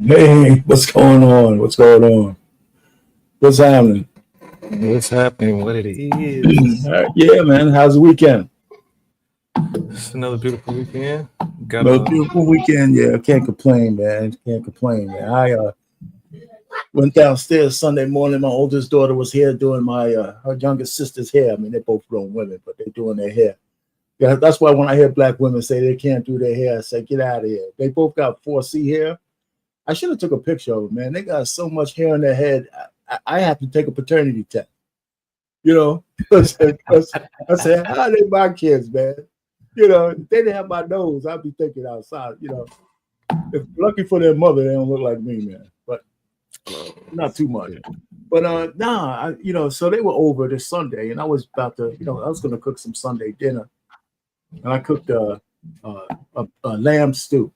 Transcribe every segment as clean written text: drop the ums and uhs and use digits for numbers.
Hey, what's going on? What's going on? What's happening? What's happening? What it is? Yeah, man. How's the weekend? It's another beautiful weekend. Got Well, a beautiful weekend. Yeah, can't complain, man. Can't complain, man. I went downstairs Sunday morning. My oldest daughter was here doing my her youngest sister's hair. I mean, they're both grown women, but they're doing their hair. Yeah, that's why when I hear black women say they can't do their hair, I say, get out of here. They both got 4C hair. I should have took a picture of them, man. They got so much hair on their head. I have to take a paternity test. You know, I said, how are they my kids, man? You know, if they didn't have my nose, I'd be thinking outside. You know, if lucky for their mother, they don't look like me, man. But not too much. But so they were over this Sunday, and I was about to, I was going to cook some Sunday dinner, and I cooked a lamb stew.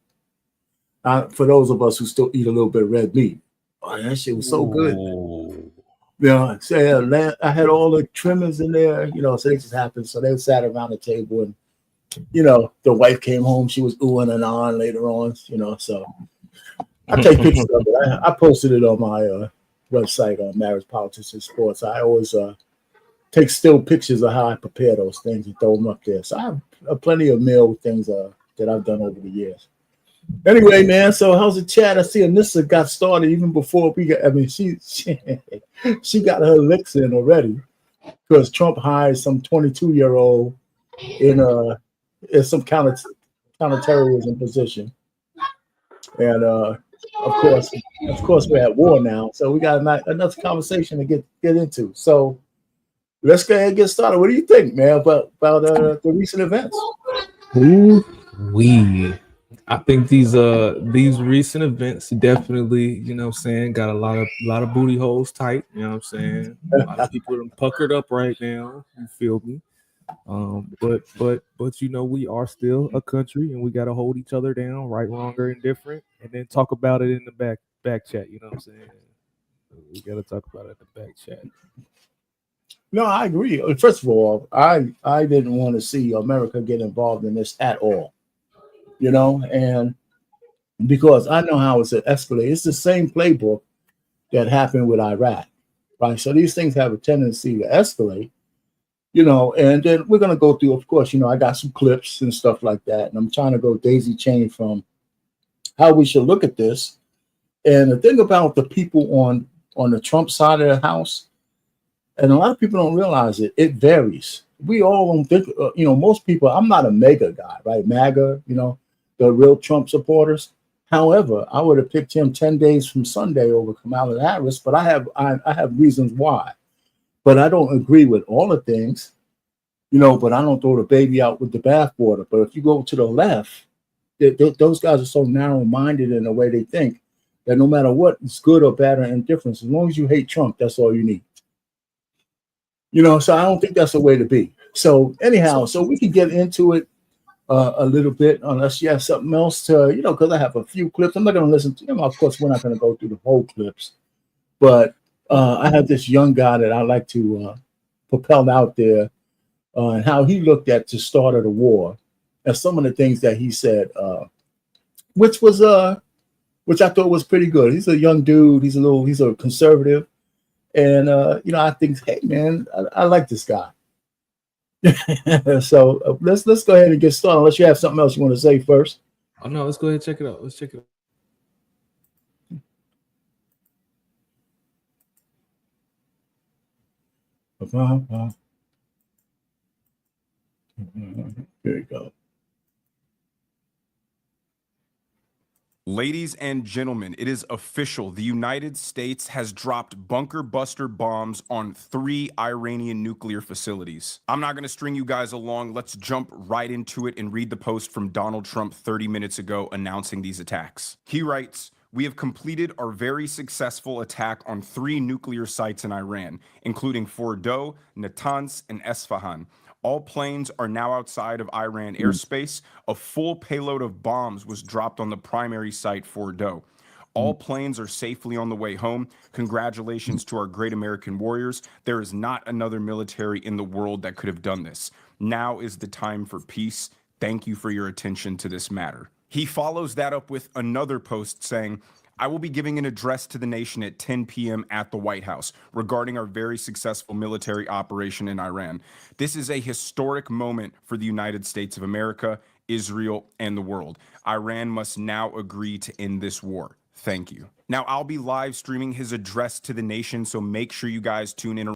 For those of us who still eat a little bit of red meat, oh, that shit was so good. Ooh. Yeah, so I had all the trimmings in there, so they just happened. So they sat around the table, and the wife came home. She was oohing and on later on, So I take pictures of it. I posted it on my website on Marriage, Politics, and Sports. I always take still pictures of how I prepare those things and throw them up there. So I have plenty of meal things that I've done over the years. Anyway, man, so how's the chat? I see Anissa got started even before we got, I mean, she got her licks in already because Trump hired some 22-year-old in some counterterrorism position. And of course we're at war now. So we got another conversation to get into. So let's go ahead and get started. What do you think, man, about the recent events? I think these recent events definitely, got a lot of booty holes tight, A lot of people are puckered up right now, you feel me? But we are still a country and we gotta hold each other down, right, wrong, or indifferent, and then talk about it in the back chat, you know what I'm saying? We gotta talk about it in the back chat. No, I agree. First of all, I didn't want to see America get involved in this at all, and because I know how it's escalated. It's the same playbook that happened with Iraq, right? So these things have a tendency to escalate, and then we're gonna go through. Of course, I got some clips and stuff like that, and I'm trying to go daisy chain from how we should look at this. And the thing about the people on the Trump side of the house, and a lot of people don't realize it. It varies. We all don't think, most people. I'm not a mega guy, right? MAGA, the real Trump supporters. However, I would have picked him 10 days from Sunday over Kamala Harris, but I have reasons why. But I don't agree with all the things, but I don't throw the baby out with the bathwater. But if you go to the left, those guys are so narrow-minded in the way they think that no matter what is good or bad or indifference, as long as you hate Trump, that's all you need. So I don't think that's the way to be. So anyhow, so we can get into it a little bit, unless you have something else to, because I have a few clips. I'm not going to listen to them. Of course, we're not going to go through the whole clips, but I have this young guy that I like to propel out there and how he looked at the start of the war and some of the things that he said, which I thought was pretty good. He's a young dude. He's a conservative. And, I think, hey, man, I like this guy. So let's go ahead and get started. Unless you have something else you want to say first. Oh, no, let's go ahead and check it out. Let's check it out. Here you go. Ladies and gentlemen, it is official. The United States has dropped bunker buster bombs on 3 Iranian nuclear facilities. I'm not going to string you guys along. Let's jump right into it and read the post from Donald Trump 30 minutes ago announcing these attacks. He writes, "We have completed our very successful attack on 3 nuclear sites in Iran, including Fordow, Natanz, and Esfahan. All planes are now outside of Iran airspace. A full payload of bombs was dropped on the primary site, Fordow. All planes are safely on the way home. Congratulations to our great American warriors. There is not another military in the world that could have done this. Now is the time for peace. Thank you for your attention to this matter." He follows that up with another post saying, I will be giving an address to the nation at 10 p.m. at the White House regarding our very successful military operation in Iran. This is a historic moment for the United States of America, Israel, and the world. Iran must now agree to end this war. Thank you. Now, I'll be live streaming his address to the nation, so make sure you guys tune in.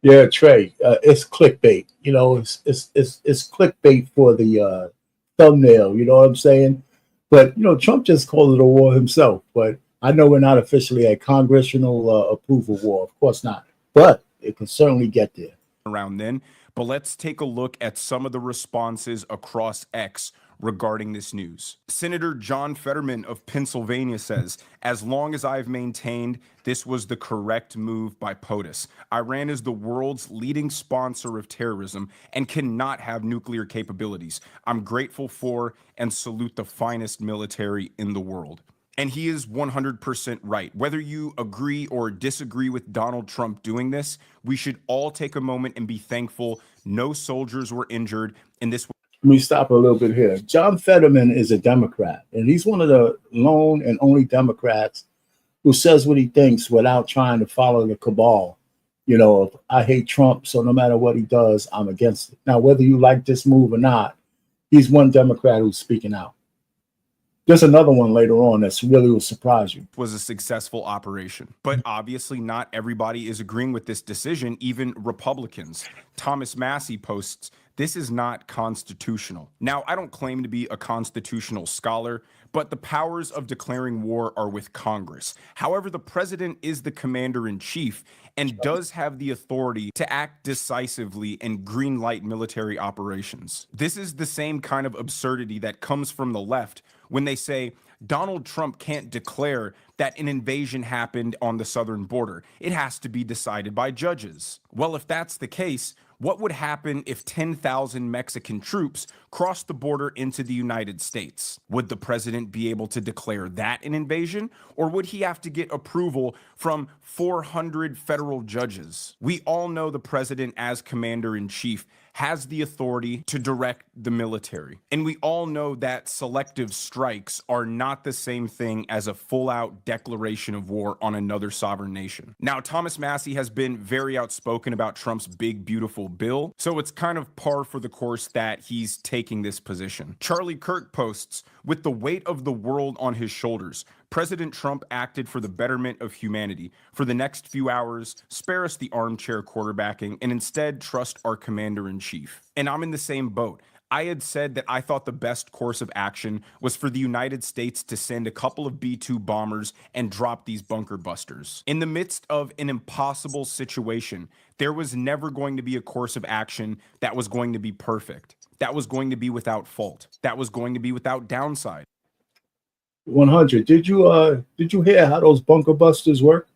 Yeah, Trey, it's clickbait. You know, it's clickbait for the thumbnail. You know what I'm saying? But you know, Trump just called it a war himself. But I know we're not officially a congressional approval war. Of course not. But it can certainly get there. Around then, but let's take a look at some of the responses across X regarding this news. Senator John Fetterman of Pennsylvania says, as long as I've maintained this was the correct move by POTUS. Iran is the world's leading sponsor of terrorism and cannot have nuclear capabilities. I'm grateful for and salute the finest military in the world. And he is 100% right. Whether you agree or disagree with Donald Trump doing this, we should all take a moment and be thankful no soldiers were injured in this. Let me stop a little bit here. John Fetterman is a Democrat, and he's one of the lone and only Democrats who says what he thinks without trying to follow the cabal. You know, I hate Trump, so no matter what he does, I'm against it. Now, whether you like this move or not, he's one Democrat who's speaking out. There's another one later on that's really will surprise you. Was a successful operation, but obviously not everybody is agreeing with this decision, even Republicans. Thomas Massey posts, this is not constitutional. Now, I don't claim to be a constitutional scholar, but the powers of declaring war are with Congress. However, the president is the commander-in-chief and does have the authority to act decisively and green light military operations. This is the same kind of absurdity that comes from the left when they say Donald Trump can't declare that an invasion happened on the southern border. It has to be decided by judges. Well, if that's the case, what would happen if 10,000 Mexican troops crossed the border into the United States? Would the president be able to declare that an invasion, or would he have to get approval from 400 federal judges? We all know the president, as commander-in-chief, has the authority to direct the military. And we all know that selective strikes are not the same thing as a full-out declaration of war on another sovereign nation. Now, Thomas Massey has been very outspoken about Trump's big, beautiful bill, so it's kind of par for the course that he's taking this position. Charlie Kirk posts, with the weight of the world on his shoulders, President Trump acted for the betterment of humanity. For the next few hours, spare us the armchair quarterbacking and instead trust our commander-in-chief. And I'm in the same boat. I had said that I thought the best course of action was for the United States to send a couple of B-2 bombers and drop these bunker busters. In the midst of an impossible situation, there was never going to be a course of action that was going to be perfect, that was going to be without fault, that was going to be without downside. 100. Did you hear how those bunker busters work?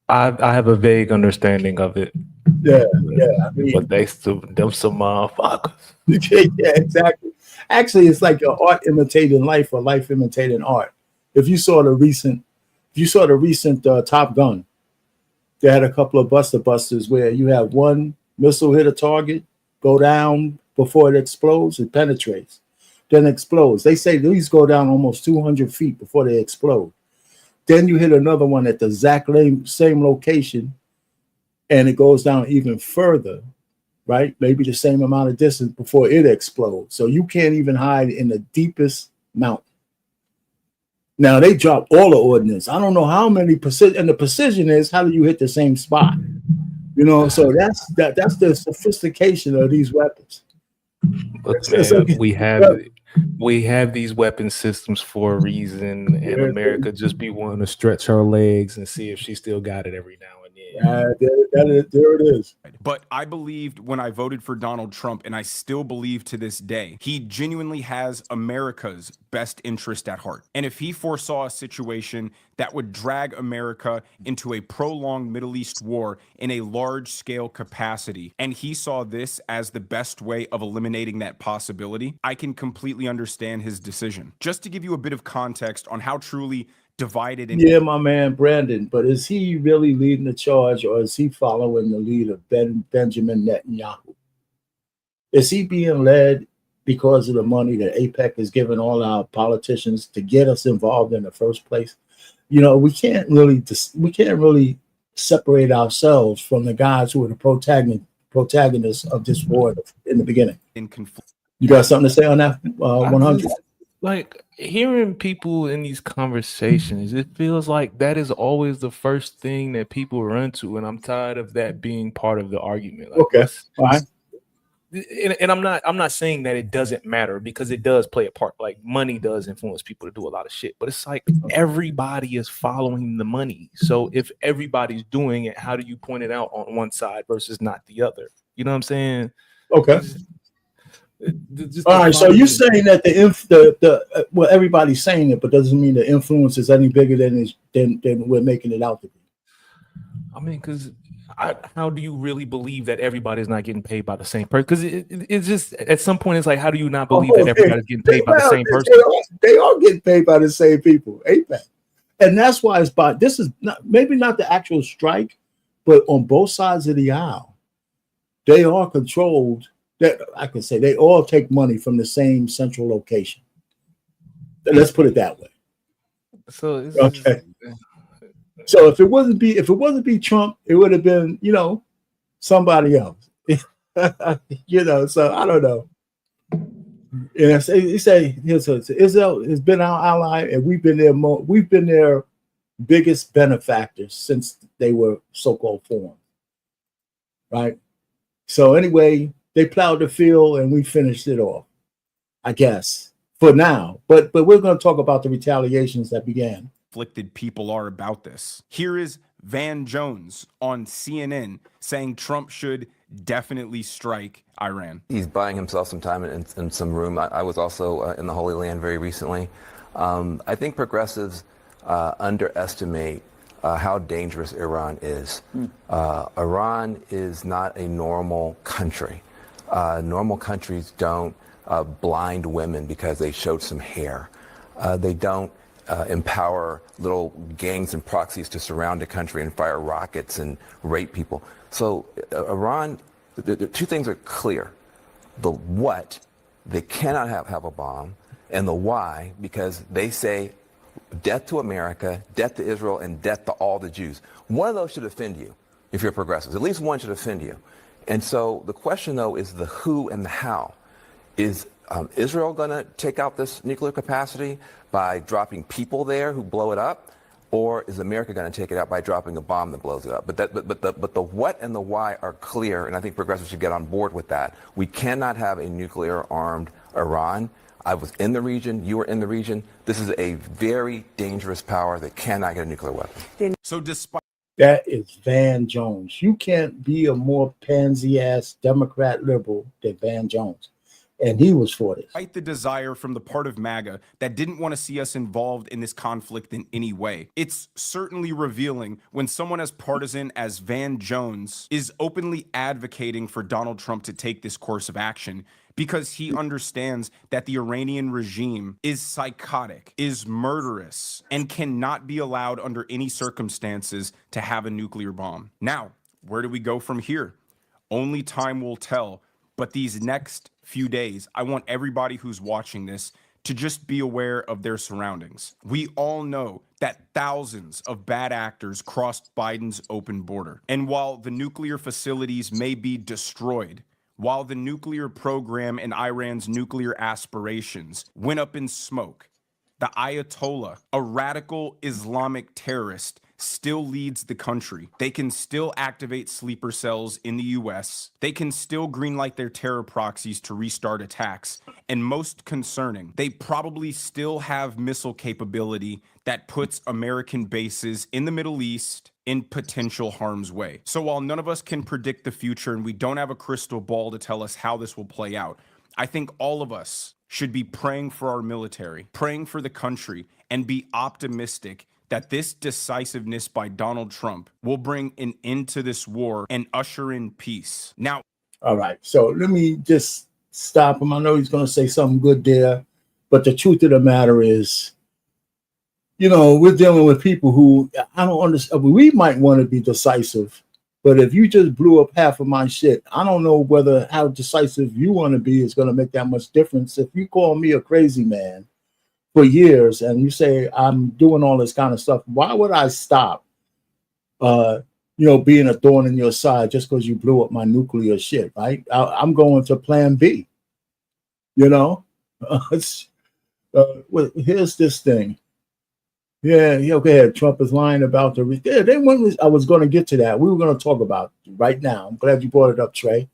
I have a vague understanding of it. Yeah. I mean, But they still them some motherfuckers. yeah, exactly. Actually, it's like an art imitating life or life imitating art. If you saw the recent Top Gun, they had a couple of buster busters where you have one missile hit a target, go down before it explodes, it penetrates, then explodes. They say these go down almost 200 feet before they explode. Then you hit another one at the exact same location, and it goes down even further, right? Maybe the same amount of distance before it explodes. So you can't even hide in the deepest mountain. Now they drop all the ordnance. I don't know how many precision, and the precision is how do you hit the same spot? You know, so that's the sophistication of these weapons. But we have these weapon systems for a reason, and America just be wanting to stretch her legs and see if she still got it every now and then. There it is. But I believed when I voted for Donald Trump, and I still believe to this day, he genuinely has America's best interest at heart. And if he foresaw a situation that would drag America into a prolonged Middle East war in a large-scale capacity, and he saw this as the best way of eliminating that possibility, I can completely understand his decision. Just to give you a bit of context on how truly divided and my man Brandon, but is he really leading the charge, or is he following the lead of Benjamin Netanyahu? Is he being led because of the money that APEC is giving all our politicians to get us involved in the first place. You know, we can't really separate ourselves from the guys who are the protagonists of this war in the beginning. You got something to say on that? 100. Like hearing people in these conversations, it feels like that is always the first thing that people run to, and I'm tired of that being part of the argument. Like, okay, all right. And I'm not saying that it doesn't matter, because it does play a part. Like money does influence people to do a lot of shit, but it's like everybody is following the money. So if everybody's doing it, how do you point it out on one side versus not the other? You know what I'm saying? Okay. All right. So you're saying that well, everybody's saying it, but doesn't mean the influence is any bigger than we're making it out to be. I mean, because how do you really believe that everybody's not getting paid by the same person? Because it's just at some point it's like, how do you not believe that everybody's getting paid by the same person? They are getting paid by the same people, APEC, and that's why this is maybe not the actual strike, but on both sides of the aisle, they are controlled. That I can say they all take money from the same central location. Let's put it that way. So okay. So if it wasn't be Trump, it would have been, somebody else. So I don't know. And he say Israel has been our ally, and we've been their biggest benefactors since they were so-called formed. Right. So anyway, they plowed the field and we finished it off, I guess, for now. But we're going to talk about the retaliations that began. Conflicted people are about this. Here is Van Jones on CNN saying Trump should definitely strike Iran. He's buying himself some time in some room. I was also in the Holy Land very recently. I think progressives underestimate how dangerous Iran is. Iran is not a normal country. Normal countries don't blind women because they showed some hair. They don't empower little gangs and proxies to surround a country and fire rockets and rape people. So Iran, the two things are clear. The what, they cannot have a bomb, and the why, because they say death to America, death to Israel, and death to all the Jews. One of those should offend you if you're progressives. At least one should offend you. And so the question, though, is the who and the how. Is Israel going to take out this nuclear capacity by dropping people there who blow it up? Or is America going to take it out by dropping a bomb that blows it up? But the what and the why are clear, and I think progressives should get on board with that. We cannot have a nuclear-armed Iran. I was in the region. You were in the region. This is a very dangerous power that cannot get a nuclear weapon. So despite that is Van Jones. You can't be a more pansy-ass Democrat liberal than Van Jones. And he was for this. Despite the desire from the part of MAGA that didn't want to see us involved in this conflict in any way, it's certainly revealing when someone as partisan as Van Jones is openly advocating for Donald Trump to take this course of action, because he understands that the Iranian regime is psychotic, is murderous, and cannot be allowed under any circumstances to have a nuclear bomb. Now, where do we go from here? Only time will tell. But these next few days, I want everybody who's watching this to just be aware of their surroundings. We all know that thousands of bad actors crossed Biden's open border. And while the nuclear facilities may be destroyed, while the nuclear program and Iran's nuclear aspirations went up in smoke, the Ayatollah, a radical Islamic terrorist, still leads the country. They can still activate sleeper cells in the US. They can still greenlight their terror proxies to restart attacks. And most concerning, they probably still have missile capability that puts American bases in the Middle East in potential harm's way. So while none of us can predict the future and we don't have a crystal ball to tell us how this will play out, I think all of us should be praying for our military, praying for the country, and be optimistic that this decisiveness by Donald Trump will bring an end to this war and usher in peace. Now, all right, so let me just stop him. I know he's going to say something good there, but the truth of the matter is, we're dealing with people who I don't understand. We might want to be decisive, But if you just blew up half of my shit, I don't know whether how decisive you want to be is going to make that much difference. If you call me a crazy man for years and you say I'm doing all this kind of stuff, why would I stop? Being a thorn in your side just because you blew up my nuclear shit, right? I'm going to plan B. Well, here's this thing. Yeah, go ahead. Trump is lying about I was going to get to that. We were going to talk about it right now. I'm glad you brought it up, Trey.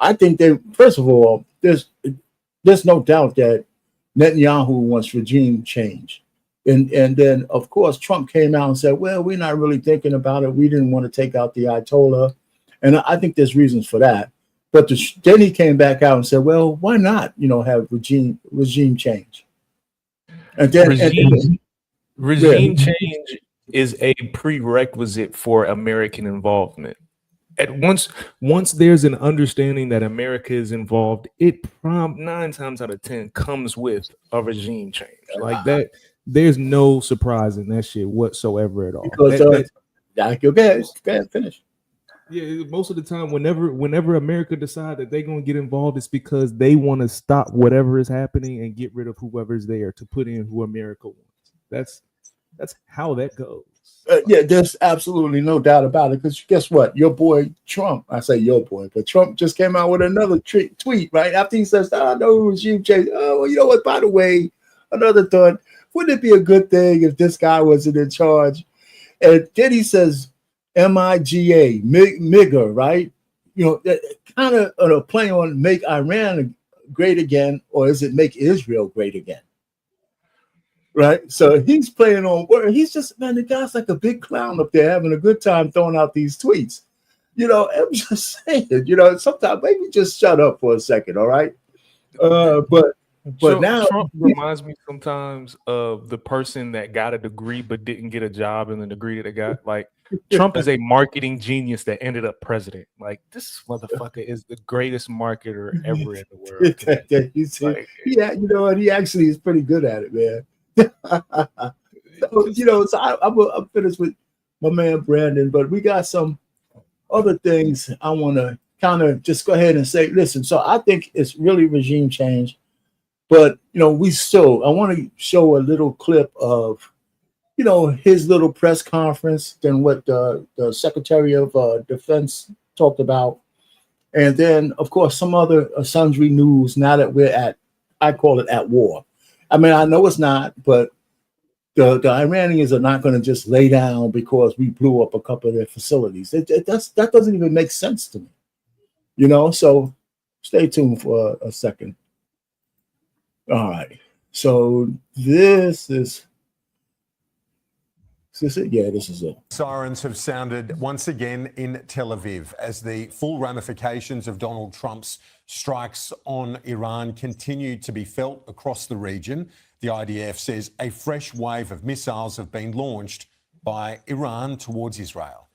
I think first of all, there's no doubt that Netanyahu wants regime change. And then, of course, Trump came out and said, well, we're not really thinking about it. We didn't want to take out the Ayatollah. And I think there's reasons for that. But then he came back out and said, well, why not, have regime change? And then regime change is a prerequisite for American involvement. Once there's an understanding that America is involved, it 9 times out of 10 comes with a regime change. Like that. There's no surprise in that shit whatsoever at all. Because go ahead, finish. Yeah, most of the time, whenever America decide that they're gonna get involved, it's because they want to stop whatever is happening and get rid of whoever's there to put in who America wants. That's how that goes. There's absolutely no doubt about it. Because guess what? Your boy Trump, I say your boy, but Trump just came out with another tweet right after he says, "I know regime change." Oh, well, you know what? By the way, another thought. Wouldn't it be a good thing if this guy wasn't in charge? And then he says, MIGA, MIGA, right? Kind of a play on make Iran great again, or is it make Israel great again? Right? So he's playing on word. He's just, man, the guy's like a big clown up there having a good time throwing out these tweets. I'm just saying, sometimes maybe just shut up for a second, all right? But now Trump reminds me sometimes of the person that got a degree but didn't get a job in the degree that they got. Like Trump is a marketing genius that ended up president. Like this motherfucker is the greatest marketer ever in the world. What? He actually is pretty good at it, man. I'm finished with my man Brandon, but we got some other things I want to kind of just go ahead and say. Listen, so I think it's really regime change. But, I want to show a little clip of, his little press conference, then what the Secretary of Defense talked about. And then, of course, some other sundry news now that we're I call it at war. I mean, I know it's not, but the Iranians are not going to just lay down because we blew up a couple of their facilities. That doesn't even make sense to me, So stay tuned for a second. All right, so this is it? Yeah, this is it. Sirens have sounded once again in Tel Aviv as the full ramifications of Donald Trump's strikes on Iran continue to be felt across the region. The IDF says a fresh wave of missiles have been launched by Iran towards Israel.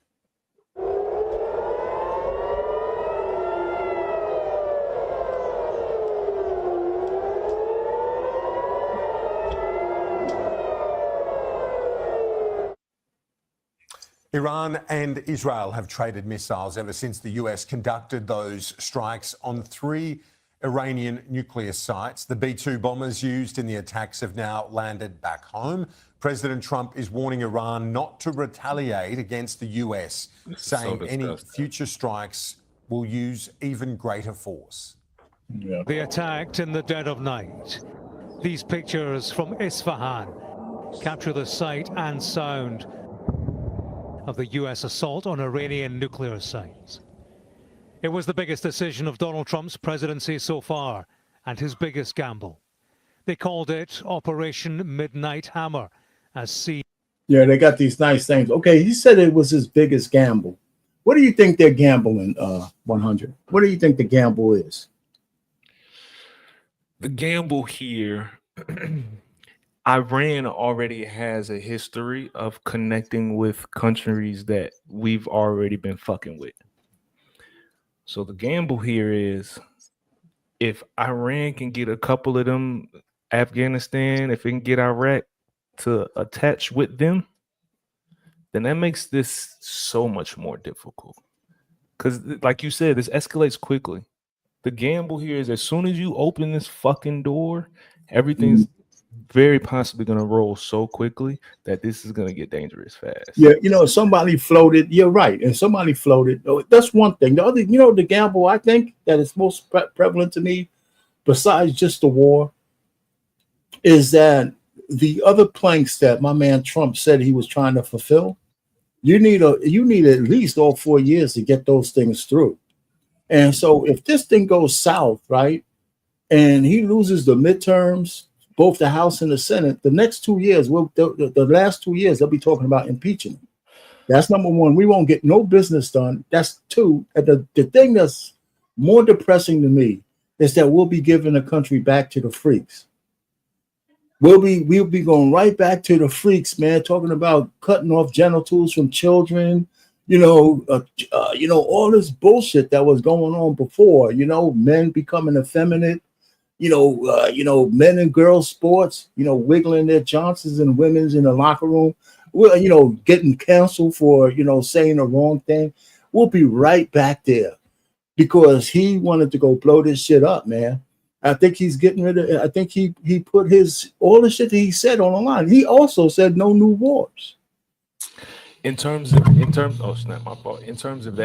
Iran and Israel have traded missiles ever since the US conducted those strikes on 3 Iranian nuclear sites. The B-2 bombers used in the attacks have now landed back home. President Trump is warning Iran not to retaliate against the US, saying any future strikes will use even greater force. Yeah. They attacked in the dead of night. These pictures from Isfahan capture the sight and sound of the US assault on Iranian nuclear sites. It was the biggest decision of Donald Trump's presidency so far, and his biggest gamble. They called it Operation Midnight Hammer, as seen. Yeah, they got these nice things. Okay, he said it was his biggest gamble. What do you think they're gambling, 100? What do you think the gamble is? The gamble here, Iran already has a history of connecting with countries that we've already been fucking with. So the gamble here is if Iran can get a couple of them, Afghanistan, if it can get Iraq to attach with them, then that makes this so much more difficult. Because, like you said, this escalates quickly. The gamble here is as soon as you open this fucking door, everything's very possibly going to roll so quickly that this is going to get dangerous fast. Yeah, somebody floated. You're right, and somebody floated. That's one thing. The other, the gamble I think that is most prevalent to me, besides just the war, is that the other planks that my man Trump said he was trying to fulfill. You need at least all 4 years to get those things through. And so if this thing goes south, right, and he loses the midterms, both the House and the Senate, the next 2 years, the last 2 years, they'll be talking about impeaching him. That's number one. We won't get no business done. That's two. And the thing that's more depressing to me is that we'll be giving the country back to the freaks. We'll be going right back to the freaks, man, talking about cutting off genitals from children, all this bullshit that was going on before, men becoming effeminate, men and girls sports, wiggling their Johnsons and women's in the locker room, getting canceled for, saying the wrong thing. We'll be right back there because he wanted to go blow this shit up, man. I think he's getting rid of it. I think he put all the shit that he said on the line. He also said no new wars. In terms oh snap, my fault. In terms of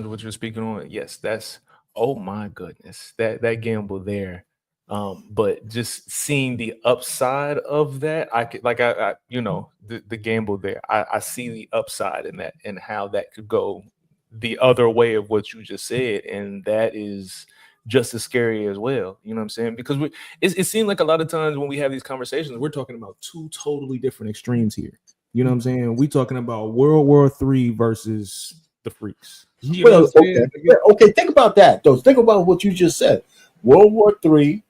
what you're speaking on, yes, that's, oh my goodness, that gamble there. But just seeing the upside of that, I could the gamble there. I see the upside in that and how that could go the other way of what you just said, and that is just as scary as well. You know what I'm saying? Because it seems like a lot of times when we have these conversations, we're talking about two totally different extremes here. You know what I'm saying? We're talking about World War III versus the freaks. You know what I'm saying? Okay. Think about that, though. Think about what you just said. World War III,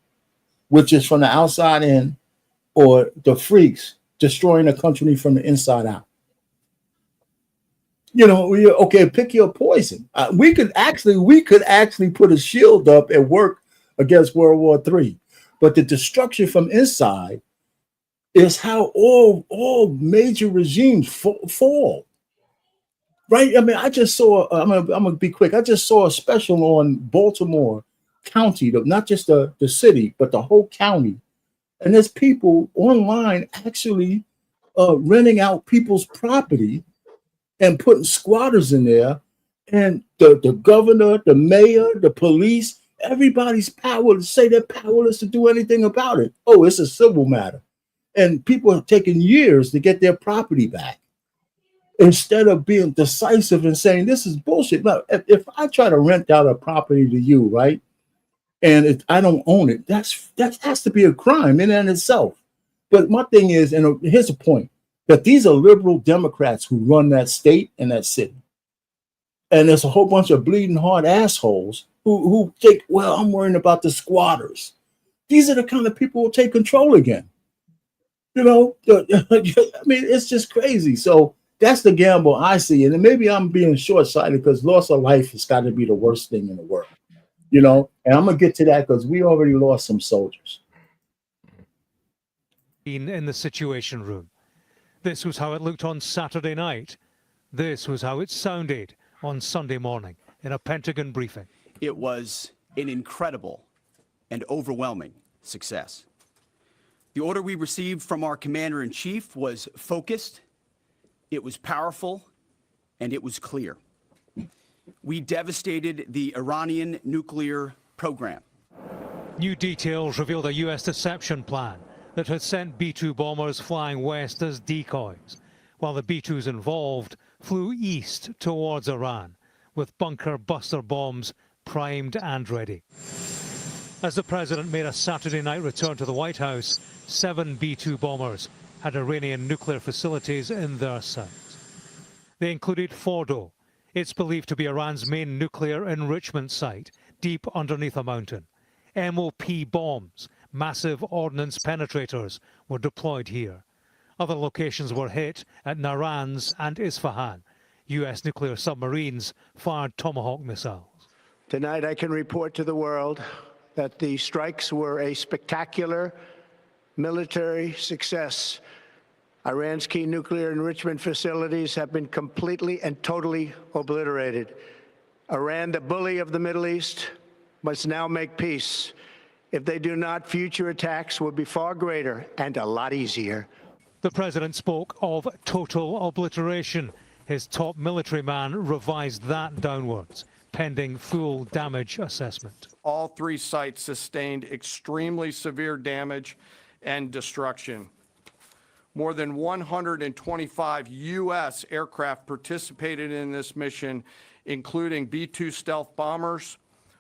which is from the outside in, or the freaks destroying the country from the inside out. Pick your poison. We could actually put a shield up and work against World War III, but the destruction from inside is how all major regimes fall. Right? I mean, I just saw. I'm gonna be quick. I just saw a special on Baltimore County, not just the city, but the whole county, and there's people online actually renting out people's property and putting squatters in there, and the governor, the mayor, the police, everybody's powerless. Say they're powerless to do anything about it. Oh, it's a civil matter, and people are taking years to get their property back instead of being decisive and saying this is bullshit. Now, if I try to rent out a property to you, right, and if I don't own it, that has to be a crime in and itself. But my thing is, and here's the point, that these are liberal Democrats who run that state and that city. And there's a whole bunch of bleeding heart assholes who think, well, I'm worrying about the squatters. These are the kind of people who take control again. I mean, it's just crazy. So that's the gamble I see. And maybe I'm being short-sighted because loss of life has got to be the worst thing in the world. And I'm going to get to that because we already lost some soldiers. In the Situation Room. This was how it looked on Saturday night. This was how it sounded on Sunday morning in a Pentagon briefing. It was an incredible and overwhelming success. The order we received from our commander-in-chief was focused, it was powerful, and it was clear. We devastated the Iranian nuclear program. New details reveal the U.S. deception plan that had sent B-2 bombers flying west as decoys, while the B-2s involved flew east towards Iran, with bunker buster bombs primed and ready. As the president made a Saturday night return to the White House, 7 B-2 bombers had Iranian nuclear facilities in their sights. They included Fordo. It's believed to be Iran's main nuclear enrichment site, deep underneath a mountain. MOP bombs, massive ordnance penetrators, were deployed here. Other locations were hit at Naranz and Isfahan. U.S. nuclear submarines fired Tomahawk missiles. Tonight I can report to the world that the strikes were a spectacular military success. Iran's key nuclear enrichment facilities have been completely and totally obliterated. Iran, the bully of the Middle East, must now make peace. If they do not, future attacks will be far greater and a lot easier. The president spoke of total obliteration. His top military man revised that downwards, pending full damage assessment. All three sites sustained extremely severe damage and destruction. More than 125 U.S. aircraft participated in this mission, including B-2 stealth bombers,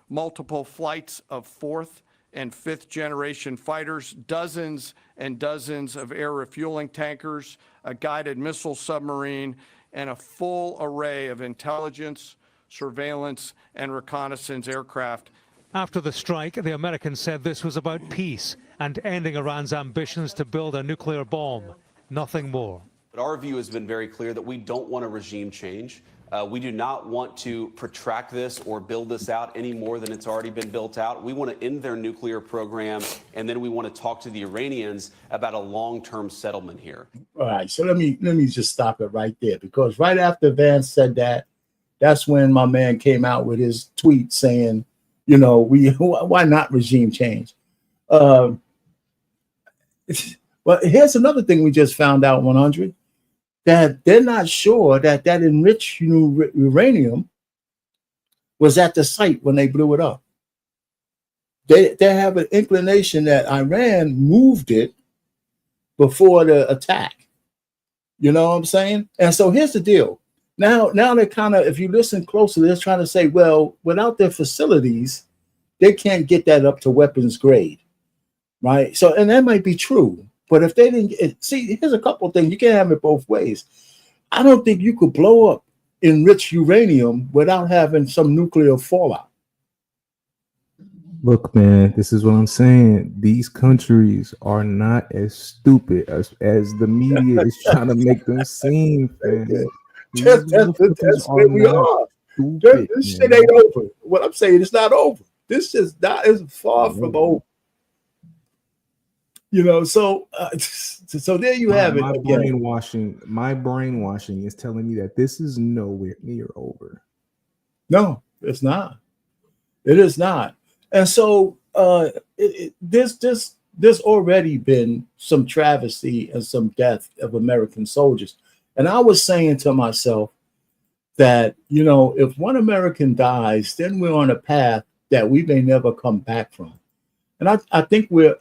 multiple flights of fourth and fifth generation fighters, dozens and dozens of air refueling tankers, a guided missile submarine, and a full array of intelligence, surveillance, and reconnaissance aircraft. After the strike, the Americans said this was about peace and ending Iran's ambitions to build a nuclear bomb. Nothing more. But our view has been very clear that we don't want a regime change. We do not want to protract this or build this out any more than it's already been built out. We want to end their nuclear program, and then we want to talk to the Iranians about a long-term settlement here. All right, so let me just stop it right there, because right after Vance said that, that's when my man came out with his tweet saying, you know, why not regime change? Well, here's another thing we just found out, 100. That they're not sure that enriched uranium was at the site when they blew it up. They have an inclination that Iran moved it before the attack. You know what I'm saying? And so here's the deal. Now they're kind of, if you listen closely, they're trying to say, well, without their facilities, they can't get that up to weapons grade, right? So, and that might be true. But if they didn't see, here's a couple of things. You can't have it both ways. I don't think you could blow up enriched uranium without having some nuclear fallout. Look, man, this is what I'm saying. These countries are not as stupid as the media is trying to make them seem, man. That's where we are. This shit ain't over. What I'm saying, it's not over. This is far from over. You know, so there you have it. My brainwashing is telling me that this is nowhere near over. No, it's not. It is not. And so there's already been some travesty and some death of American soldiers. And I was saying to myself that, you know, if one American dies, then we're on a path that we may never come back from. And I think we're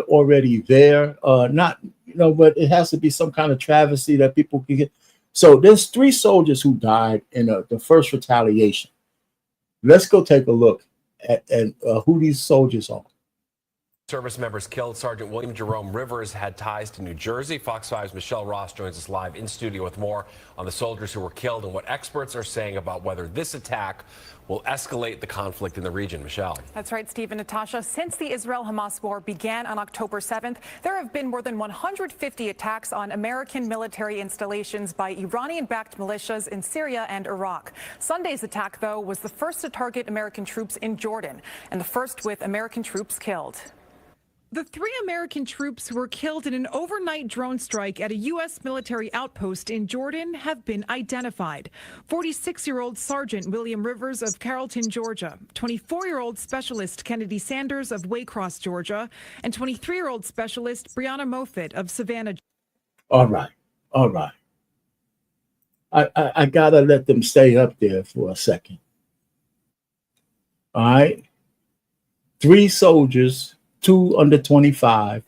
already there. Not, you know, but it has to be some kind of travesty that people can get. So there's 3 soldiers who died in the first retaliation. Let's go take a look at who these soldiers are. Service members killed. Sergeant William Jerome Rivers had ties to New Jersey. Fox 5's Michelle Ross joins us live in studio with more on the soldiers who were killed and what experts are saying about whether this attack will escalate the conflict in the region. Michelle. That's right, Steve and Natasha. Since the Israel-Hamas war began on October 7th, there have been more than 150 attacks on American military installations by Iranian-backed militias in Syria and Iraq. Sunday's attack, though, was the first to target American troops in Jordan, and the first with American troops killed. The 3 American troops who were killed in an overnight drone strike at a U.S. military outpost in Jordan have been identified. 46-year-old Sergeant William Rivers of Carrollton, Georgia, 24-year-old Specialist Kennedy Sanders of Waycross, Georgia, and 23-year-old Specialist Brianna Moffitt of Savannah. All right. I gotta let them stay up there for a second. All right. 3 soldiers, 2 under 25.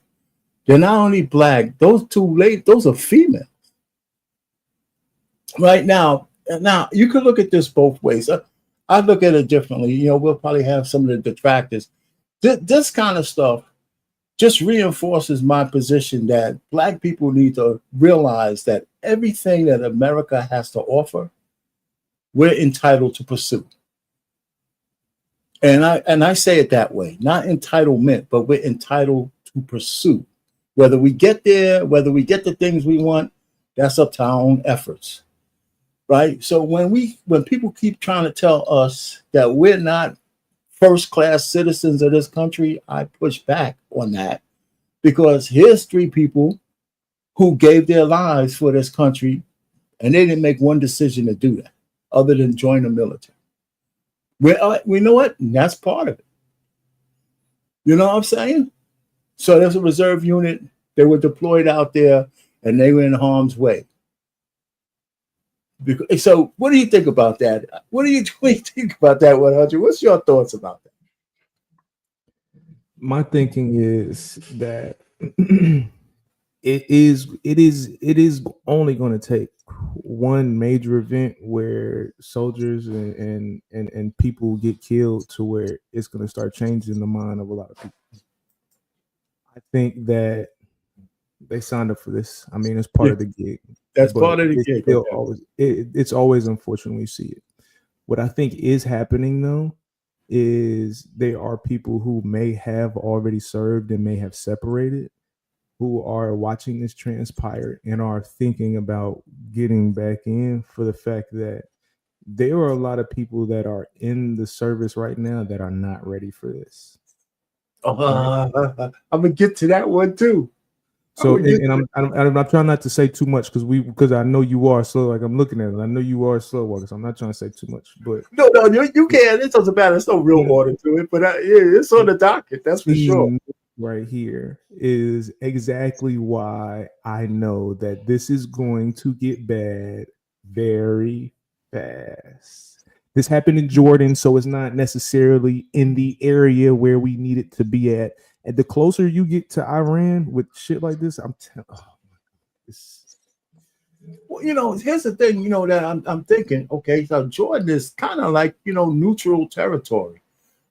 They're not only black, those 2 those are females. Right now you could look at this both ways. I look at it differently. You know, we'll probably have some of the detractors. This kind of stuff just reinforces my position that black people need to realize that everything that America has to offer, we're entitled to pursue. And I say it that way, not entitlement, but we're entitled to pursue. Whether we get there, whether we get the things we want, that's up to our own efforts, right? So when people keep trying to tell us that we're not first-class citizens of this country, I push back on that, because here's 3 people who gave their lives for this country, and they didn't make one decision to do that other than join the military. We know what? And that's part of it. You know what I'm saying? So there's a reserve unit. They were deployed out there, and they were in harm's way. So what do you think about that? What do you think about that, 100? What's your thoughts about that? My thinking is that it is only going to take one major event where soldiers and people get killed to where it's going to start changing the mind of a lot of people. I think that they signed up for this. I mean, it's part of the gig. That's part of the gig. It's always unfortunate when you see it. What I think is happening though is there are people who may have already served and may have separated, who are watching this transpire and are thinking about getting back in, for the fact that there are a lot of people that are in the service right now that are not ready for this. I'm gonna get to that one too. So, and I'm trying not to say too much because I know you are slow. Like I'm looking at it, I know you are slow walker. So I'm not trying to say too much. But no, you can. It doesn't matter. There's no real order to it, but it's on the docket. That's for sure. Right here is exactly why I know that this is going to get bad very fast. This happened in Jordan, so it's not necessarily in the area where we need it to be at. And the closer you get to Iran with shit like this, I'm telling. Well, here's the thing. That I'm thinking. Okay, so Jordan is kind of like neutral territory,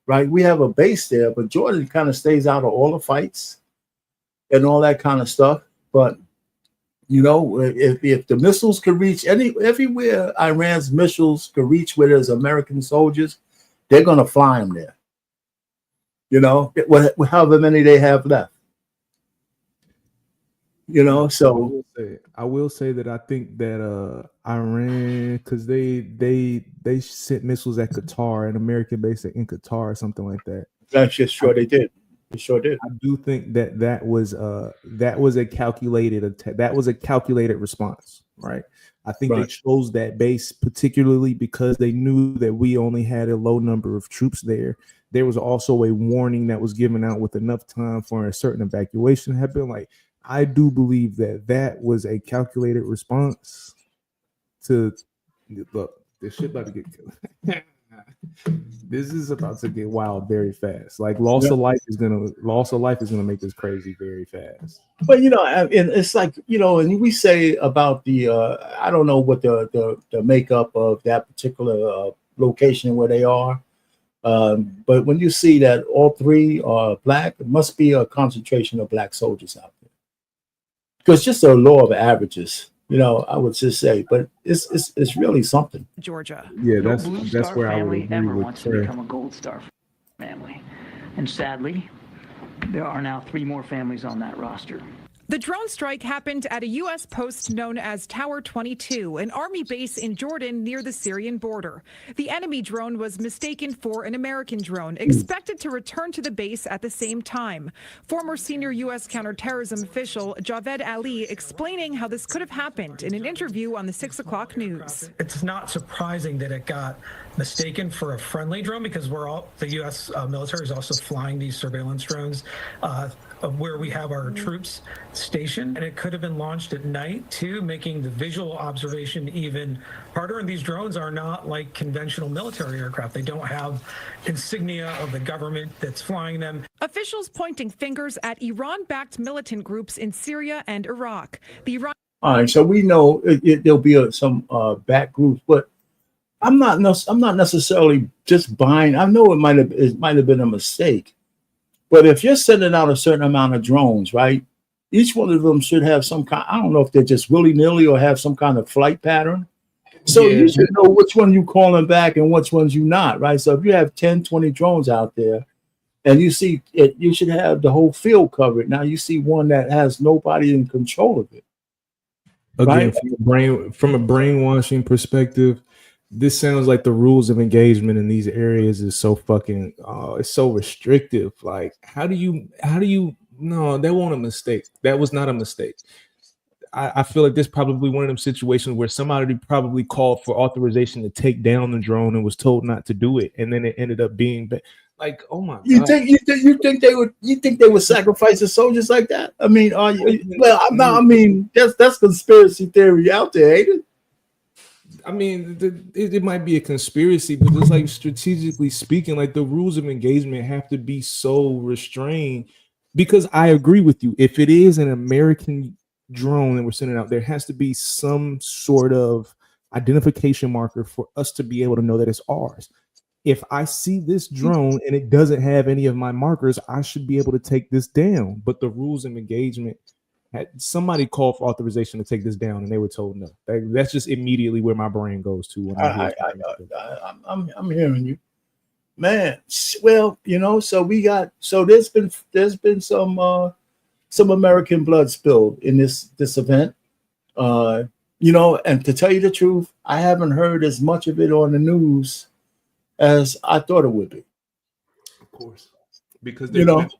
right? We have a base there, but Jordan kind of stays out of all the fights and all that kind of stuff. But if the missiles could reach everywhere, Iran's missiles could reach where there's American soldiers, they're gonna fly them there. However many they have left. So I will say that I think that Iran, because they sent missiles at Qatar, an American base in Qatar or something like that. That's just sure they did. They sure did. I do think that was a calculated response, right? I think they chose that base particularly because they knew that we only had a low number of troops there. There was also a warning that was given out with enough time for a certain evacuation to happen. Like, I do believe that was a calculated response to look. This shit about to get killed. This is about to get wild very fast. Like loss of life is gonna make this crazy very fast. But and it's like and we say about the I don't know what the makeup of that particular location where they are, but when you see that all three are black, it must be a concentration of black soldiers out there. Because just a law of averages. I would just say, but it's really something. Georgia. Yeah, No that's Blue Star where I would family agree ever with wants to become a Gold Star family. And sadly, there are now 3 more families on that roster. The drone strike happened at a U.S. post known as Tower 22, an army base in Jordan near the Syrian border. The enemy drone was mistaken for an American drone, expected to return to the base at the same time. Former senior U.S. counterterrorism official Javed Ali explaining how this could have happened in an interview on the 6 o'clock news. It's not surprising that it got mistaken for a friendly drone because the U.S. military is also flying these surveillance drones of where we have our troops stationed, and it could have been launched at night too, making the visual observation even harder. And these drones are not like conventional military aircraft. They don't have insignia of the government that's flying them. Officials pointing fingers at Iran-backed militant groups in Syria and Iraq. All right, so we know there'll be some back groups, but I'm not necessarily just buying. I know it might have been a mistake. But if you're sending out a certain amount of drones, right, each one of them should have some kind, I don't know if they're just willy-nilly or have some kind of flight pattern. So you should know which one you calling back and which ones you not, right? So if you have 10, 20 drones out there and you see it, you should have the whole field covered. Now you see one that has nobody in control of it. Again, from a brainwashing perspective, this sounds like the rules of engagement in these areas is so fucking it's so restrictive. Like, how do you no, that wasn't a mistake. That was not a mistake. I feel like this probably one of them situations where somebody probably called for authorization to take down the drone and was told not to do it, and then it ended up being like, oh my You god. think they would sacrifice the soldiers like that? I mean, well, I mean, that's conspiracy theory out there, ain't it? I mean, it might be a conspiracy, but just like strategically speaking, like the rules of engagement have to be so restrained. Because I agree with you, if it is an American drone that we're sending out, there has to be some sort of identification marker for us to be able to know that it's ours. If I see this drone and it doesn't have any of my markers, I should be able to take this down. But the rules of engagement, somebody called for authorization to take this down and they were told no. That's just immediately where my brain goes to when I'm hearing you, man. Well, you know, so there's been some American blood spilled in this event, you know, and to tell you the truth, I haven't heard as much of it on the news as I thought it would be. Of course, because they don't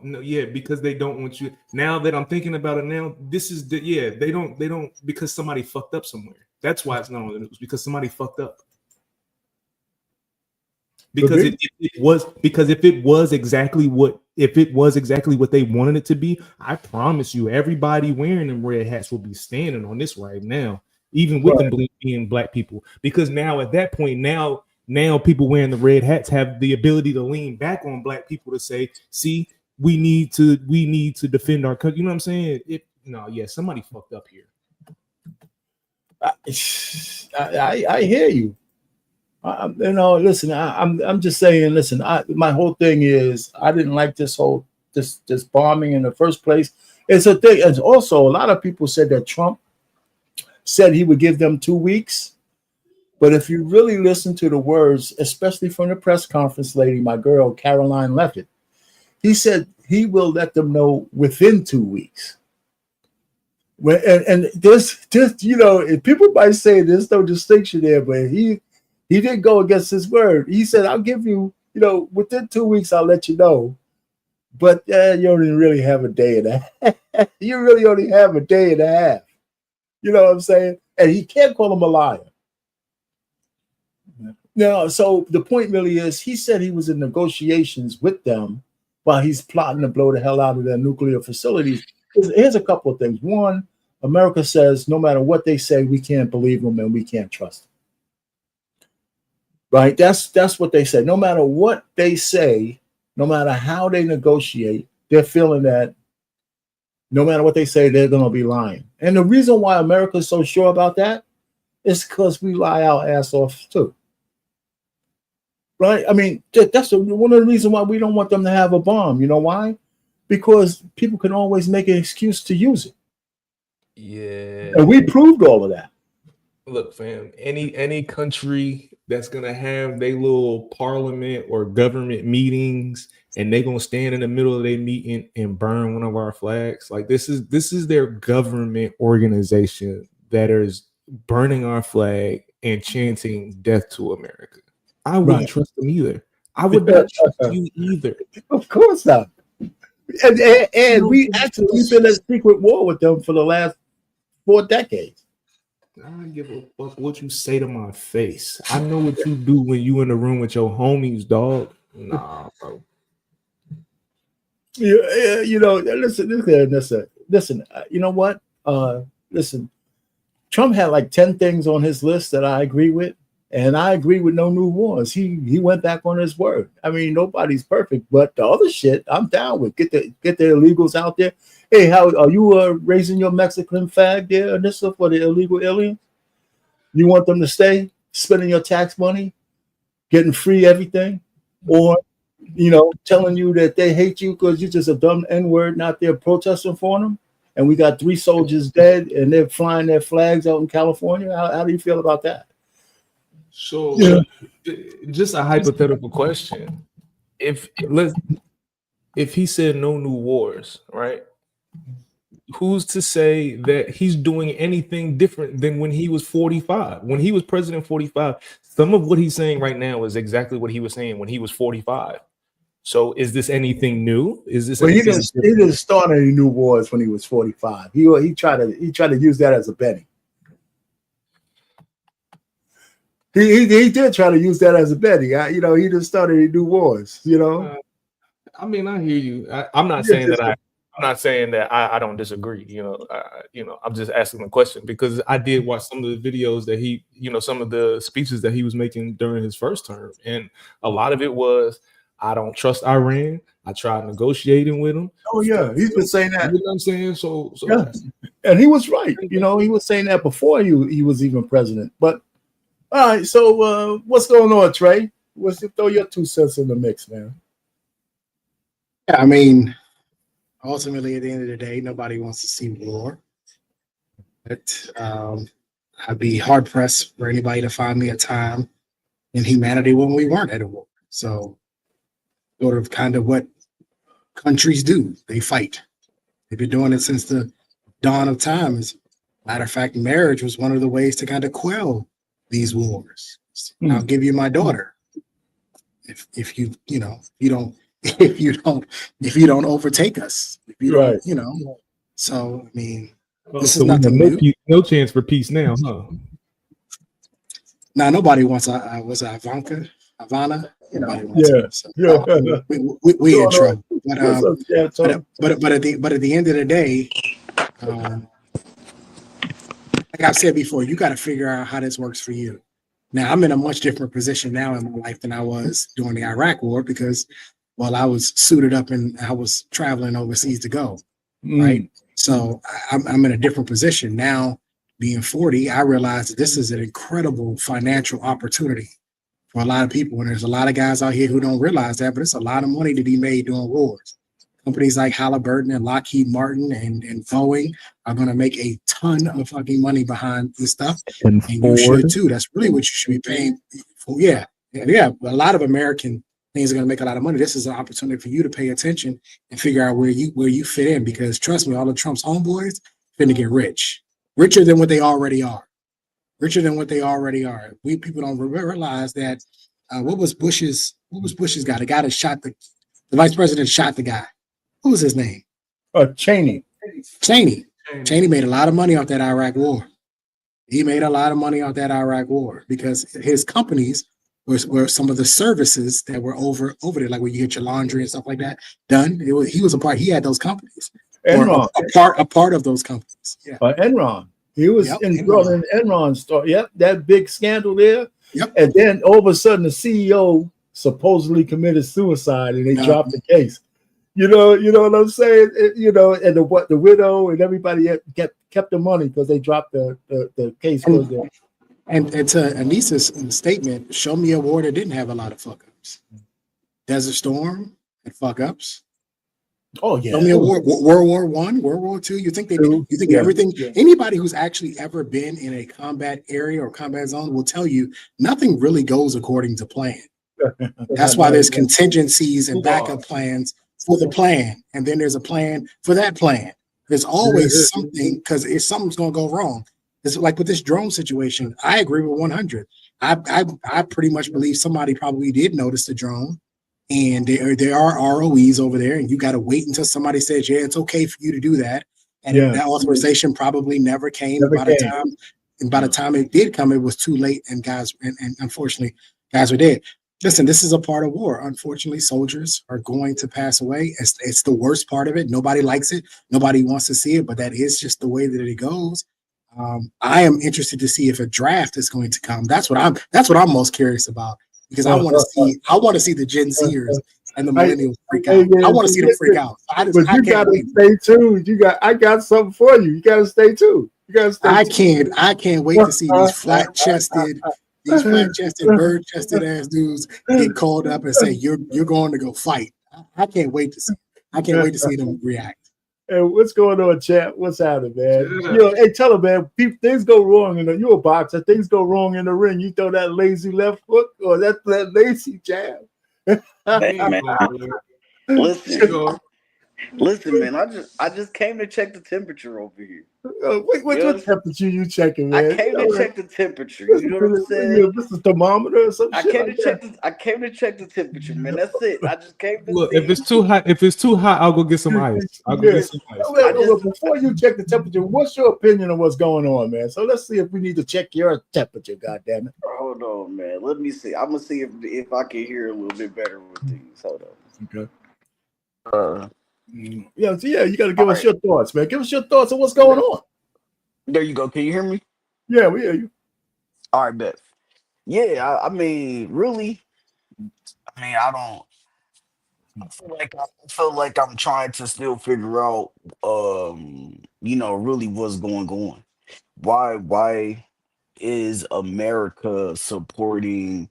know, because they don't want you. Now that I'm thinking about it now, this is they don't because somebody fucked up somewhere. That's why it's not on the news, because somebody fucked up. Because if it was exactly what they wanted it to be, I promise you, everybody wearing them red hats will be standing on this right now, even with them being black people. Because now at that point, now people wearing the red hats have the ability to lean back on black people to say, see, we need to defend our country. You know what I'm saying? Somebody fucked up here. I hear you. You know, listen, I'm just saying, listen, my whole thing is I didn't like this bombing in the first place. It's a thing. And also, a lot of people said that Trump said he would give them 2 weeks. But if you really listen to the words, especially from the press conference lady, my girl, Caroline Levitt, he said he will let them know within 2 weeks. And this, you know, people might say there's no distinction there, but he didn't go against his word. He said, I'll give you, you know, within 2 weeks, I'll let you know. But you only really have a day and a half. You really only have a day and a half. You know what I'm saying? And he can't call him a liar. Now, so the point really is, he said he was in negotiations with them while he's plotting to blow the hell out of their nuclear facilities. Here's a couple of things. One, America says no matter what they say, we can't believe them and we can't trust them. Right? That's what they say. No matter what they say, no matter how they negotiate, they're feeling that no matter what they say, they're going to be lying. And the reason why America is so sure about that is because we lie our ass off too. Right? I mean, that's one of the reasons why we don't want them to have a bomb. You know why? Because people can always make an excuse to use it. Yeah. And we proved all of that. Look, fam, any country that's gonna have their little parliament or government meetings and they're gonna stand in the middle of their meeting and burn one of our flags, like this is their government organization that is burning our flag and chanting death to America. I wouldn't trust them either. I would not trust you either. Of course not. And we've been in a secret war with them for the last 4 decades. I don't give a fuck what you say to my face. I know what you do when you in the room with your homies, dog. Nah, bro. You know, listen. You know what? Listen. Trump had like 10 things on his list that I agree with. And I agree with no new wars. He went back on his word. I mean, nobody's perfect, but the other shit I'm down with. Get the illegals out there. Hey, how are you raising your Mexican flag there, Anissa, for the illegal aliens? You want them to stay spending your tax money, getting free everything, or you know, telling you that they hate you because you're just a dumb N-word not there protesting for them? And we got 3 soldiers dead, and they're flying their flags out in California. How do you feel about that? So, just a hypothetical question: if he said no new wars, right? Who's to say that he's doing anything different than when he was 45? When he was president 45, some of what he's saying right now is exactly what he was saying when he was 45. So is this anything new? Is this? Well, he anything didn't start any new wars when he was 45. He tried to use that as a betting. He did try to use that as a betting. He didn't start any new wars. I mean, I hear you. I'm not saying that I'm not saying that I don't disagree. I'm just asking the question because I did watch some of the videos that he, some of the speeches that he was making during his first term, and a lot of it was, I don't trust Iran. I tried negotiating with him. Oh yeah, he's been saying that. You know what I'm saying? So yeah. And he was right. He was saying that before he was even president. But all right, so what's going on, Trey? Throw your 2 cents in the mix, man. Yeah, I mean, ultimately, at the end of the day, nobody wants to see war. But I'd be hard pressed for anybody to find me a time in humanity when we weren't at a war. So, sort of kind of what countries do, they fight. They've been doing it since the dawn of time. As a matter of fact, marriage was one of the ways to kind of quell these wars. I'll give you my daughter. If you don't overtake us, So I mean, this is nothing new. No chance for peace now, huh? Now nobody wants Ivana. Nobody wants we in trouble. But at the end of the day, like I've said before, you got to figure out how this works for you. Now I'm in a much different position now in my life than I was during the Iraq War because, well, I was suited up and I was traveling overseas to go, right? So I'm in a different position now. Being 40, I realize that this is an incredible financial opportunity for a lot of people, and there's a lot of guys out here who don't realize that. But it's a lot of money to be made doing wars. Companies like Halliburton and Lockheed Martin and Boeing are going to make a ton of fucking money behind this stuff. And you should too. That's really what you should be paying for. Yeah. A lot of American things are going to make a lot of money. This is an opportunity for you to pay attention and figure out where you fit in. Because trust me, all of Trump's homeboys finna get richer than what they already are. We people don't realize that. What was Bush's guy? The guy that shot the vice president shot the guy. What was his name? Cheney. Cheney made a lot of money off that Iraq war. He made a lot of money off that Iraq war because his companies were some of the services that were over there, like where you get your laundry and stuff like that done. He was a part. He had those companies. Enron. A part of those companies. Yeah. Enron. He was involved in Enron story. Yep, that big scandal there. Yep. And then all of a sudden the CEO supposedly committed suicide and they dropped the case. You know what I'm saying? And the widow and everybody kept the money because they dropped the case. And to Anissa's statement, show me a war that didn't have a lot of fuck ups. Desert Storm had fuck ups. Oh yeah. Show me a war. World War I, World War II. You think everything? Yeah. Anybody who's actually ever been in a combat area or combat zone will tell you nothing really goes according to plan. That's why there's contingencies and backup plans for the plan, and then there's a plan for that plan. There's always something because if something's going to go wrong, it's like with this drone situation. I agree with 100. I pretty much believe somebody probably did notice the drone, and there are ROEs over there, and you got to wait until somebody says, yeah, it's okay for you to do that, and that authorization probably never came. By the time it did come, it was too late, and unfortunately, guys were dead. Listen, this is a part of war. Unfortunately, soldiers are going to pass away. It's the worst part of it. Nobody likes it. Nobody wants to see it, but that is just the way that it goes. I am interested to see if a draft is going to come. That's what I'm most curious about because I want to see the Gen Zers and the millennials freak out. I want to see them freak out. You gotta stay tuned. I got something for you. You gotta stay tuned. I can't wait to see these flat-chested, bird-chested ass dudes get called up and say you're going to go fight. I can't wait to see. I can't wait to see them react. Hey, what's going on, chat? What's happening, man? Hey, tell them, man. Things go wrong you're a boxer. Things go wrong in the ring. You throw that lazy left hook or that lazy jab. Hey, man. Listen, Listen, man, I just came to check the temperature over here. What temperature you checking, man? I came to check the temperature. You know what I'm saying? This is thermometer or some I shit came like to check that. I came to check the temperature, man. That's it. I just came to Look, see. if it's too hot, I'll go get some ice. I'll go Yeah. get some ice. Look, before you check the temperature, what's your opinion on what's going on, man? So let's see if we need to check your temperature. God damn it! Hold on, man. Let me see. I'm gonna see if I can hear a little bit better with these. Hold on. Okay. Yeah, so yeah, you got to give us your thoughts, man. Give us your thoughts on what's going on. There you go. Can you hear me? Yeah, we hear you. All right, bet. Yeah, I mean, really, I mean, I feel like I'm trying to still figure out, really what's going on. Why is America supporting,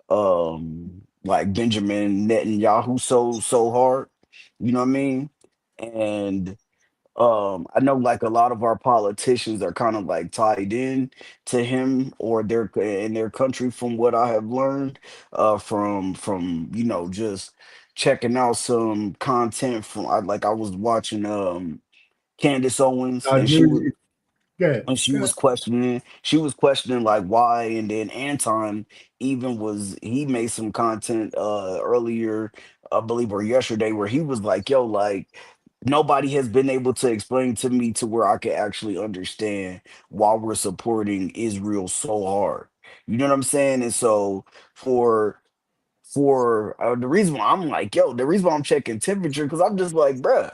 like Benjamin Netanyahu so hard? You know what I mean? And I know like a lot of our politicians are kind of like tied in to him or their in their country from what I have learned from just checking out some content from I was watching Candace Owens and she was questioning like why, and then Anton he made some content earlier, I believe, or yesterday, where he was like, yo, like nobody has been able to explain to me to where I can actually understand why we're supporting Israel so hard. You know what I'm saying? And so for the reason why I'm like, yo, the reason why I'm checking temperature, because I'm just like, bruh,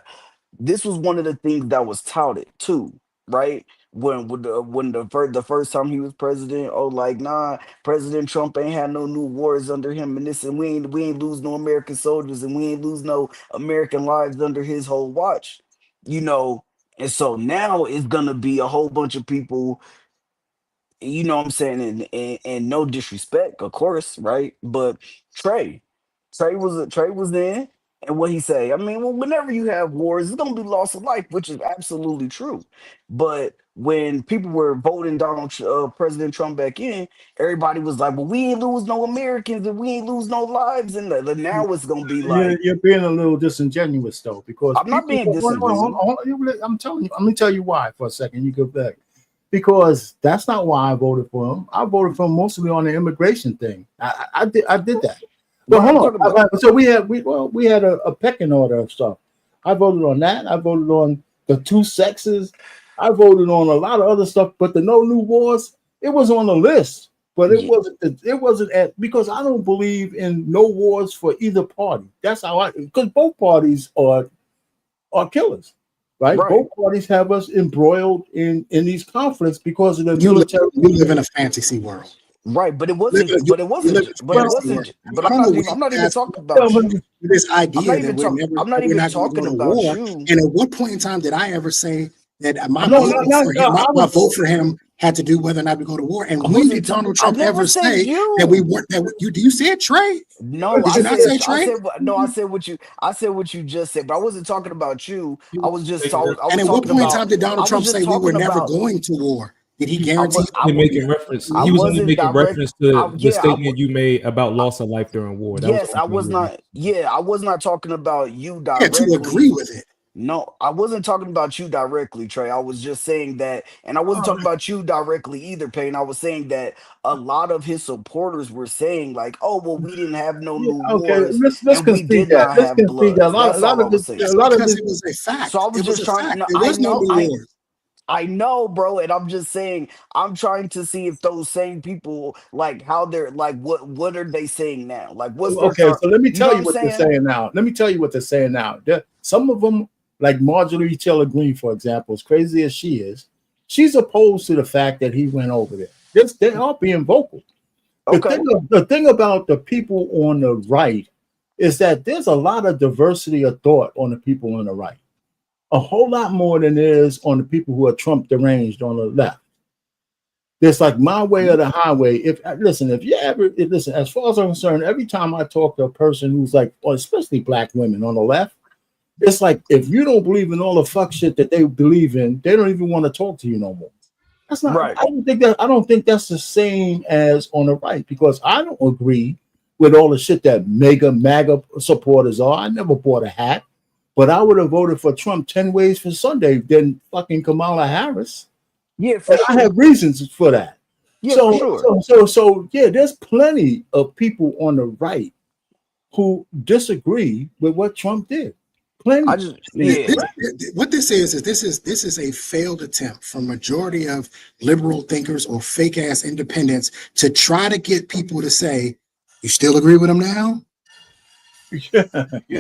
this was one of the things that was touted too, right? The first time he was president, oh, like, nah, President Trump ain't had no new wars under him, and this, and we ain't lose no American soldiers, and we ain't lose no American lives under his whole watch, you know. And so now it's gonna be a whole bunch of people, you know what I'm saying, and no disrespect, of course, right? But Trey, Trey was in, and what he say? I mean, well, whenever you have wars, it's gonna be loss of life, which is absolutely true. But when people were voting President Trump back in, everybody was like, "Well, we ain't lose no Americans, and we ain't lose no lives." And now it's gonna be like, You're being a little disingenuous though, because I'm not being disingenuous. I'm telling you. Let me tell you why for a second. You go back. Because that's not why I voted for him. I voted for him mostly on the immigration thing. I did that. But hold on. So we had a pecking order of stuff. I voted on that. I voted on the two sexes. I voted on a lot of other stuff. But the no new wars, it was on the list. But it wasn't because I don't believe in no wars for either party. That's how because both parties are killers. Right? Both parties have us embroiled in these conflicts because of the military. You live in a fantasy world. Right, but it wasn't. But I'm not even talking about you. This idea that I'm not even talking about you. And at what point in time did I ever say that my vote for him had to do whether or not we go to war? And when did Donald Trump ever say that we weren't? Do you say it, Trey? No, did you not say Trey? I said what you just said, but I wasn't talking about you. I was just talking. And at what point in time did Donald Trump say we were never going to war? Did he guarantee? He was only making reference to the statement you made about loss of life during war. I was not talking about you directly. Yeah, to agree with it. No, I wasn't talking about you directly, Trey. I was just saying that, and I wasn't talking about you directly either, Payne. I was saying that a lot of his supporters were saying, like, "Oh, well, we didn't have no new wars, and we did not have blood." A lot of this it was a fact. So I was just trying. There was no new wars. I know, bro, and I'm just saying, I'm trying to see if those same people, like, how they're like, what are they saying now? Like, what's so let me tell you what they're saying now. Let me tell you what they're saying now. Some of them, like Marjorie Taylor Greene, for example, as crazy as she is, she's opposed to the fact that he went over there. They are being vocal. The thing about the people on the right is that there's a lot of diversity of thought on the people on the right. A whole lot more than there is on the people who are Trump deranged on the left. There's like my way or the highway. Listen, as far as I'm concerned, every time I talk to a person who's like, or especially black women on the left, it's like if you don't believe in all the fuck shit that they believe in, they don't even want to talk to you no more. That's not right. I don't think that's the same as on the right, because I don't agree with all the shit that MAGA supporters are. I never bought a hat. but I would have voted for Trump 10 ways for Sunday than fucking Kamala Harris. Yeah, for And sure. I have reasons for that. Yeah, for sure. So yeah, there's plenty of people on the right who disagree with what Trump did. Plenty. What this is this is a failed attempt from majority of liberal thinkers or fake ass independents to try to get people to say, you still agree with him now? Do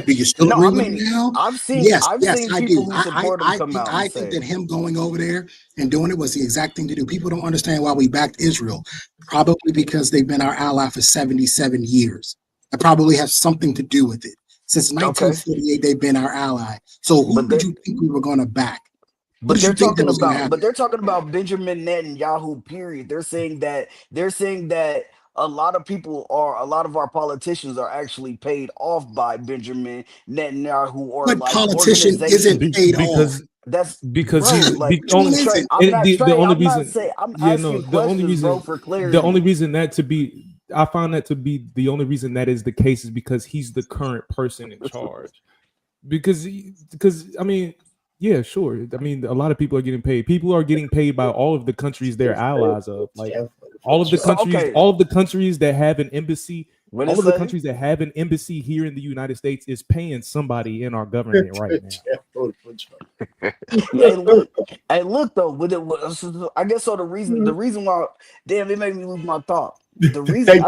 you still agree with him now? I've seen I people do. who support him come out I and think say that him going over there and doing it was the exact thing to do. People don't understand why we backed Israel. Probably because they've been our ally for 77 years. It probably has something to do with it. Since 1948, they've been our ally. So who did you think we were going to back? But they're talking about Benjamin Netanyahu, period. They're saying that a lot of our politicians are actually paid off by Benjamin Netanyahu or what like politician isn't paid off? That's because bro, he's like, the only, reason for clarity. The only reason that to be, I found that to be the only reason that is the case is because he's the current person in charge. Because I mean, yeah, sure. I mean, a lot of people are getting paid. People are getting paid by all of the countries they're allies of. Like all of the countries that have an embassy. All of the countries that have an embassy here in the United States is paying somebody in our government right now. Hey, look though, with it, I guess so. The reason why, damn, it made me lose my thought. The reason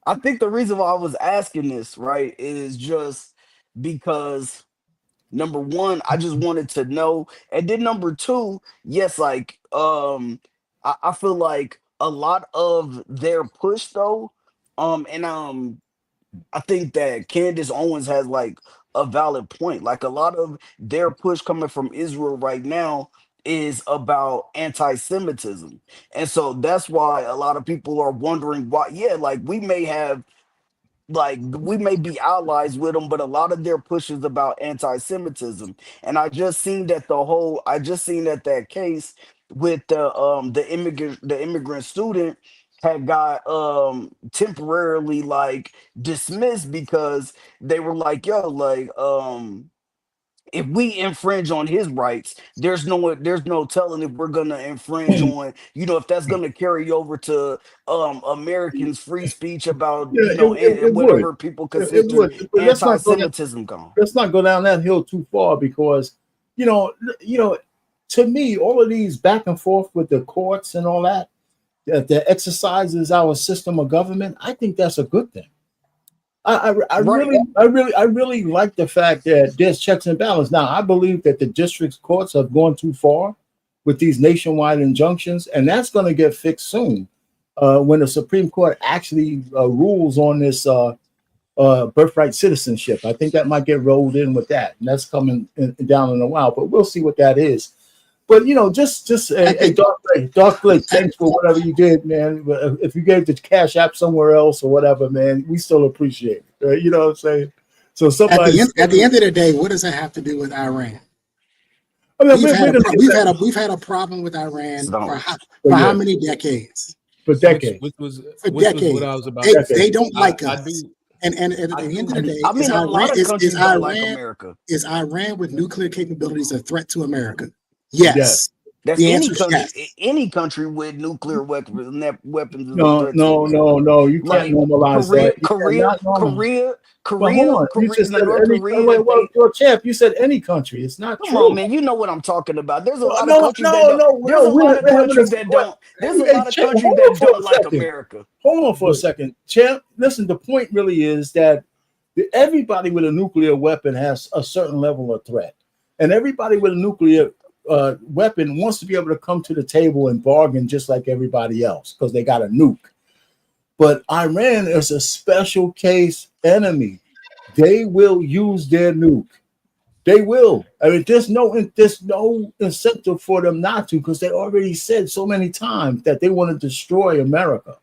I think the reason why I was asking this, right, is just because number one, I just wanted to know, and then number two, yes, like I feel like a lot of their push though. I think that Candace Owens has like a valid point. Like a lot of their push coming from Israel right now is about anti-Semitism. And so that's why a lot of people are wondering why, like we may be allies with them, but a lot of their push is about anti-Semitism. And I just seen that case with the immigrant student had got temporarily like dismissed because they were like, yo, like if we infringe on his rights, there's no telling if we're gonna infringe on, if that's gonna carry over to Americans' free speech about it whatever would. people It consider would. But anti-Semitism gone. Let's not go down that hill too far because to me, all of these back and forth with the courts and all that exercises our system of government, I think that's a good thing. I really like the fact that there's checks and balance. Now, I believe that the district courts have gone too far with these nationwide injunctions, and that's going to get fixed soon when the Supreme Court actually rules on this birthright citizenship. I think that might get rolled in with that, and that's coming down in a while, but we'll see what that is. But just a Dark Blake, thanks for whatever you did, man. If you gave the Cash App somewhere else or whatever, man, we still appreciate it. You know what I'm saying? So somebody at the end of the day, what does that have to do with Iran? I mean, we've had a problem with Iran for how many decades? For decades. Which was what I was about. They don't like us. And at the end of the day, is Iran with nuclear capabilities a threat to America? Yes. That's any country with nuclear weapons. No. You can't normalize that. Korea. Champ, you said any country. It's not Come true. on, man. You know what I'm talking about. There's a lot of countries that don't like America. Hold on for a second, Champ. Listen, the point really is that everybody with a nuclear weapon has a certain level of threat, and everybody with a nuclear weapon wants to be able to come to the table and bargain just like everybody else because they got a nuke. But Iran is a special case enemy. They will use their nuke. They will. I mean, there's no incentive for them not to because they already said so many times that they want to destroy America,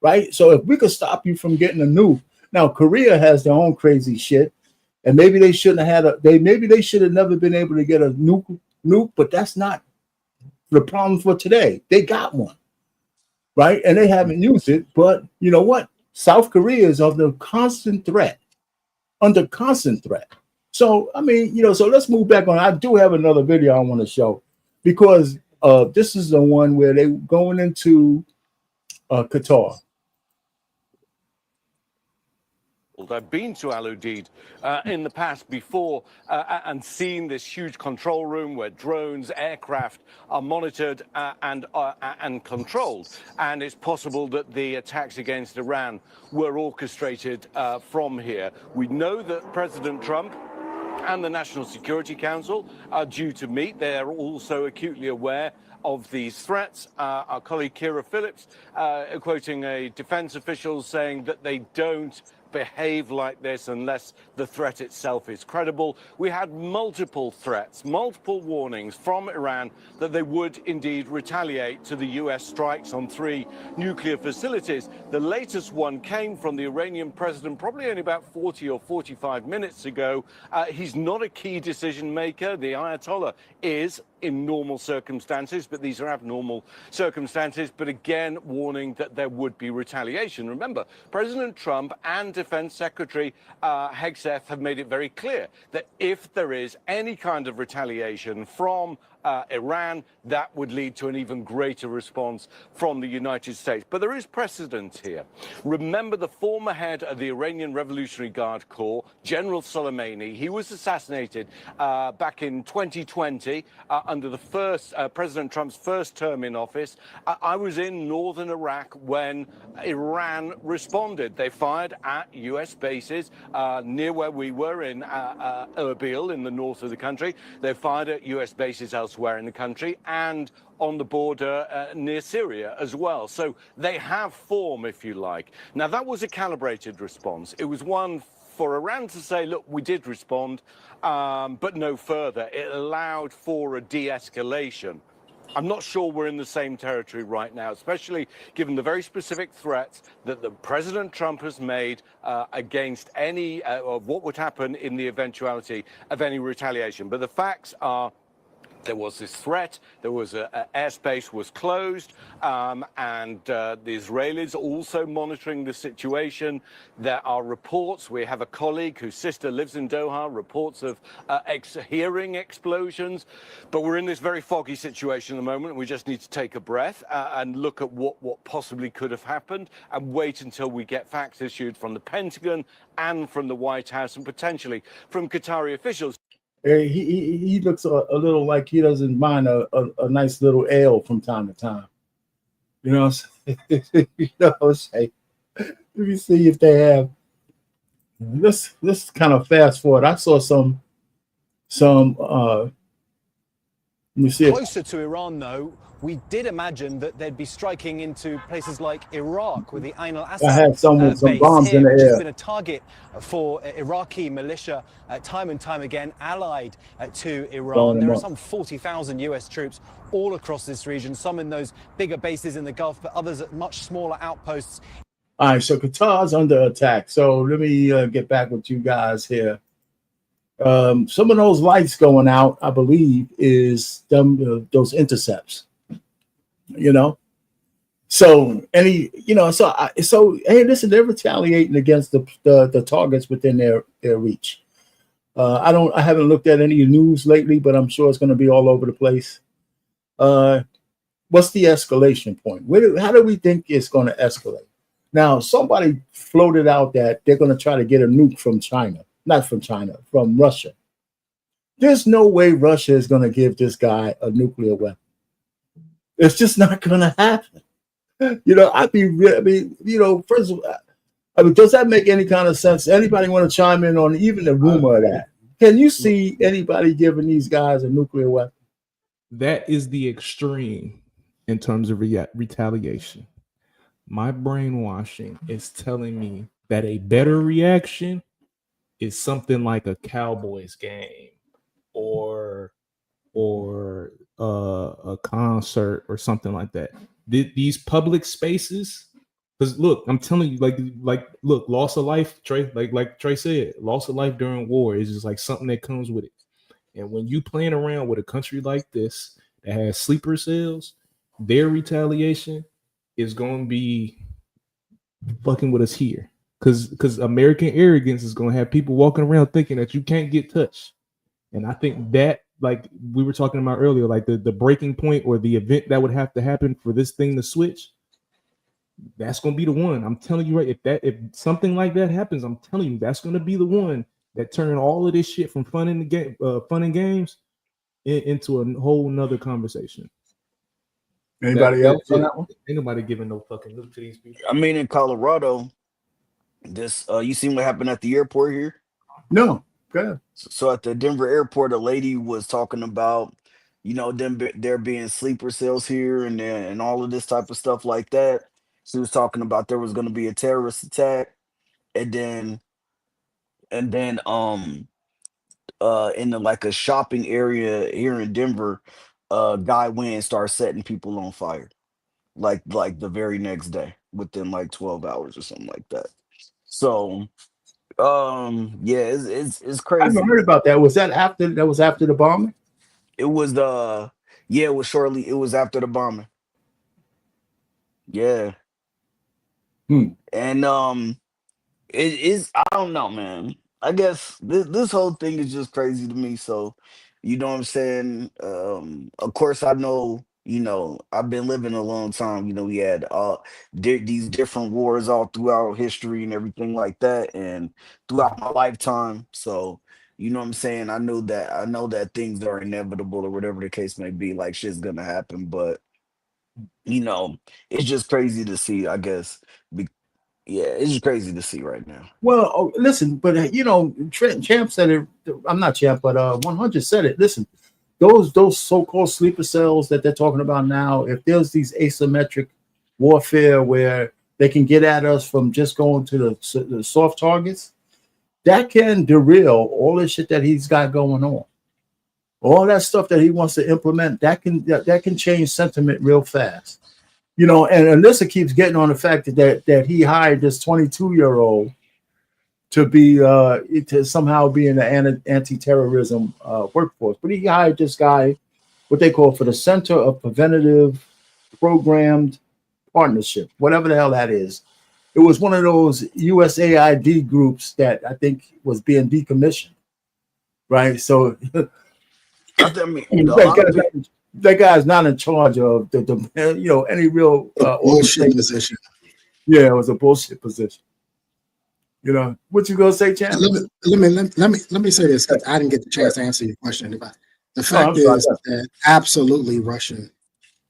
right? So if we could stop you from getting a nuke, now Korea has their own crazy shit, and maybe they shouldn't have had maybe they should have never been able to get a nuke, but that's not the problem for today. They got one, right? And they haven't used it. But you know what? South Korea is under constant threat. So So I mean, so let's move back on. I do have another video I want to show because this is the one where they going into Qatar. I've been to Al Udeid in the past before and seen this huge control room where drones, aircraft are monitored and controlled. And it's possible that the attacks against Iran were orchestrated from here. We know that President Trump and the National Security Council are due to meet. They're also acutely aware of these threats. Our colleague Kira Phillips quoting a defense official saying that they don't behave like this unless the threat itself is credible. We had multiple threats, multiple warnings from Iran that they would indeed retaliate to the US strikes on 3 nuclear facilities. The latest one came from the Iranian president probably only about 40 or 45 minutes ago. He's not a key decision maker. The Ayatollah is in normal circumstances, but these are abnormal circumstances. But again, warning that there would be retaliation. Remember, President Trump and Defense Secretary Hegseth have made it very clear that if there is any kind of retaliation from Iran, that would lead to an even greater response from the United States. But there is precedent here. Remember the former head of the Iranian Revolutionary Guard Corps, General Soleimani. He was assassinated back in 2020 under the first President Trump's first term in office. I was in northern Iraq when Iran responded. They fired at US bases near where we were in Erbil in the north of the country. They fired at US bases elsewhere in the country and on the border near Syria as well. So they have form, if you like. Now, that was a calibrated response. It was one for Iran to say, look, we did respond, but no further. It allowed for a de-escalation. I'm not sure we're in the same territory right now, especially given the very specific threats that the President Trump has made against any of what would happen in the eventuality of any retaliation. But the facts are, there was this threat, there was airspace was closed, and the Israelis also monitoring the situation. There are reports, we have a colleague whose sister lives in Doha, reports of hearing explosions, but we're in this very foggy situation at the moment. We just need to take a breath and look at what possibly could have happened and wait until we get facts issued from the Pentagon and from the White House and potentially from Qatari officials. He looks a little like he doesn't mind a nice little ale from time to time. You know what I'm saying? Let me see if they have this kind of fast forward. I saw some let me see. Closer to Iran, though, we did imagine that they'd be striking into places like Iraq with the Ain al-Assad I had some base bombs here, in the which air. has been a target for Iraqi militia time and time again, allied to Iran. There are some 40,000 US troops all across this region, some in those bigger bases in the Gulf, but others at much smaller outposts. All right, so Qatar's under attack. So let me get back with you guys here. Some of those lights going out, I believe, is them those intercepts. So hey, listen, they're retaliating against the targets within their reach. I haven't looked at any news lately, but I'm sure it's going to be all over the place. What's the escalation point? How do we think it's going to escalate? Now, somebody floated out that they're going to try to get a nuke from China, not from China, from Russia. There's no way Russia is going to give this guy a nuclear weapon. It's just not going to happen. First of all, does that make any kind of sense? Anybody want to chime in on even the rumor of that? Can you see anybody giving these guys a nuclear weapon? That is the extreme in terms of retaliation. My brainwashing is telling me that a better reaction is something like a Cowboys game or a concert or something like that. These public spaces, because look, I'm telling you, look, loss of life, Trey, like Trey said, loss of life during war is just like something that comes with it. And when you playing around with a country like this that has sleeper cells, their retaliation is going to be fucking with us here. because American arrogance is going to have people walking around thinking that you can't get touched. And I think that, like we were talking about earlier, like the breaking point or the event that would have to happen for this thing to switch, that's going to be the one. I'm telling you, right? If something like that happens, I'm telling you, that's going to be the one that turn all of this shit from fun in the game, fun and games, into a whole nother conversation. Anybody else on that one? Ain't nobody giving no fucking look to these people. I mean, in Colorado, this you seen what happened at the airport here? No. Good. So at the Denver airport, a lady was talking about, them there being sleeper cells here and all of this type of stuff like that. She was talking about there was going to be a terrorist attack, and then in like a shopping area here in Denver, a guy went and started setting people on fire, like the very next day within like 12 hours or something like that. So yeah, it's crazy. I haven't heard about that. Was that after the bombing? It was it was after the bombing. Yeah. And it is, I don't know, man. I guess this whole thing is just crazy to me. So, you know what I'm saying? Of course I know, I've been living a long time. We had these different wars all throughout history and everything like that, and throughout my lifetime. So, you know what I'm saying? I know that things are inevitable or whatever the case may be, like shit's gonna happen, but it's just crazy to see, I guess. Yeah, it's just crazy to see right now. Well, listen, but Champ said it. I'm not Champ, but 100 said it. Listen, those so-called sleeper cells that they're talking about now, if there's these asymmetric warfare where they can get at us from just going to the soft targets, that can derail all the shit that he's got going on. All that stuff that he wants to implement, that can change sentiment real fast. And Alyssa keeps getting on the fact that he hired this 22-year-old to be to somehow be in the anti-terrorism workforce. But he hired this guy, what they call for the Center of Preventative Programmed Partnership, whatever the hell that is. It was one of those USAID groups that I think was being decommissioned, right? So that guy's not in charge of any real bullshit position. Yeah, it was a bullshit position. What you gonna say, Chad? Let me say this, because I didn't get the chance to answer your question. The fact is that absolutely Russia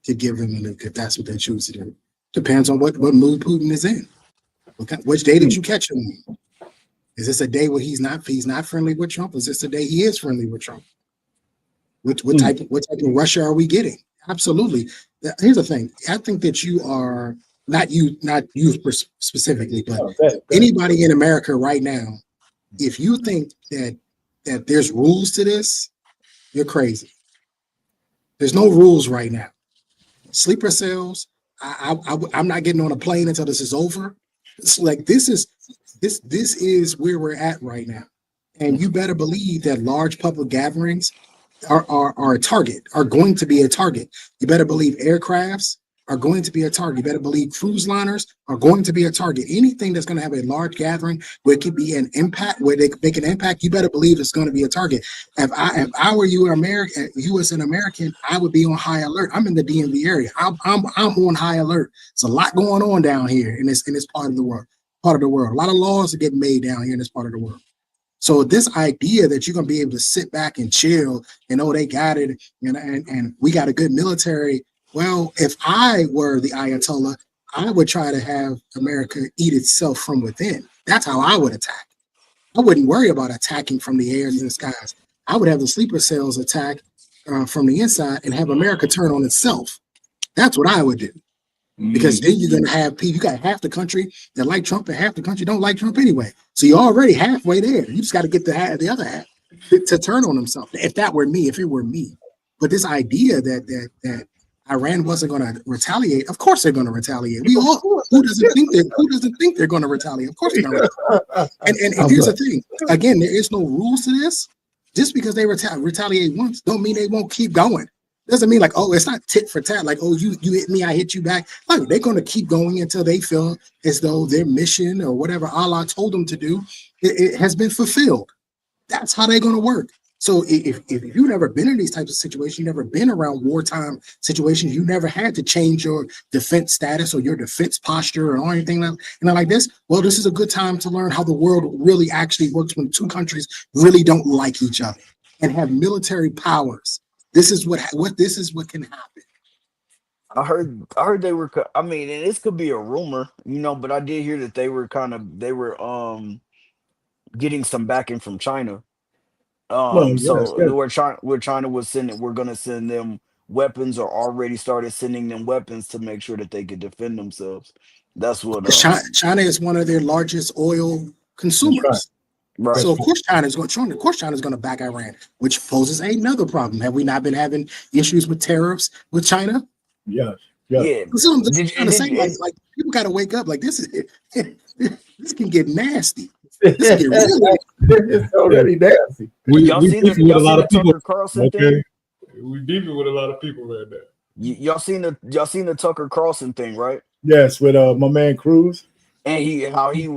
could give them a nuke if that's what they choose to do. Depends on what mood Putin is in. Which day did you catch him on? Is this a day where he's not friendly with Trump? Is this a day he is friendly with Trump? What type of Russia are we getting? Absolutely. Here's the thing. I think that you are not you specifically, but anybody in America right now, if you think that there's rules to this, you're crazy. There's no rules right now. Sleeper cells. I'm not getting on a plane until this is over. It's like this is where we're at right now, and you better believe that large public gatherings are a target, are going to be a target. You better believe aircrafts are going to be a target. You better believe cruise liners are going to be a target. Anything that's going to have a large gathering where it could be an impact, where they make an impact, you better believe it's going to be a target. If I were you, U.S. and American, I would be on high alert. I'm in the DMV area. I'm on high alert. It's a lot going on down here in this part of the world. A lot of laws are getting made down here in this part of the world. So this idea that you're gonna be able to sit back and chill and they got it and we got a good military. Well, if I were the Ayatollah, I would try to have America eat itself from within. That's how I would attack. I wouldn't worry about attacking from the air and the skies. I would have the sleeper cells attack from the inside and have America turn on itself. That's what I would do. Because then you're going to have people, you got half the country that like Trump and half the country don't like Trump anyway. So you're already halfway there. You just got to get the other half to turn on themselves. If it were me. But this idea that Iran wasn't going to retaliate, of course they're going to retaliate. Who doesn't think they're going to retaliate? Of course they're going to retaliate. And here's the thing. Again, there is no rules to this. Just because they retaliate once don't mean they won't keep going. Doesn't mean like, oh, it's not tit for tat. Like, oh, you hit me, I hit you back. Like, they're going to keep going until they feel as though their mission or whatever Allah told them to do, it has been fulfilled. That's how they're going to work. So if you've never been in these types of situations, you've never been around wartime situations, you never had to change your defense status or your defense posture or anything like this, well, this is a good time to learn how the world really actually works when two countries really don't like each other and have military powers. This is what can happen. I heard they were. I mean, and this could be a rumor, but I did hear that they were getting some backing from China. Where China was sending, we're gonna send them weapons, or already started sending them weapons to make sure that they could defend themselves. That's what. China is one of their largest oil consumers. Right. So of course China's going to back Iran, which poses another problem. Have we not been having issues with tariffs with China? Yes. Yeah. So I'm just trying to say, like people got to wake up. Like this can get nasty. This can get really. It's already nasty. Y'all seen the Tucker Carlson thing? We beefing with a lot of people right now. Y'all seen the Tucker Carlson thing, right? Yes, with my man Cruz. And how he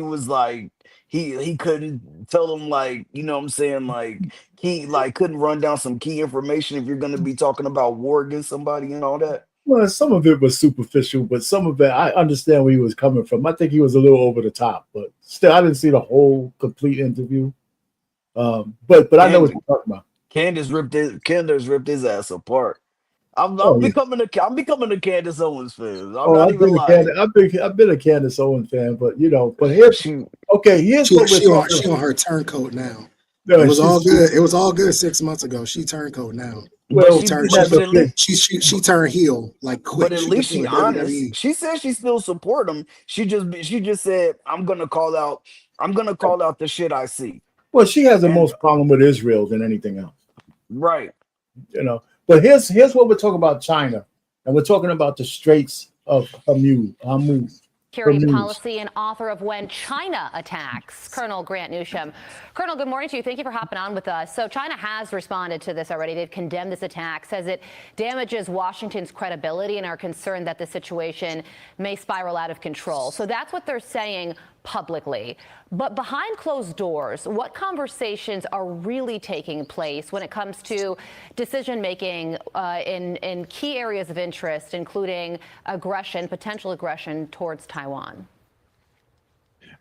was like he couldn't tell them, like, what I'm saying, like he couldn't run down some key information if you're going to be talking about war against somebody and all that. Well, some of it was superficial, but some of it I understand where he was coming from. I think he was a little over the top, but still I didn't see the whole complete interview. But I know what you're talking about. Candace ripped his ass apart. I'm becoming a Candace Owens fan. I've been a Candace Owens fan, but here's she on her turncoat now. No, it was all good. It was all good 6 months ago. She turncoat now. She turned heel like quick. But at least she honest. She said she still support him. She just said, I'm gonna call out the shit I see. Well, she has the most problem with Israel than anything else. Right. But here's what we're talking about China, and we're talking about the Straits of Hormuz. Security policy and author of When China Attacks, Colonel Grant Newsham. Colonel, good morning to you. Thank you for hopping on with us. So China has responded to this already. They've condemned this attack, says it damages Washington's credibility, and are concerned that the situation may spiral out of control. So that's what they're saying publicly. But behind closed doors, what conversations are really taking place when it comes to decision making in key areas of interest, including potential aggression towards Taiwan?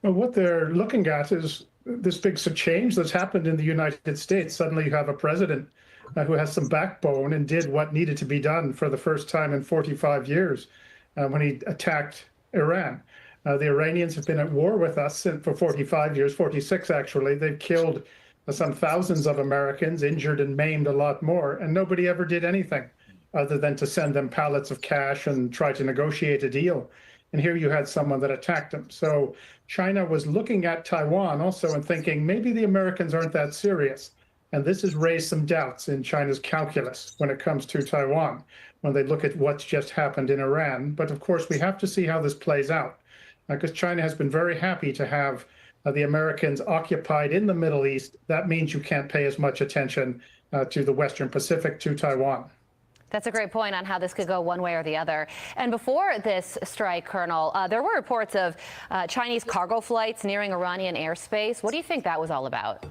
Well, what they're looking at is this big change that's happened in the United States. Suddenly you have a president who has some backbone and did what needed to be done for the first time in 45 years when he attacked Iran. The Iranians have been at war with us for 45 years, 46 actually. They've killed some thousands of Americans, injured and maimed a lot more, and nobody ever did anything other than to send them pallets of cash and try to negotiate a deal. And here you had someone that attacked them. So China was looking at Taiwan also and thinking maybe the Americans aren't that serious. And this has raised some doubts in China's calculus when it comes to Taiwan, when they look at what's just happened in Iran. But of course, we have to see how this plays out, because China has been very happy to have the Americans occupied in the Middle East. That means you can't pay as much attention to the Western Pacific, to Taiwan. That's a great point on how this could go one way or the other. And before this strike, Colonel, there were reports of Chinese cargo flights nearing Iranian airspace. What do you think that was all about?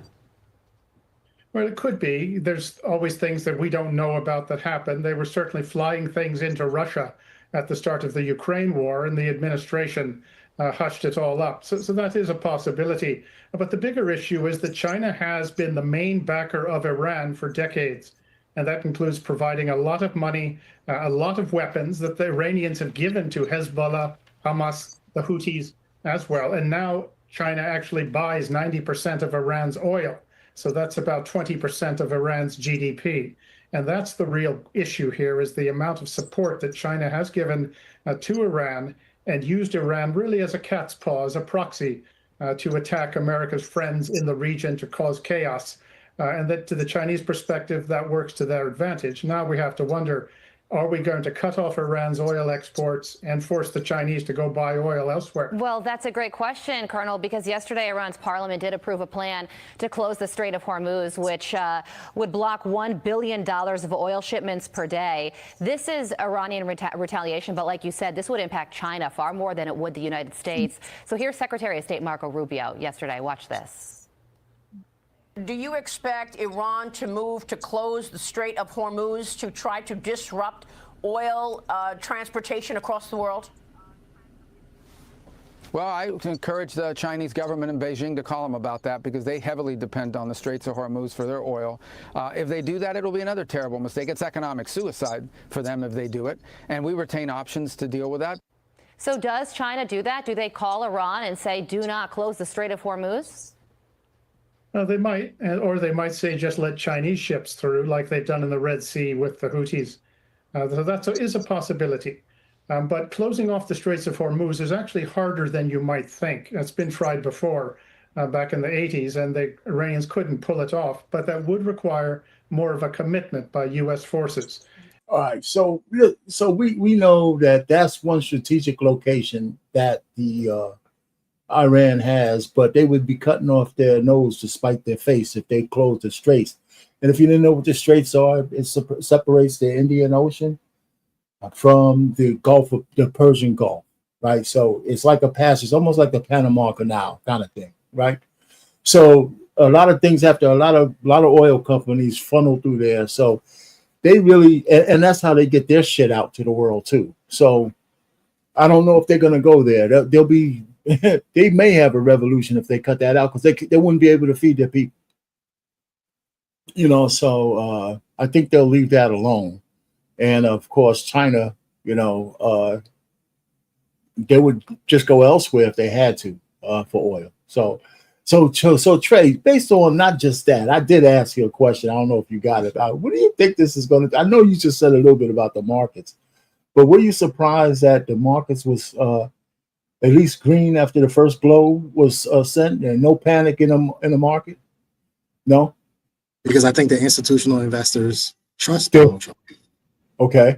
Well, it could be. There's always things that we don't know about that happened. They were certainly flying things into Russia at the start of the Ukraine war, and the administration hushed it all up. So that is a possibility. But the bigger issue is that China has been the main backer of Iran for decades. And that includes providing a lot of money, a lot of weapons that the Iranians have given to Hezbollah, Hamas, the Houthis as well. And now China actually buys 90% of Iran's oil. So that's about 20% of Iran's GDP. And that's the real issue here, is the amount of support that China has given to Iran, and used Iran really as a cat's paw, as a proxy to attack America's friends in the region, to cause chaos. And that, to the Chinese perspective, that works to their advantage. Now we have to wonder, are we going to cut off Iran's oil exports and force the Chinese to go buy oil elsewhere? Well, that's a great question, Colonel, because yesterday Iran's parliament did approve a plan to close the Strait of Hormuz, which would block $1 billion of oil shipments per day. This is Iranian retaliation, but like you said, this would impact China far more than it would the United States. So here's Secretary of State Marco Rubio yesterday. Watch this. Do you expect Iran to move to close the Strait of Hormuz to try to disrupt oil transportation across the world? Well, I encourage the Chinese government in Beijing to call them about that because they heavily depend on the Straits of Hormuz for their oil. If they do that, it'll be another terrible mistake. It's economic suicide for them if they do it. And we retain options to deal with that. So does China do that? Do they call Iran and say, do not close the Strait of Hormuz? They might, or they might say just let Chinese ships through like they've done in the Red Sea with the Houthis. So that is a possibility. But closing off the Straits of Hormuz is actually harder than you might think. It's been tried before back in the 80s, and the Iranians couldn't pull it off. But that would require more of a commitment by U.S. forces. All right, so we know that that's one strategic location that the Iran has, but they would be cutting off their nose to spite their face if they close the straits. And if you didn't know what the straits are, it separates the Indian Ocean from the Gulf of the Persian Gulf, right? So it's like a passage, almost like the Panama Canal kind of thing, right? So a lot of things after a lot of oil companies funnel through there. So they really, and that's how they get their shit out to the world too. So I don't know if they're going to go there. They'll be, they may have a revolution if they cut that out because they wouldn't be able to feed their people. You know, so I think they'll leave that alone. And of course, China, you know, they would just go elsewhere if they had to for oil. So Trey, based on not just that, I did ask you a question. I don't know if you got it. What do you think this is going to? I know you just said a little bit about the markets, but were you surprised that the markets was at least green after the first blow was sent, and no panic in the market? No, because I think the institutional investors trust Donald Trump. Okay.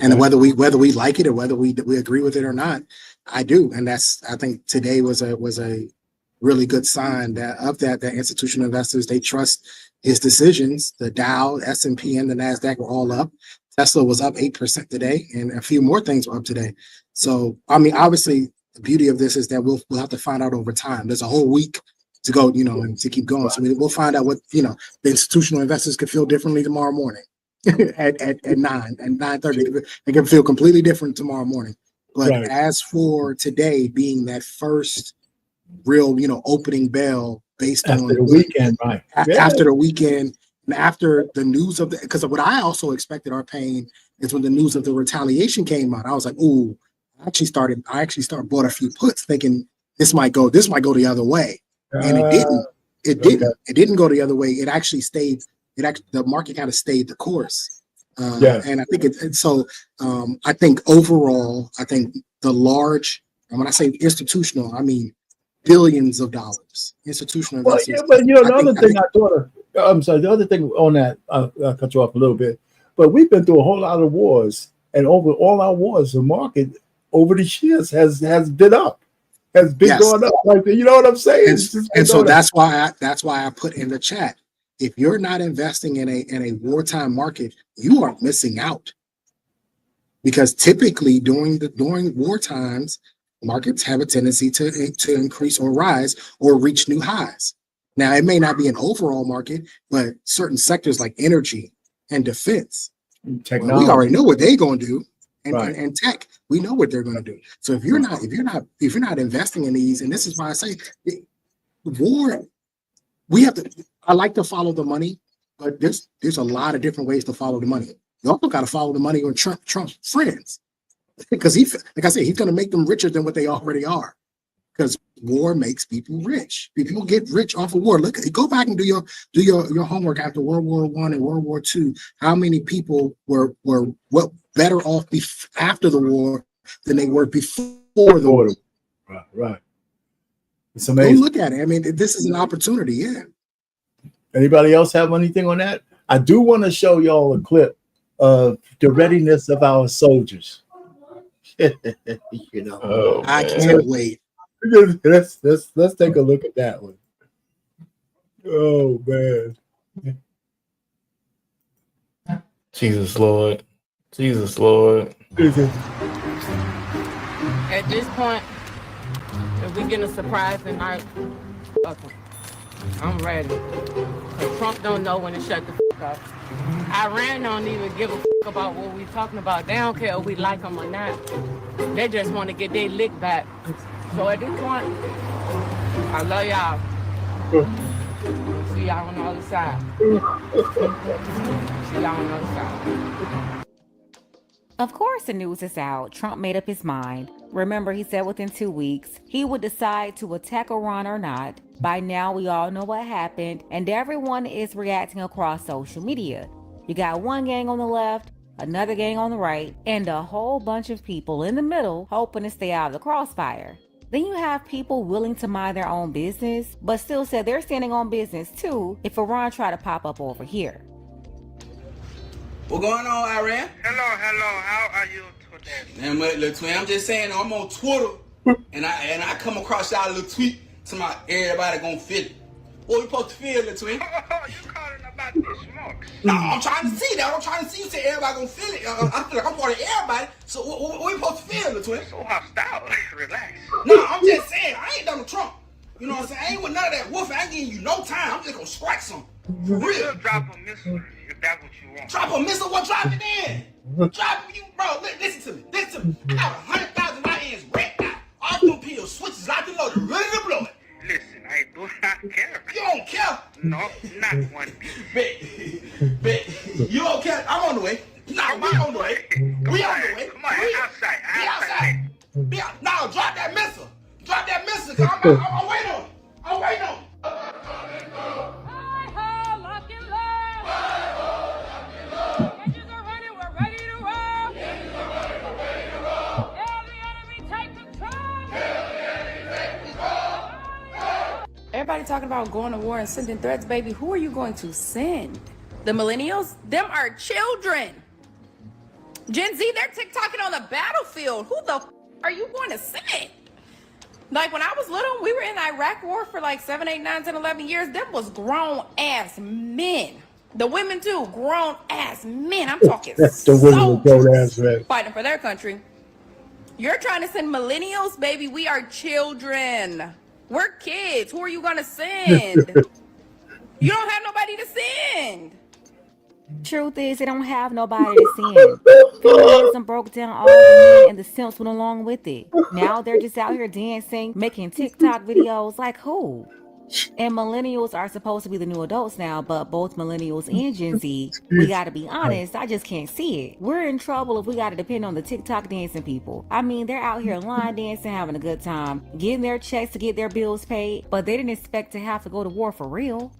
And whether we like it or whether we agree with it or not, I do, and I think today was a really good sign that institutional investors, they trust his decisions. The Dow, S&P, and the Nasdaq were all up. Tesla was up 8% today, and a few more things were up today. So I mean, obviously, the beauty of this is that we'll have to find out over time. There's a whole week to go, you know, and to keep going. So we'll find out what, you know, the institutional investors could feel differently tomorrow morning at 9:30. They can feel completely different tomorrow morning. But as for today being that first real, you know, opening bell based after on the weekend, right? After the weekend and after the news of because what I also expected, our Payne, is when the news of the retaliation came out. I was like, ooh. I actually bought a few puts thinking this might go the other way. And it didn't. It didn't go the other way. It actually stayed. The market kind of stayed the course. And I think I think overall, I think the large, and when I say institutional, I mean billions of dollars. Institutional investors. But you know, the other thing I thought of, I'm sorry, the other thing on that, I'll cut you off a little bit, but we've been through a whole lot of wars, and over all our wars, the market over the years has been up, has been going up. Like, you know what I'm saying? And so that's why I put in the chat. If you're not investing in a wartime market, you are missing out. Because typically during war times, markets have a tendency to increase or rise or reach new highs. Now, it may not be an overall market, but certain sectors like energy and defense, we already know what they're going to do. And tech, we know what they're going to do. So if you're not investing in these, and this is why I say war, I like to follow the money, but there's a lot of different ways to follow the money. You also got to follow the money on Trump's friends, because like I said, he's going to make them richer than what they already are. Because war makes people rich. People get rich off of war. Go back and do your homework after World War I and World War II. How many people were better off after the war than they were before the war? Right. It's amazing. Go look at it. I mean, this is an opportunity. Yeah. Anybody else have anything on that? I do want to show y'all a clip the readiness of our soldiers. You know, Oh, I man. can't wait. Let's take a look at that one. Oh man. Jesus Lord. Jesus Lord. At this point, if we get a surprise tonight, okay, I'm ready. 'Cause Trump don't know when to shut the fuck up. Iran don't even give a fuck about what we talking about. They don't care if we like them or not. They just want to get their lick back. So at this point, I love y'all. See y'all on the other side. See y'all on the other side. Of course the news is out. Trump made up his mind. Remember, he said within 2 weeks he would decide to attack Iran or not. By now, we all know what happened, and everyone is reacting across social media. You got one gang on the left, another gang on the right, and a whole bunch of people in the middle hoping to stay out of the crossfire. Then you have people willing to mind their own business, but still said they're standing on business too if Iran try to pop up over here. What going on, Iran? Hello. How are you today? Man, little twin, I'm just saying, I'm on Twitter, and I come across y'all little tweet to my everybody gonna feel it. What we supposed to feel, little twin? Oh, you calling about the smoke? No, I'm trying to see that. I'm trying to see you say everybody gonna feel it. I feel like I'm part of everybody. So what we supposed to feel, little twin? So hostile. Relax. No, I'm just saying, I ain't done with Trump. You know what I'm saying? I ain't with none of that wolf. I ain't giving you no time. I'm just gonna strike some. For real. We'll drop a missile if that's what you want. Drop a missile? What? Drop it in. Drop it, you, bro. Listen to me. Listen to me. I got 100,000 right hands right now. All them pills, switches, locked and loaded, ready to blow it. Listen, I do not care. You don't care? No, not one bit. Bet. You don't care? I'm on the way. Nah, we on the way. We on the way. Come on, outside. Be outside. Be out. Now, drop that missile. Drop that missile, cause I'm waiting on it. I'm waiting on it. Everybody talking about going to war and sending threats, baby. Who are you going to send? The millennials? Them are children. Gen Z, they're TikToking on the battlefield. Who the are you going to send? Like when I was little, we were in Iraq war for like 7, 8, 9, 10, 11 years. Them was grown ass men. The women too, grown ass men. I'm talking soldiers fighting for their country. You're trying to send millennials, baby. We are children. We're kids. Who are you gonna send? You don't have nobody to send. Truth is, they don't have nobody to send. Feminism broke down all the men and the simps went along with it. Now they're just out here dancing, making TikTok videos. Like who? And millennials are supposed to be the new adults now, but both millennials and Gen Z, we gotta be honest, I just can't see it. We're in trouble if we gotta depend on the TikTok dancing people. I mean, they're out here line dancing, having a good time, getting their checks to get their bills paid, but they didn't expect to have to go to war for real.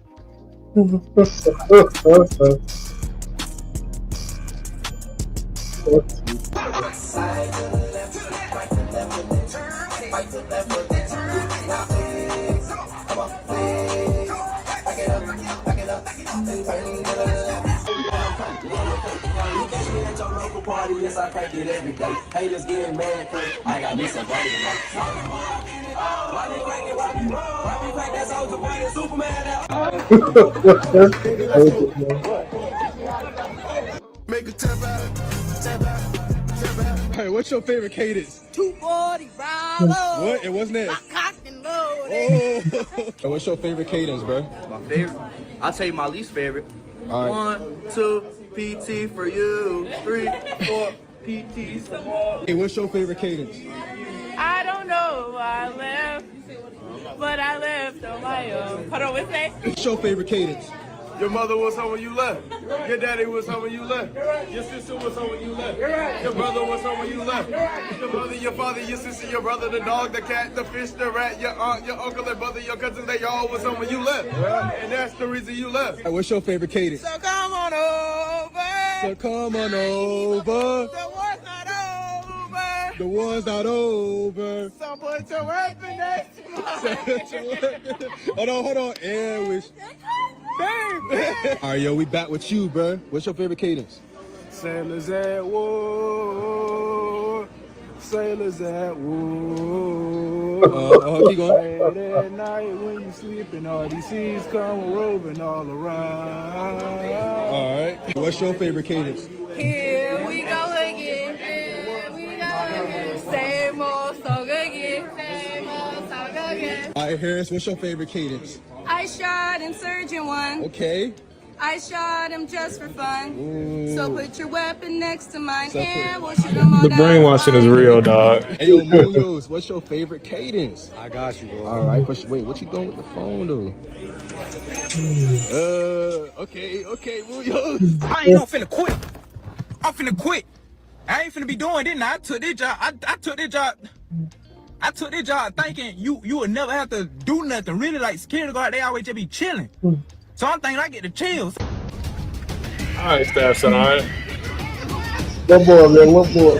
Yes, I crank it every day. Haters getting mad, I got me some money. Make a tap out. Hey, what's your favorite cadence? 240 Bravo. What? It wasn't that. Cocked and loaded. Oh. What's your favorite cadence, bro? My favorite? I'll tell you my least favorite. All right. 1, 2, PT for you. 3, 4, PT some more. Hey, what's your favorite cadence? I don't know why I left, but I left on my own. Hold on, what's that? What's your favorite cadence? Your mother was home when you left. Your daddy was home when you left. Your sister was home when you left. Your brother was home when you left. Your mother, your father, your sister, your brother, the dog, the cat, the fish, the rat, your aunt, your uncle, and brother, your cousin, they all was home when you left. And that's the reason you left. Hey, what's your favorite cadence? So come on over. So come on over. The war's not over. The war's not over. So put your weapon next to mine. Hold on. And wish. All right, yo, we back with you, bro. What's your favorite cadence? Sailors at war. Sailors at war. Keep going. Late at night when you sleeping, all these seas come roving all around. All right. What's your favorite cadence? Here we go again. Here we go again. Same old song again. Same old song again. All right, Harris, what's your favorite cadence? I shot Insurgent One. Okay. I shot him just for fun. Ooh. So put your weapon next to mine So and we'll shoot them all The down. brainwashing is real, dog. Hey, yo, Munoz, what's your favorite cadence? I got you, bro. All right, wait, what you doing with the phone, though? Okay, Munoz. I ain't finna quit. I'm finna quit. I ain't finna be doing this now. I took this job. I took this job. I took this job thinking you would never have to do nothing. Really, like security guard, they always just be chilling. So I'm thinking I get the chills. All right, staff son, all right. One more, man. One more.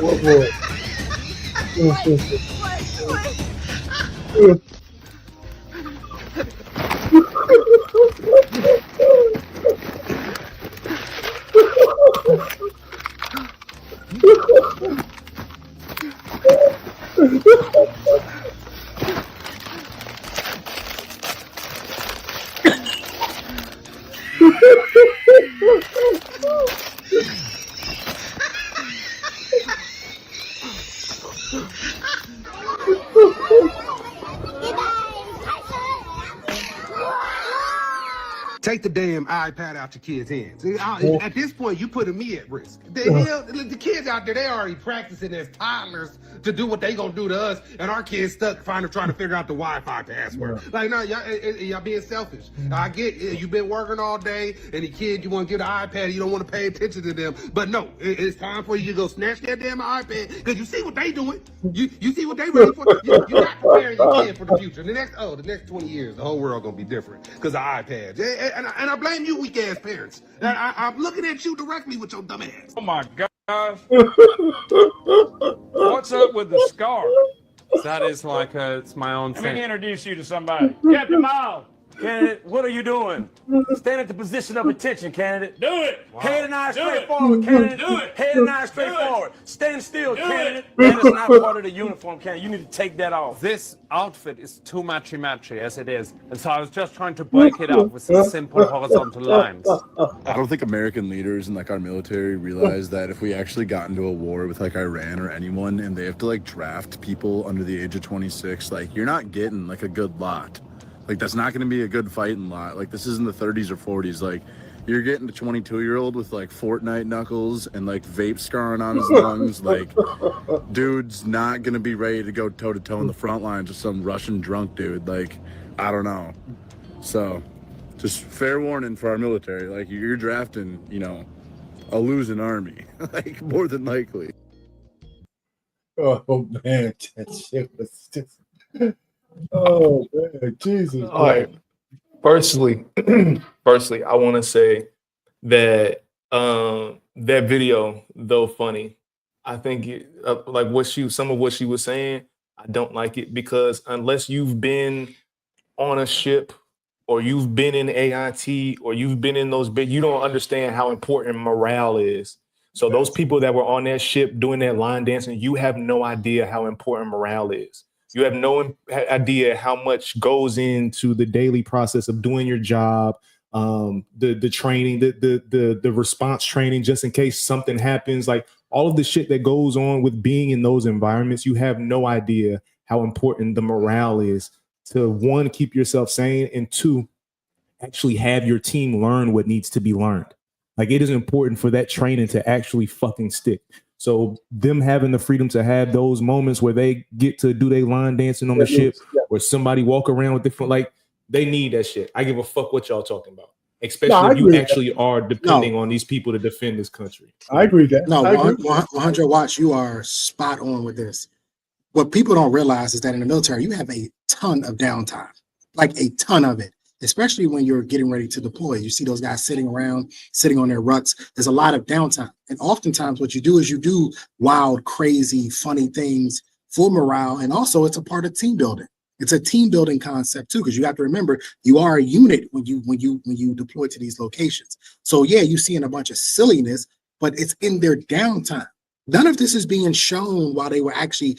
Take the damn iPad out your kids' hands. At this point, you putting me at risk. The kids out there, they already practicing as toddlers to do what they gonna do to us, and our kids stuck trying to figure out the Wi-Fi password. Like, no, y'all being selfish. I get you've been working all day, and the kid, you want to get an iPad, you don't want to pay attention to them. But no, it's time for you to go snatch that damn iPad, because you see what they doing. You see what they ready for. You're not preparing your kid for the future. The next 20 years, the whole world gonna be different because of iPads. And I blame you, weak ass parents. And I'm looking at you directly with your dumb ass. Oh my gosh. What's up with the scar? That is like it's my own thing. Let me introduce you to somebody. Captain Miles. Candidate, what are you doing? Stand at the position of attention, candidate. Do it. Wow. Head and eyes straight forward, candidate. Do it. Head and eyes straight forward. Stand still, candidate. That is not part of the uniform, candidate. You need to take that off. This outfit is too matchy as it is. And so I was just trying to break it up with some simple horizontal lines. I don't think American leaders and like our military realize that if we actually got into a war with like Iran or anyone and they have to like draft people under the age of 26, like you're not getting like a good lot. Like, that's not going to be a good fighting lot. Like, this isn't the 30s or 40s. Like, you're getting a 22-year-old with, like, Fortnite knuckles and, like, vape scarring on his lungs. Like, dude's not going to be ready to go toe-to-toe in the front lines with some Russian drunk dude. Like, I don't know. So, just fair warning for our military. Like, you're drafting, you know, a losing army. Like, more than likely. Oh, man. That shit was just... Oh man, Jesus! All right. Firstly, I want to say that that video, though funny, I think like some of what she was saying, I don't like it because unless you've been on a ship or you've been in AIT or you've been in those big, you don't understand how important morale is. So those people that were on that ship doing that line dancing, you have no idea how important morale is. You have no idea how much goes into the daily process of doing your job, the training, the response training, just in case something happens, like all of the shit that goes on with being in those environments. You have no idea how important the morale is to, one, keep yourself sane, and two, actually have your team learn what needs to be learned. Like, it is important for that training to actually fucking stick. So them having the freedom to have those moments where they get to do their line dancing on the ship, where somebody walk around with different, like, they need that shit. I give a fuck what y'all talking about, especially if you actually are depending on these people to defend this country. I agree with that. No, 100 watts, you are spot on with this. What people don't realize is that in the military, you have a ton of downtime, like a ton of it. Especially when you're getting ready to deploy. You see those guys sitting around, sitting on their rucks. There's a lot of downtime. And oftentimes what you do is you do wild, crazy, funny things for morale. And also it's a part of team building. It's a team building concept too, because you have to remember you are a unit when you deploy to these locations. So yeah, you're seeing a bunch of silliness, but it's in their downtime. None of this is being shown while they were actually,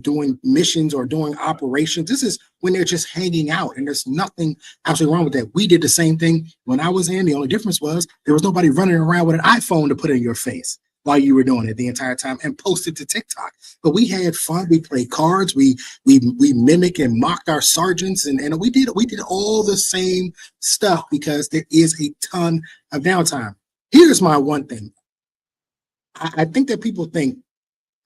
doing missions or doing operations. This is when they're just hanging out, and there's nothing absolutely wrong with that. We did the same thing when I was in. The only difference was there was nobody running around with an iPhone to put in your face while you were doing it the entire time and post it to TikTok. But we had fun. We played cards. We mimic and mocked our sergeants, and we did all the same stuff because there is a ton of downtime. Here's my one thing. I think that people think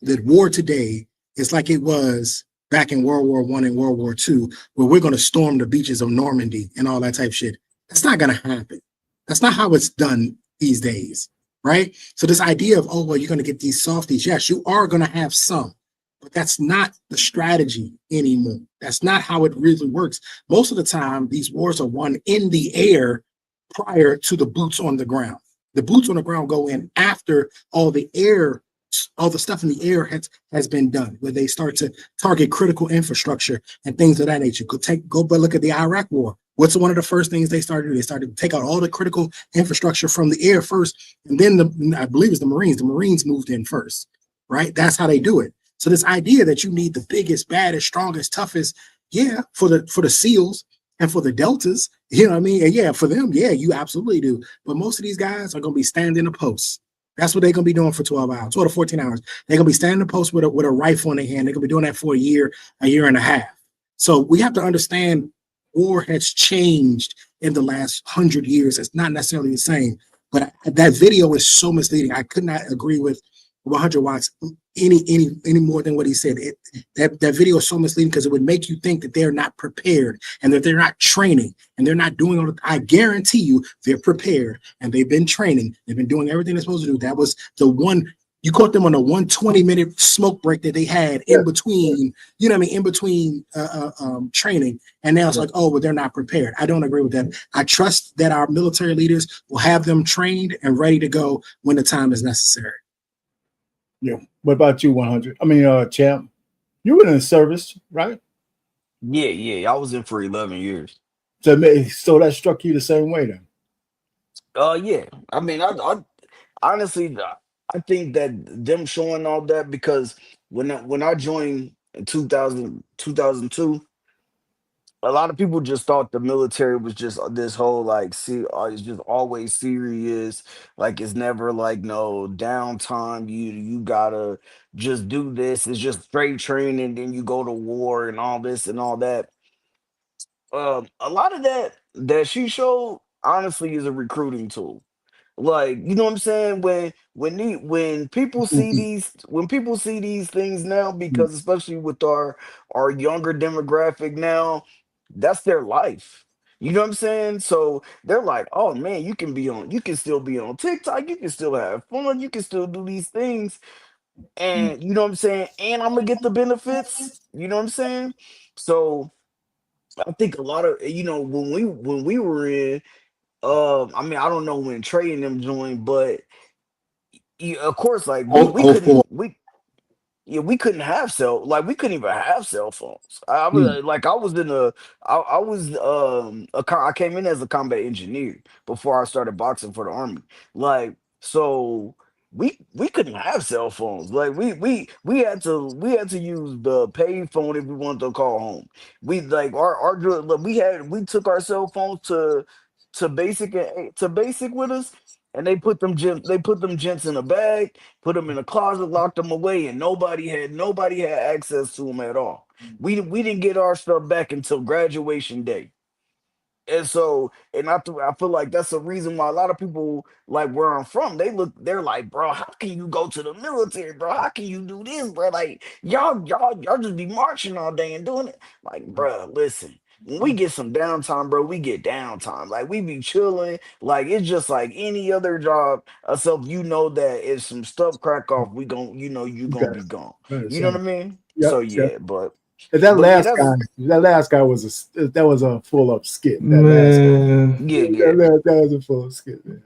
that war today is like it was back in World War I and World War II, where we're going to storm the beaches of Normandy and all that type of shit. That's not going to happen. That's not how it's done these days, right? So this idea of, well, you're going to get these softies. Yes, you are going to have some, but that's not the strategy anymore. That's not how it really works. Most of the time, these wars are won in the air prior to the boots on the ground. The boots on the ground go in after all the stuff in the air has been done, where they start to target critical infrastructure and things of that nature. Go look at the Iraq War. What's one of the first things they started to do? They started to take out all the critical infrastructure from the air first, and then I believe it's the Marines. The Marines moved in first, right? That's how they do it. So this idea that you need the biggest, baddest, strongest, toughest, for the SEALs and for the Deltas, you know what I mean? And yeah, for them, yeah, you absolutely do. But most of these guys are going to be standing a post. That's what they're going to be doing for 12 hours, 12 to 14 hours. They're going to be standing a post with a rifle in their hand. They're going to be doing that for a year and a half. So we have to understand war has changed in the last 100 years. It's not necessarily the same. But that video is so misleading. I could not agree with 100 watts any more than what he said. That video is so misleading because it would make you think that they're not prepared and that they're not training and they're not doing all the. I guarantee you they're prepared and they've been training. They've been doing everything they're supposed to do. That was the one. You caught them on a 120-minute smoke break that they had in between, in between training. And now it's like, oh, well, they're not prepared. I don't agree with that. I trust that our military leaders will have them trained and ready to go when the time is necessary. Yeah. What about you, 100? I mean, Champ, you were in the service, right? Yeah. I was in for 11 years. So that struck you the same way then? Yeah. I mean, I honestly, I think that them showing all that, because when I joined in 2002, a lot of people just thought the military was just this whole like, it's just always serious. Like it's never like no downtime. You gotta just do this. It's just straight training, then you go to war and all this and all that. A lot of that she showed honestly is a recruiting tool. Like, you know what I'm saying? When people see these things now, because especially with our younger demographic now, that's their life. You know what I'm saying? So they're like, oh man, you can still be on TikTok, you can still have fun, you can still do these things, and you know what I'm saying? And I'm gonna get the benefits, you know what I'm saying? So I think a lot of when we were in, I mean, I don't know when Trey and them joined, but of course, like we couldn't have we couldn't even have cell phones. I was like, I came in as a combat engineer before I started boxing for the Army. Like, so we couldn't have cell phones. Like we had to use the pay phone if we wanted to call home. We like we took our cell phones to basic with us, and they put them gents in a bag, put them in a closet, locked them away, and nobody had access to them at all. We didn't get our stuff back until graduation day. And so, I feel like that's the reason why a lot of people, like where I'm from, they're like, bro, how can you go to the military, bro? How can you do this, bro? Like y'all just be marching all day and doing it. Like, bro, listen, when we get some downtime, bro, we get downtime. Like we be chilling. Like it's just like any other job, except that if some stuff crack off, you gonna be gone. You know what I mean? So yeah, but That yeah, last guy was a full up skit. Man. That was a full up skit, man.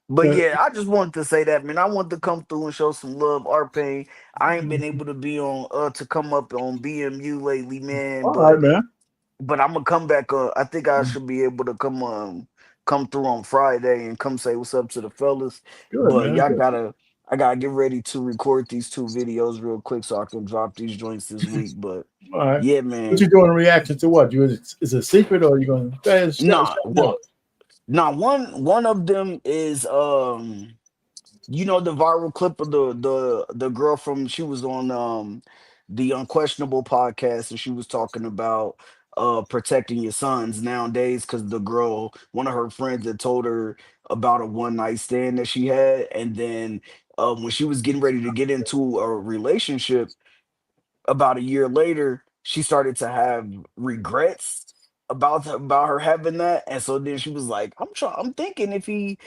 But yeah, I just wanted to say that, man. I wanted to come through and show some love. Payne, I ain't been able to be on to come up on BMU lately, man. All right, man. But I'm gonna come back. I think I should be able to come come through on Friday and come say what's up to the fellas. Good, But man. I gotta get ready to record these 2 videos real quick so I can drop these joints this week. But All right. yeah, What man. you doing in reaction to what? Is it a secret or are you going to One of them is you know, the viral clip of the girl from, she was on the Unquestionable podcast, and she was talking about protecting your sons nowadays, because the girl, one of her friends, had told her about a one night stand that she had, and then when she was getting ready to get into a relationship about a year later, she started to have regrets about her having that, and so then she was like, I'm thinking if he,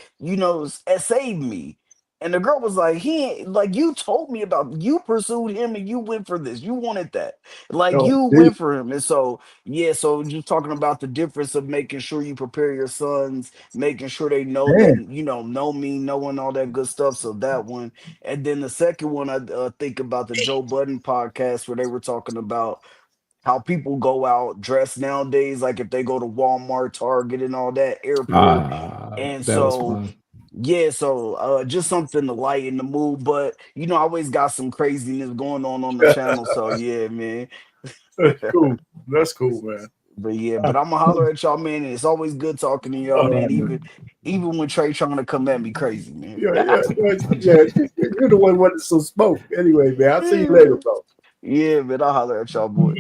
saved me." And the girl was like, "He ain't, like, you told me about, you pursued him and you went for this, you wanted that, like, Oh, you dude. went for him." And so yeah, so just talking about the difference of making sure you prepare your sons, making sure they know that, Man. know me, knowing all that good stuff. So that one. And then the second one, I think about the Joe Budden podcast, where they were talking about how people go out dressed nowadays, like if they go to Walmart, Target, and all that, airport. And That was so, fun. yeah, so just something to lighten the mood. But, I always got some craziness going on the channel. So, yeah, man. That's cool. That's cool, man. But yeah, but I'm gonna holler at y'all, man. And it's always good talking to y'all, man. Even when Trey trying to come at me crazy, man. Yeah. You're the one wanting some smoke. Anyway, man, I'll see you later, bro. Yeah, man. I'll holler at y'all, boy.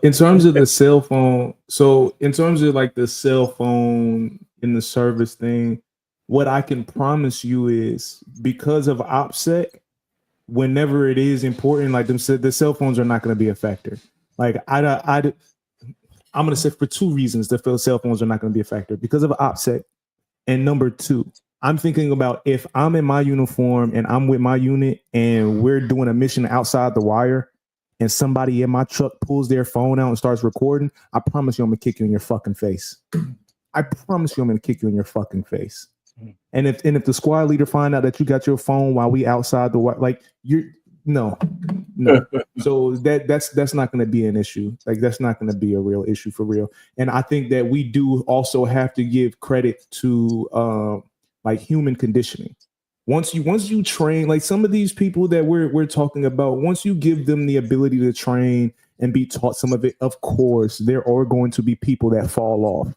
In terms of the cell phone, so in terms of like the cell phone in the service thing, what I can promise you is, because of OPSEC, whenever it is important, like the cell phones are not going to be a factor. Like I'm going to say for 2 reasons the cell phones are not going to be a factor: because of OPSEC, and number 2, I'm thinking about if I'm in my uniform and I'm with my unit and we're doing a mission outside the wire, and somebody in my truck pulls their phone out and starts recording, I promise you I'm gonna kick you in your fucking face. I promise you I'm gonna kick you in your fucking face. And if the squad leader find out that you got your phone while we outside the wire, like, no. So that's not gonna be an issue. Like, that's not gonna be a real issue for real. And I think that we do also have to give credit to like human conditioning. Once you train, like some of these people that we're talking about, once you give them the ability to train and be taught some of it, of course, there are going to be people that fall off.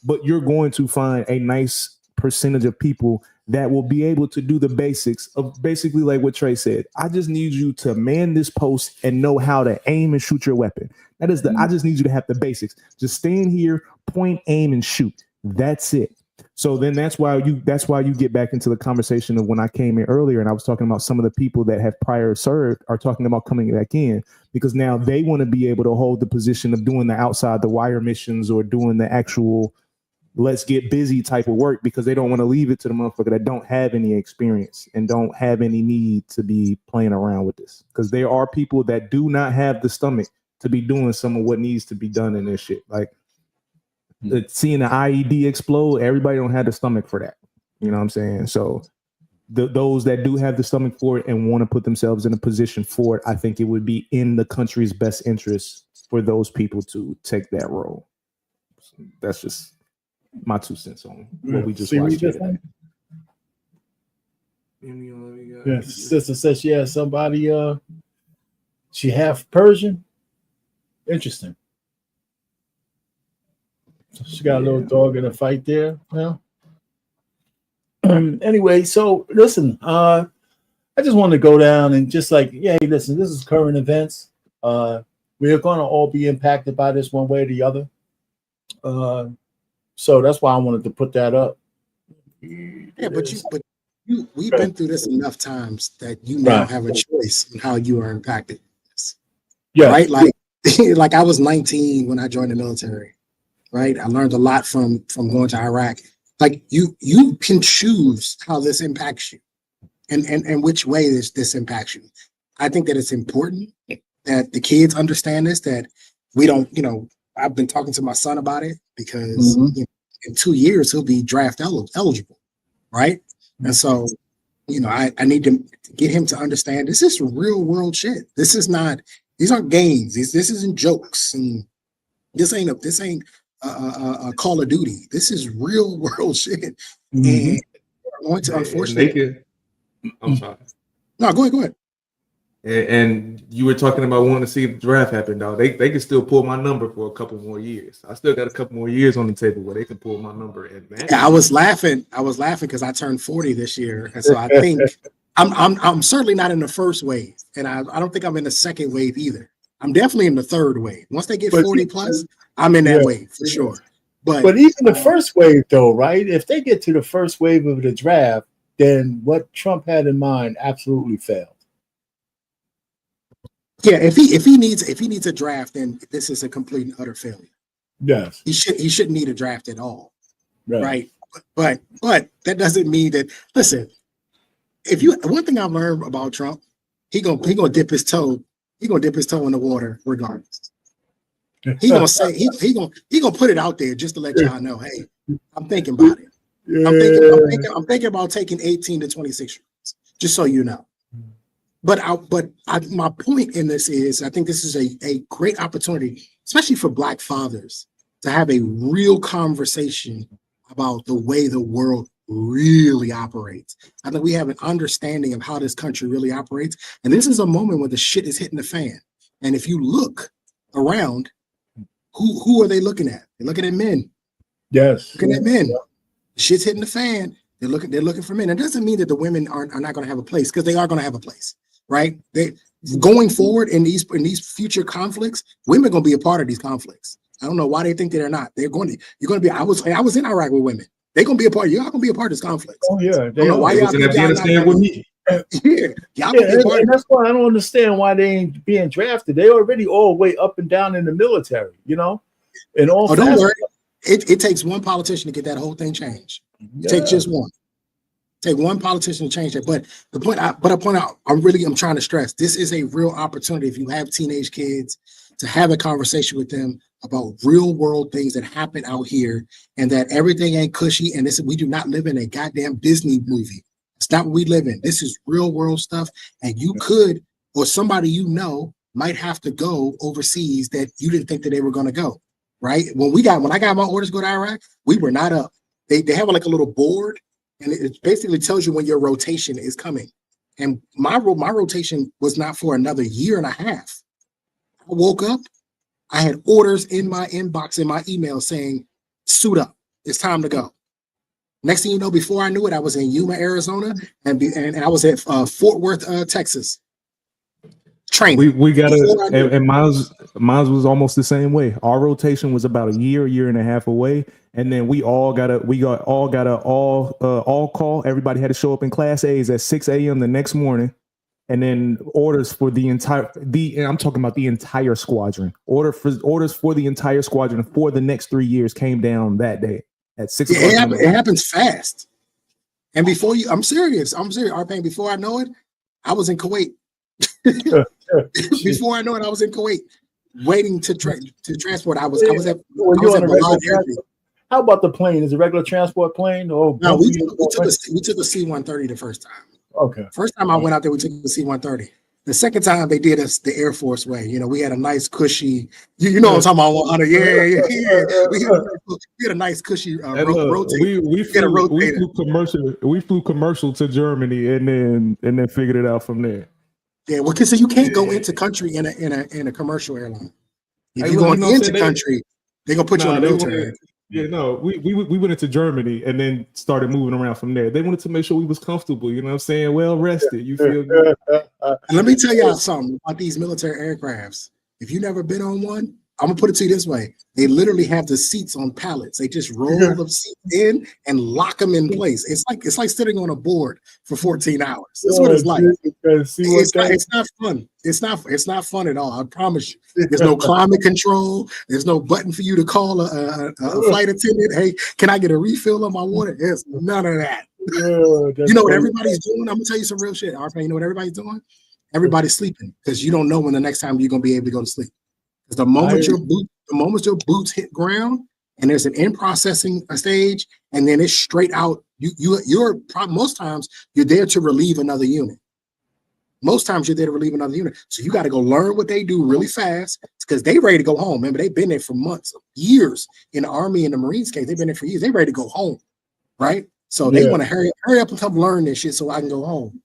But you're going to find a nice percentage of people that will be able to do the basics of basically like what Trey said. I just need you to man this post and know how to aim and shoot your weapon. I just need you to have the basics. Just stand here, point, aim, and shoot. That's it. So then that's why you get back into the conversation of when I came in earlier and I was talking about some of the people that have prior served are talking about coming back in, because now they want to be able to hold the position of doing the outside the wire missions or doing the actual let's get busy type of work, because they don't want to leave it to the motherfucker that don't have any experience and don't have any need to be playing around with this. Because there are people that do not have the stomach to be doing some of what needs to be done in this shit. Like, seeing the IED explode, everybody don't have the stomach for that. You know what I'm saying? So those that do have the stomach for it and want to put themselves in a position for it, I think it would be in the country's best interest for those people to take that role. That's just my 2 cents on what we just watched today. Yeah, sister says she has somebody, she half Persian. Interesting. She got a little dog in a fight there. Yeah. Anyway, so listen, I just want to go down and just like, yeah, hey, listen, this is current events. We are going to all be impacted by this one way or the other. So that's why I wanted to put that up. Yeah, we've been through this enough times that you now have a choice in how you are impacted. Yeah, right. Like I was 19 when I joined the military. Right. I learned a lot from going to Iraq. Like you can choose how this impacts you and which way this impacts you. I think that it's important that the kids understand this, that we don't, I've been talking to my son about it because in 2 years he'll be draft eligible. Right. And so, I need to get him to understand this is real world shit. These aren't games. This isn't jokes. And this ain't Call of Duty. This is real world shit. Mhm. And we're going to, unfortunately. I'm sorry. No, go ahead. And you were talking about wanting to see the draft happen, dog. They can still pull my number for a couple more years. I still got a couple more years on the table where they can pull my number. And man, Yeah, I was laughing because I turned 40 this year, and so I think I'm certainly not in the first wave, and I don't think I'm in the second wave either. I'm definitely in the third wave. Once they get 40 plus, I'm in that wave for sure. But even the first wave, though, right? If they get to the first wave of the draft, then what Trump had in mind absolutely failed. Yeah, if he needs a draft, then this is a complete and utter failure. Yes, he shouldn't need a draft at all, right? But that doesn't mean that. Listen, one thing I've learned about Trump, he gonna dip his toe. He gonna dip his toe in the water regardless. He gonna say he gonna put it out there just to let y'all know. Hey, I'm thinking about it. I'm thinking about taking 18 to 26 years, just so you know. But my point in this is, I think this is a great opportunity, especially for Black fathers, to have a real conversation about the way the world really operates. I think we have an understanding of how this country really operates. And this is a moment when the shit is hitting the fan. And if you look around, who are they looking at? They're looking at men. Yes. Looking at men. Shit's hitting the fan. They're looking for men. It doesn't mean that the women are not going to have a place, because they are going to have a place. Right? They going forward in these future conflicts, women are going to be a part of these conflicts. I don't know why they think that they're not. You're going to be. I was in Iraq with women. They're going to be a part. Y'all going to be a part of this conflict. Oh yeah. I don't know why y'all think y'all not with me. Yeah, y'all gonna be a part and that's why I don't understand why they ain't being drafted. They already all way up and down in the military, you know. And all. Oh, don't worry. It takes one politician to get that whole thing changed. It takes just one. Take one politician to change that. But the point I'm trying to stress, this is a real opportunity if you have teenage kids to have a conversation with them about real world things that happen out here, and that everything ain't cushy. And we do not live in a goddamn Disney movie. It's not what we live in. This is real world stuff. And you could, or somebody you know might have to go overseas that you didn't think that they were going to go. Right? When I got my orders to go to Iraq, we were not up. They have like a little board, and it basically tells you when your rotation is coming. And my rotation was not for another year and a half. I woke up, I had orders in my inbox, in my email saying, suit up, it's time to go. Next thing you know, before I knew it, I was in Yuma, Arizona, and I was at Fort Worth, Texas. Training. We got and mine was almost the same way. Our rotation was about a year and a half away, and then we got a all call. Everybody had to show up in Class A's at 6 a.m. the next morning, and then orders for and I'm talking about the entire squadron. Orders for the entire squadron for the next 3 years came down that day at 6 o'clock. It happens fast. And I'm serious, Payne, before I know it, I was in Kuwait. Before I know it, I was in Kuwait waiting to transport. I was at How about the plane? Is it a regular transport plane? Or no, we took a C-130 the first time. Okay. First time I went out there, we took the C-130. The second time they did us the Air Force way. You know, we had a nice cushy. You know what I'm talking about, Hunter? Yeah. We had a nice cushy rotator. We flew commercial to Germany and then figured it out from there. Yeah, well, because you can't go into country in a commercial airline. If you're going into country, they're gonna put you on the military. We went into Germany and then started moving around from there. They wanted to make sure we was comfortable, you know what I'm saying? Well rested. You feel good. And let me tell y'all something about these military aircrafts. If you've never been on one, I'm gonna put it to you this way: they literally have the seats on pallets. They just roll the seats in and lock them in place. It's like sitting on a board for 14 hours. That's what it's like. It's not fun. It's not fun at all. I promise you. There's no climate control. There's no button for you to call a flight attendant. Hey, can I get a refill on my water? There's none of that. You know what everybody's doing? I'm gonna tell you some real shit. You know what everybody's doing? Everybody's sleeping because you don't know when the next time you're gonna be able to go to sleep. Because the moment your boots hit ground and there's an in-processing stage, and then it's straight out. You're most times you're there to relieve another unit. Most times you're there to relieve another unit. So you got to go learn what they do really fast because they ready to go home. Remember, they've been there for months, years in the Army and the Marines case. They've been there for years. They ready to go home, right? So they want to hurry up and come learn this shit so I can go home.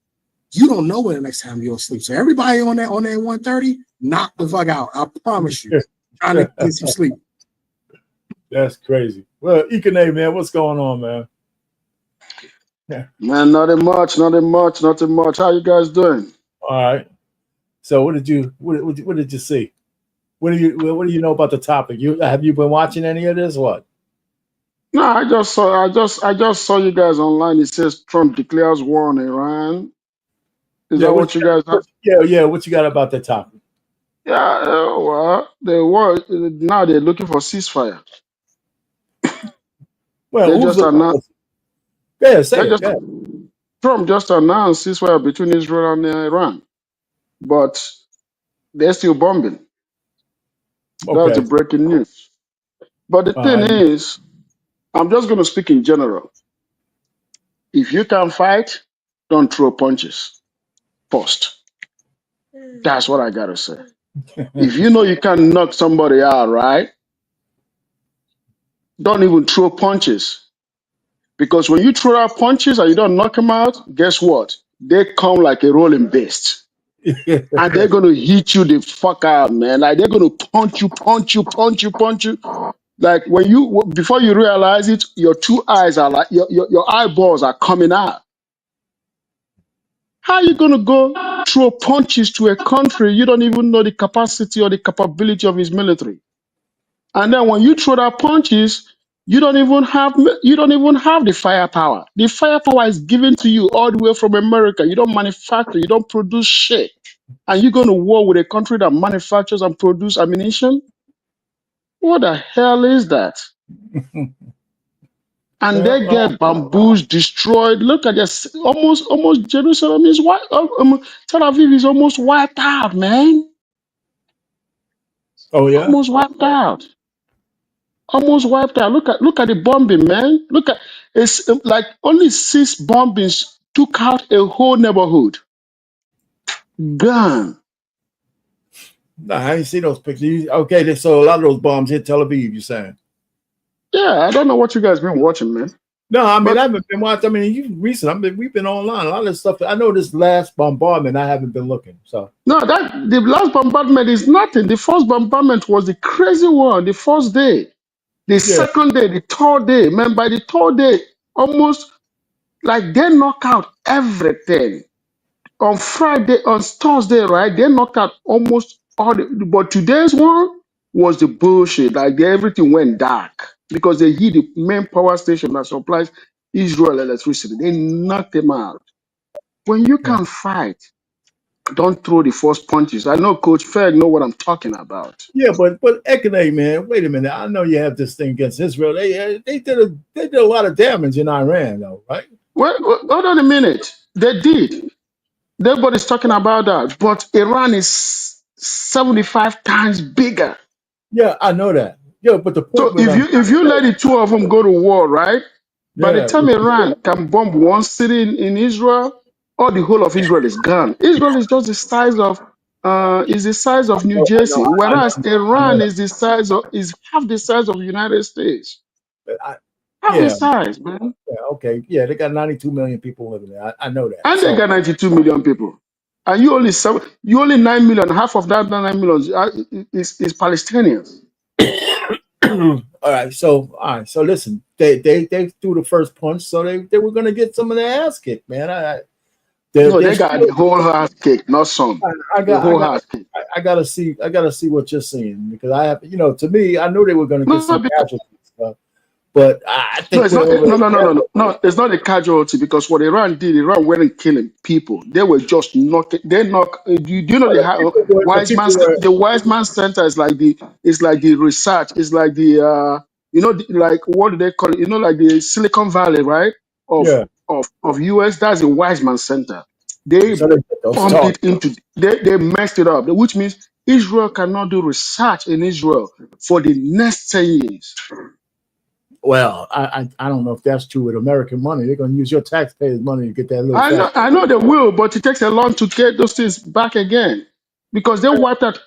You don't know when the next time you'll sleep. So everybody on that 130, knock the fuck out. I promise you. Trying to get some sleep. That's crazy. Well, Ikane, man, what's going on, man? Yeah. Man, nothing much. How you guys doing? All right. So what did you see? What do you know about the topic? Have you been watching any of this? What? No, I just saw you guys online. It says Trump declares war on Iran. Is that what you guys have? Yeah. What you got about the topic? Yeah, well, now they're looking for ceasefire. Well, they just announced. Yeah, say it. Trump just announced ceasefire between Israel and Iran, but they're still bombing. That's the breaking news. But the thing is, I'm just going to speak in general. If you can fight, don't throw punches first. That's what I got to say. If you know you can knock somebody out, right? Don't even throw punches. Because when you throw out punches and you don't knock them out, guess what? They come like a rolling beast. And they're going to hit you the fuck out, man. Like they're going to punch you. Like before you realize it, your two eyes are like, your eyeballs are coming out. How are you going to go throw punches to a country you don't even know the capacity or the capability of his military? And then when you throw that punches, you don't even have the firepower. The firepower is given to you all the way from America. You don't manufacture, you don't produce shit. And you're going to war with a country that manufactures and produces ammunition? What the hell is that? And they get bamboos destroyed. Look at this. Almost Jerusalem is wiped. Tel Aviv is almost wiped out, man. Oh yeah. Almost wiped out. Look at the bombing, man. It's like only 6 bombings took out a whole neighborhood. Gone. No, I ain't see those pictures. Okay, so a lot of those bombs hit Tel Aviv, you're saying? Yeah, I don't know what you guys been watching, man. No, I mean, I haven't been watching. I mean, we've been online. A lot of this stuff. I know this last bombardment, I haven't been looking. So no, the last bombardment is nothing. The first bombardment was the crazy one. The first day, the second day, the third day. Man, by the third day, almost like they knock out everything. On Thursday, right? They knocked out almost all but today's one was the bullshit. Like everything went dark because they hit the main power station that supplies Israel electricity. They knocked them out. When you can fight, don't throw the first punches. I know Coach Ferg know what I'm talking about. Yeah, but Ekane, man, wait a minute. I know you have this thing against Israel. They did a lot of damage in Iran, though, right? Well, hold on a minute. They did. Everybody's talking about that, but Iran is 75 times bigger. Yeah, I know that. Yeah, but the point. So if you let the two of them go to war, right? By the time Iran can bomb one city in Israel, all the whole of Israel is gone. Israel is just the size of New Jersey, whereas Iran is half the size of the United States. Half the size, man. Yeah, okay. Yeah, they got 92 million people living there. I know that. And they got 92 million people. And you only 9 million. Half of that 9 million is Palestinians. All right. So listen, they threw the first punch, so they were gonna get some of their ass kicked, man. They got the whole ass kicked, not some. I gotta see what you're seeing because I have, to me, I knew they were gonna get some casualties. But I think no, it's not a casualty because what Iran weren't killing people. They were just knocking. Do you know the Weizmann Center is like the research. It's like the like what do they call it? Like the Silicon Valley, right? Of US. That's the Weizmann Center. They pumped it into. They messed it up, which means Israel cannot do research in Israel for the next 10 years. Well, I don't know if that's true with American money. They're going to use your taxpayers' money to get that little. I know they will, but it takes a long to get those things back again because they wiped out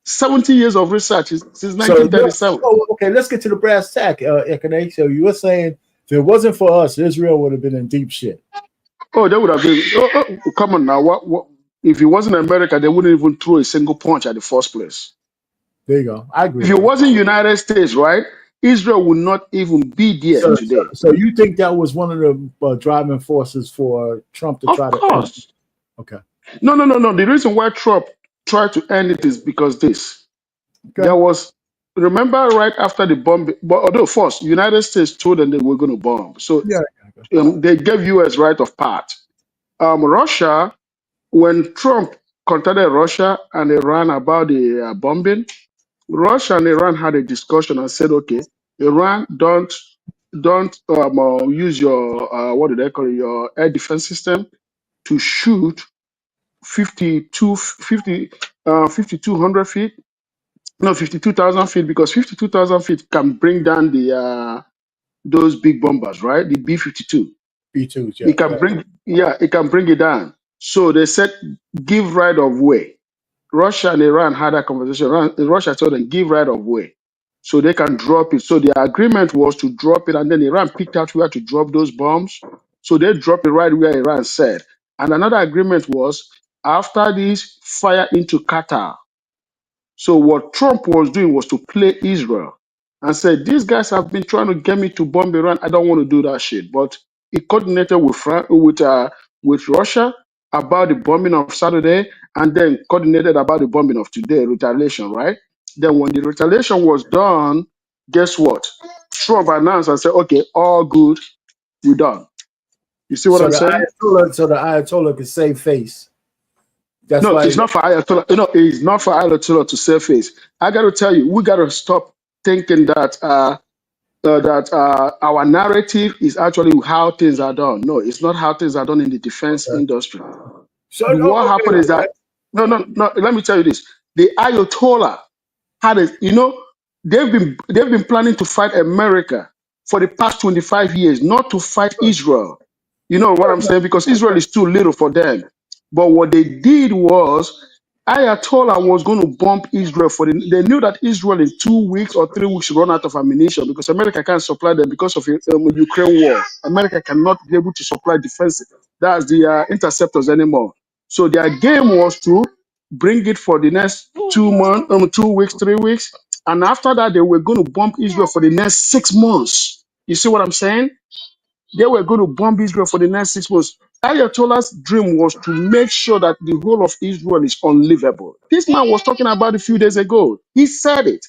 70 years of research since 1937. Okay, let's get to the brass tack, Ekene. So you were saying if it wasn't for us, Israel would have been in deep shit. Oh, they would have been. Oh, come on now. What? If it wasn't America, they wouldn't even throw a single punch at the first place. There you go. I agree. If it wasn't United States, right, Israel would not even be there today. So you think that was one of the driving forces for Trump to try to? Of course. Okay. No. The reason why Trump tried to end it is because this. Okay. There was, remember, right after the bomb. But although first, United States told them they were going to bomb, so they gave U.S. right of part. Russia, when Trump contacted Russia and Iran about the bombing, Russia and Iran had a discussion and said, okay, Iran, don't use your what do they call it, your air defense system to shoot 5,200 feet, no, 52,000 feet, because 52,000 feet can bring down the those big bombers, right? The B-52. B-2s, yeah. It can bring it down. So they said, give right of way. Russia and Iran had a conversation. Russia told them, give right of way so they can drop it. So the agreement was to drop it, and then Iran picked out where to drop those bombs. So they dropped it right where Iran said. And another agreement was after this, fire into Qatar. So what Trump was doing was to play Israel and said, these guys have been trying to get me to bomb Iran. I don't want to do that shit. But he coordinated with Russia about the bombing of Saturday, and then coordinated about the bombing of today, retaliation, right? Then when the retaliation was done, guess what? Trump announced and said, okay, all good, we're done. You see what I'm saying? So the Ayatollah can save face. It's not for Ayatollah. It's not for Ayatollah to save face. I got to tell you, we got to stop thinking that our narrative is actually how things are done. No, it's not how things are done in the defense industry. So what happened is that no. Let me tell you this: the Ayatollah had they've been planning to fight America for the past 25 years, not to fight Israel. You know what I'm saying? Because Israel is too little for them. But what they did was Ayatollah was going to bomb Israel they knew that Israel in 2 weeks or 3 weeks run out of ammunition because America can't supply them because of Ukraine war. America cannot be able to supply defense. That's the interceptors anymore. So their game was to bring it for the next 2 weeks, 3 weeks. And after that, they were going to bomb Israel for the next 6 months. You see what I'm saying? They were going to bomb Israel for the next 6 months. Ayatollah's dream was to make sure that the whole of Israel is unlivable. This man was talking about a few days ago. He said it,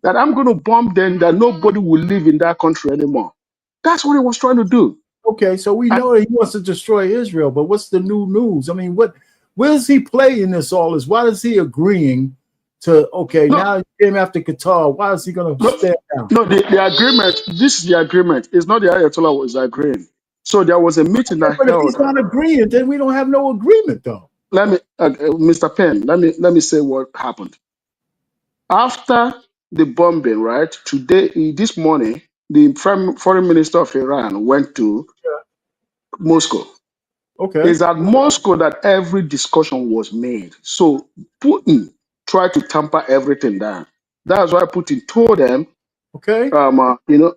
that I'm going to bomb them, that nobody will live in that country anymore. That's what he was trying to do. Okay, so we know that he wants to destroy Israel, but what's the new news? I mean, where does he play in this all? Why is he agreeing to, now he came after Qatar. Why is he going to stand down? No, the agreement, this is the agreement. It's not the Ayatollah was agreeing. So there was a meeting that but if he's not agreeing, then we don't have no agreement, though. Let me, Mr. Payne, let me say what happened. After the bombing, right, this morning, the foreign minister of Iran went to Moscow. Okay. It's at Moscow that every discussion was made. So Putin tried to tamper everything down. That's why Putin told them,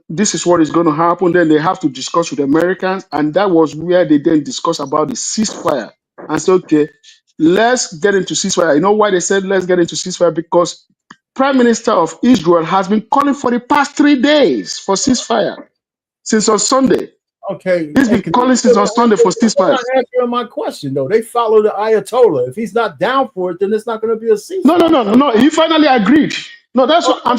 this is what is going to happen. Then they have to discuss with Americans. And that was where they then discussed about the ceasefire. And said, okay, let's get into ceasefire. You know why they said let's get into ceasefire? Because Prime Minister of Israel has been calling for the past 3 days for ceasefire since on Sunday. Okay. He's been calling since on Sunday for ceasefire. Not answering my question, though. They follow the Ayatollah. If he's not down for it, then it's not going to be a ceasefire. No. He finally agreed. No, that's what I'm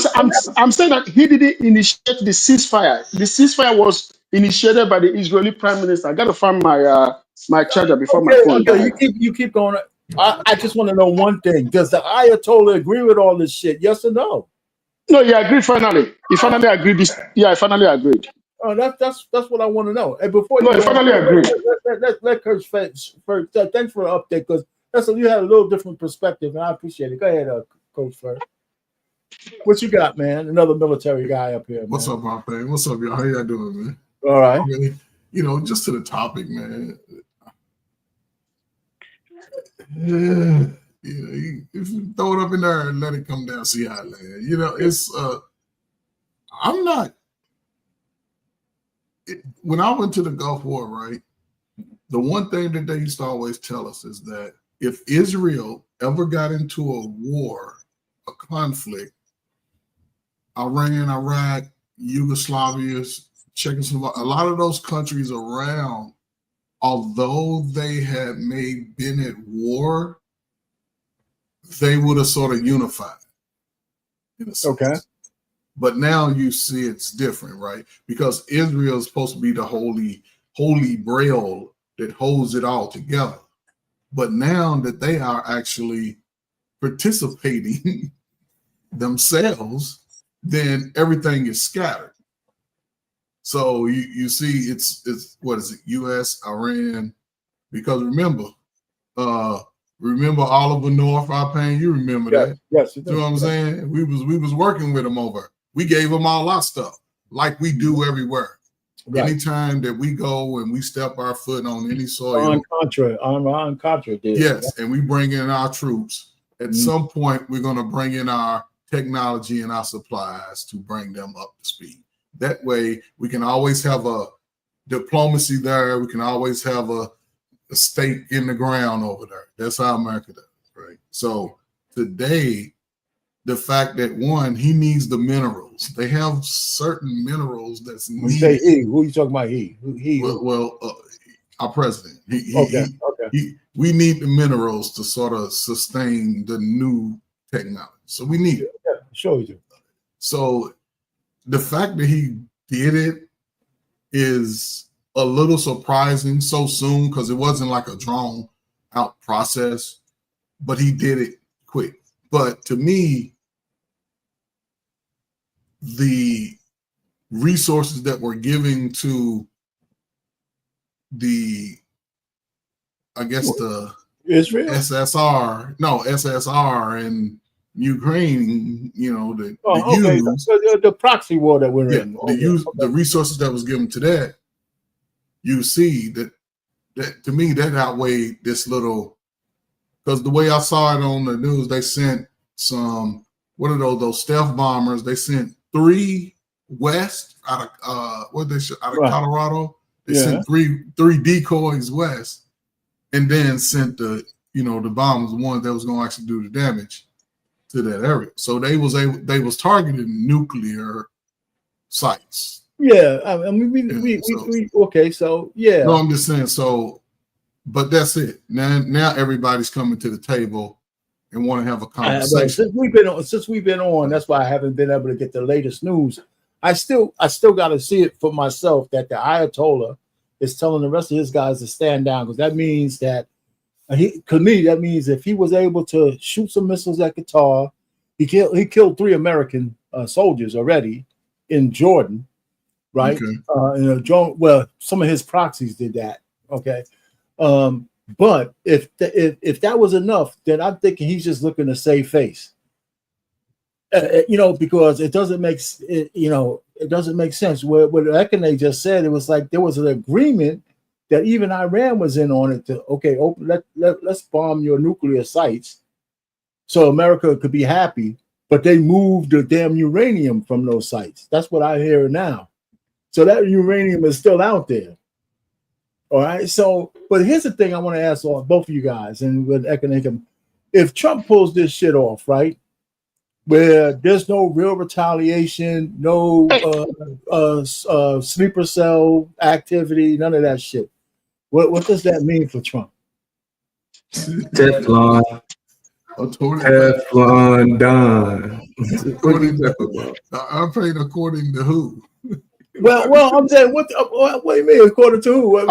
saying, that he didn't initiate the ceasefire. The ceasefire was initiated by the Israeli Prime Minister. I got to find my charger before my phone. Okay, you keep going. I just want to know one thing. Does the Ayatollah agree with all this shit? Yes or no? No, he agreed finally. He finally agreed. He finally agreed. Oh, that's what I want to know. And before he finally agreed. Let Coach first. Thanks for the update, because you had a little different perspective, and I appreciate it. Go ahead, Coach first. What you got, man? Another military guy up here, man. What's up, my Payne? What's up, y'all? How y'all doing, man? All right. Really, just to the topic, man. Yeah, if you throw it up in there and let it come down, see how it lands. It's I'm not. When I went to the Gulf War, right? The one thing that they used to always tell us is that if Israel ever got into a war, a conflict, Iran, Iraq, Yugoslavia, Czechoslovakia, a lot of those countries around, although they had been at war, they would have sort of unified. In a sense. Okay. But now you see it's different, right? Because Israel is supposed to be the holy grail that holds it all together. But now that they are actually participating themselves, then everything is scattered. So you see it's what is it? US, Iran, because remember Oliver North, our Payne, you remember that? Yes. You know what I'm saying? We was working with them over. We gave them all our stuff, like we do everywhere. Right. Anytime that we go and we step our foot on any soil. On Contra did. Yes, and we bring in our troops. At some point, we're going to bring in our technology and our supplies to bring them up to speed. That way, we can always have a diplomacy there. We can always have a stake in the ground over there. That's how America does, right? So today, the fact that he needs the minerals. They have certain minerals that's needed. You say he. Who are you talking about? He. Well, our president. Okay. We need the minerals to sort of sustain the new technology. So we need it. Yeah, sure we do. So the fact that he did it is a little surprising so soon, because it wasn't like a drawn out process, but he did it quick. But to me, the resources that we're giving to the Israel, SSR and Ukraine, the proxy war that we're in. The resources that was given to that, you see that to me that outweighed this little, because the way I saw it on the news, they sent some, what are those stealth bombers? They sent 3 west out of Colorado. They sent three decoys west, and then sent the bombers, the ones that was going to actually do the damage to that area. So they was targeting nuclear sites. Yeah, I mean, okay, so yeah. No, I'm just saying. So, but that's it. Now everybody's coming to the table and want to have a conversation. Since we've been on, that's why I haven't been able to get the latest news. I still got to see it for myself that the Ayatollah is telling the rest of his guys to stand down, because that means that that means if he was able to shoot some missiles at Qatar, he killed 3 American soldiers already in Jordan, right? Okay. Well, some of his proxies did that. Okay. But if that was enough, then I'm thinking he's just looking to save face. Because it doesn't make sense. What Ekene just said, it was like there was an agreement that even Iran was in on it to let's bomb your nuclear sites so America could be happy, but they moved the damn uranium from those sites. That's what I hear now. So that uranium is still out there. All right. So, but here's the thing I want to ask both of you guys, and with Ekene, if Trump pulls this shit off, right, where there's no real retaliation, no sleeper cell activity, none of that shit, what does that mean for Trump? Teflon. Teflon done. I'm paying according to who? Well, I'm saying, what do you mean according to who?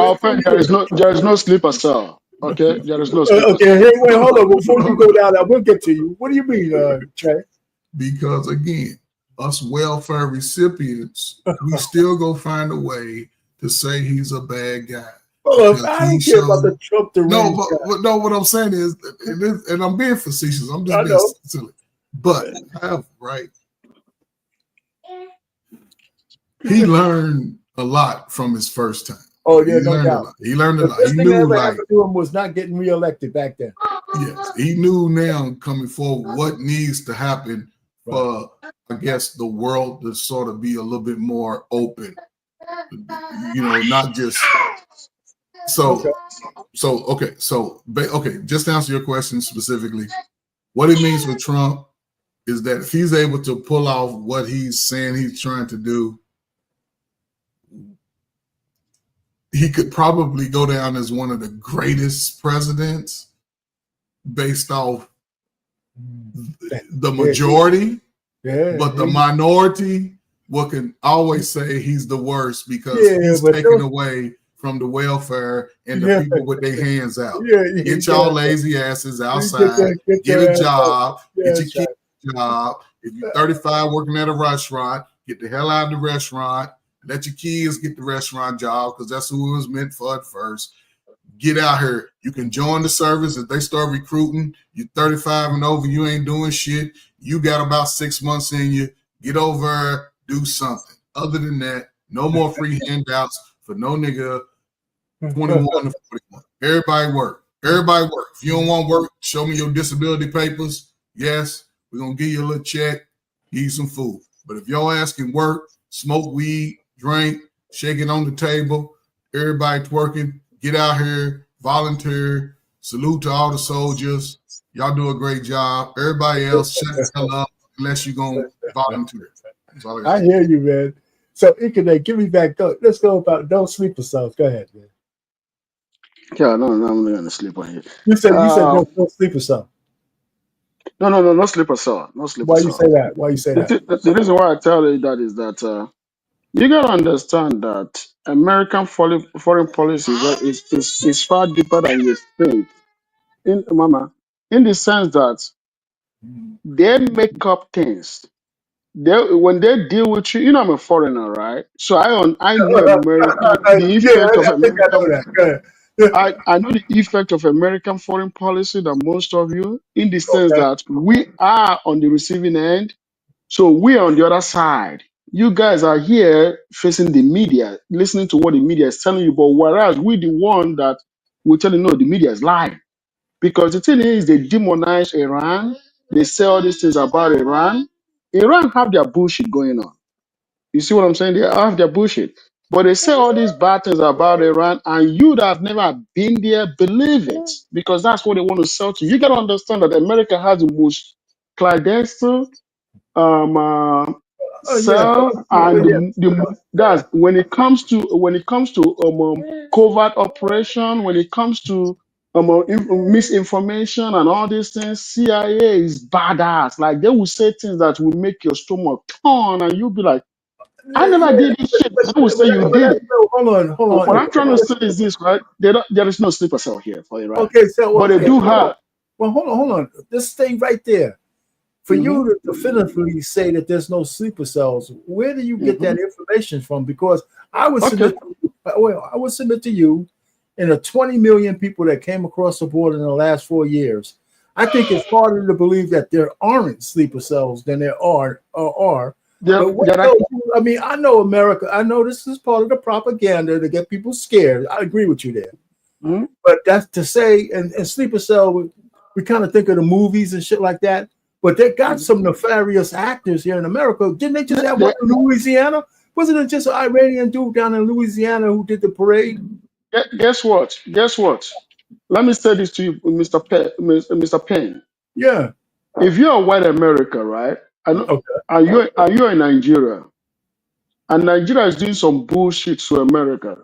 There is no sleeper cell. Okay, there is no sleeper okay, hey, wait, hold on. Before you go down there, we'll get to you. What do you mean, Trey? Because again, us welfare recipients, we still go find a way to say he's a bad guy. Well, I don't care about the Trump. What I'm saying is, and I'm being facetious. I'm just being silly. But right, he learned a lot from his first time. Oh yeah, no doubt. He learned a lot. The He thing that knew ever like happened to him was not getting reelected back then. yes, he knew now coming forward what needs to happen for I guess the world to sort of be a little bit more open. Not just so okay. Just to answer your question specifically, what it means for Trump is that if he's able to pull off what he's saying he's trying to do, he could probably go down as one of the greatest presidents based off the majority, but the minority can always say he's the worst because he's taking away from the welfare and the people with their hands out. Get y'all lazy asses outside, get a job, get your kids a job. If you're 35 working at a restaurant, get the hell out of the restaurant. Let your kids get the restaurant job because that's who it was meant for at first. Get out here. You can join the service. If they start recruiting, you're 35 and over, you ain't doing shit. You got about 6 months in you. Get over there, do something. Other than that, no more free handouts for no nigga 21 to 41. Everybody work. Everybody work. If you don't want work, show me your disability papers. Yes, we're going to give you a little check, give you some food. But if y'all asking work, smoke weed, drink, shake it on the table, everybody twerking, get out here, volunteer, salute to all the soldiers. Y'all do a great job. Everybody else, shut the hell up unless you're going to volunteer. I hear you, man. So, Ikene, give me back. Let's go about don't sleep yourself. Go ahead, man. Yeah, no, I'm not going to sleep on here. You said don't sleep yourself. No sleep yourself. No sleep Why yourself. you say that? Why you say that? The reason why I tell you that is that you got to understand that American foreign policy is far deeper than you think. In the sense that they make up things. When they deal with you, I'm a foreigner, right? So I know the effect of American. I know the effect of American foreign policy than most of you, in the sense that we are on the receiving end, so we are on the other side. You guys are here facing the media, listening to what the media is telling you, but whereas we the one that will tell you, no, the media is lying. Because the thing is, they demonize Iran. They say all these things about Iran. Iran have their bullshit going on. You see what I'm saying? They have their bullshit. But they say all these bad things about Iran, and you that have never been there believe it. Because that's what they want to sell to you. You got to understand that America has the most clandestine and that's when it comes to covert operation, when it comes to misinformation and all these things. CIA is badass. Like they will say things that will make your stomach turn, and you'll be like, I never did this shit. I will say you did it. Hold on. What I'm trying to say is this, right? There is no sleeper cell here for Iran. Okay, so but they do have. Well, hold on. This thing right there. For you to definitively say that there's no sleeper cells, where do you get that information from? Because I would submit to you, in the 20 million people that came across the border in the last 4 years, I think it's harder to believe that there aren't sleeper cells than there are. I mean, I know America. I know this is part of the propaganda to get people scared. I agree with you there. But that's to say, and sleeper cell, we kind of think of the movies and shit like that. But they got some nefarious actors here in America. Didn't they just have one in Louisiana? Wasn't it just an Iranian dude down in Louisiana who did the parade? Guess what? Let me say this to you, Mr. Payne. Yeah. If you're a white America, right? And you're in Nigeria, and Nigeria is doing some bullshit to America,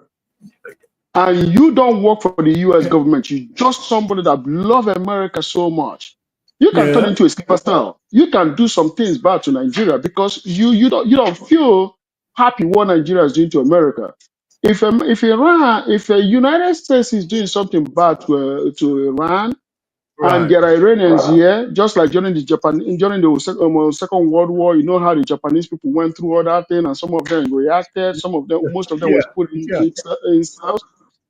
and you don't work for the U.S. government, you're just somebody that love America so much. You can turn into a sleeper cell. You can do some things bad to Nigeria because you don't feel happy what Nigeria is doing to America. If the United States is doing something bad to Iran, and there are Iranians here, just like during the Second World War, you know how the Japanese people went through all that thing, and some of them reacted, most of them was put in cells.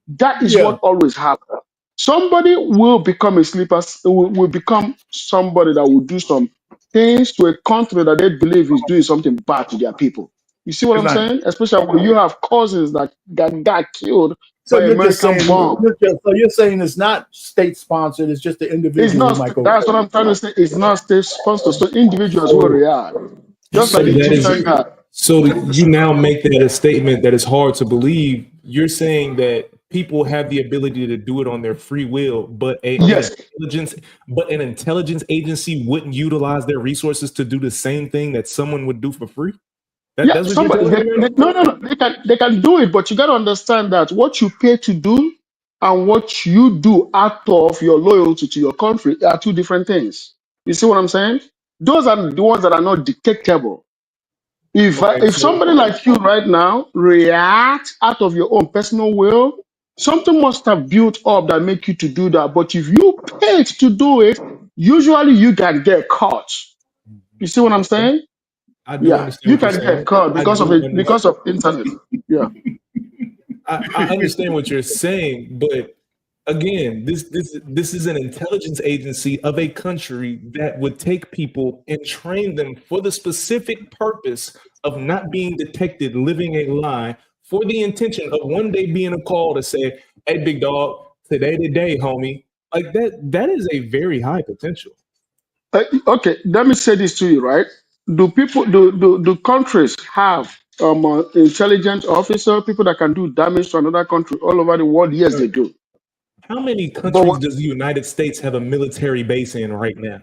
That is what always happens. Somebody will become a sleeper, will become somebody that will do some things to a country that they believe is doing something bad to their people. You see what Good I'm night. saying? Especially when you have cousins that got killed So by you're just American saying bomb. so you're saying it's not state sponsored. It's just the It's individual who not. might go. That's what I'm trying to say. It's not state sponsored. So individuals will react, just So like the that is Egyptian guy. so you now make that a statement that is hard to believe. You're saying that people have the ability to do it on their free will, but Yes. an intelligence agency wouldn't utilize their resources to do the same thing that someone would do for free. Yeah, That's what you're somebody. telling me right now? No. They can do it, but you got to understand that what you pay to do and what you do out of your loyalty to your country are two different things. You see what I'm saying? Those are the ones that are not detectable. Okay, If so somebody like you right now reacts out of your own personal will, something must have built up that make you to do that. But if you paid to do it, usually you can get caught. You see what I'm saying? I do Yeah, understand you what you're can get saying. caught I because of do it, understand. because of internet. Yeah. I understand what you're saying, but again, this is an intelligence agency of a country that would take people and train them for the specific purpose of not being detected living a lie, for the intention of one day being a call to say, "Hey, big dog, today, homie." Like that is a very high potential. Okay, let me say this to you, right? Do countries have intelligence officer, people that can do damage to another country all over the world? Yes, they do. How many But countries does the United States have a military base in right now?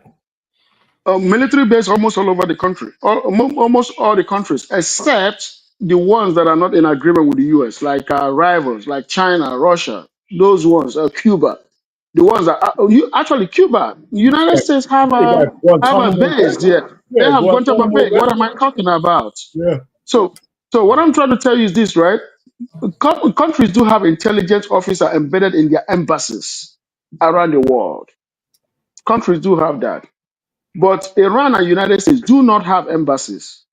military base almost all over the country, almost all the countries, except the ones that are not in agreement with the US, like rivals, like China, Russia, those ones, Cuba, the ones that actually Cuba, United States they got have a Guantanamo base Bay. there. They Yeah, have Guantanamo Guantanamo Bay. Bay. What am I talking about? Yeah. So what I'm trying to tell you is this, right? Countries do have intelligence officer embedded in their embassies around the world. Countries do have that. But Iran and United States do not have embassies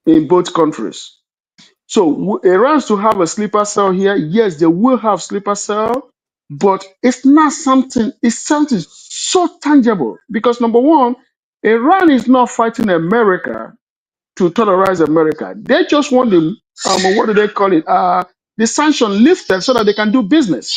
in both countries. So Iran's to have a sleeper cell here. Yes, they will have sleeper cell, but it's something so tangible. Because number one, Iran is not fighting America to terrorize America. They just want the what do they call it? The sanction lifted so that they can do business.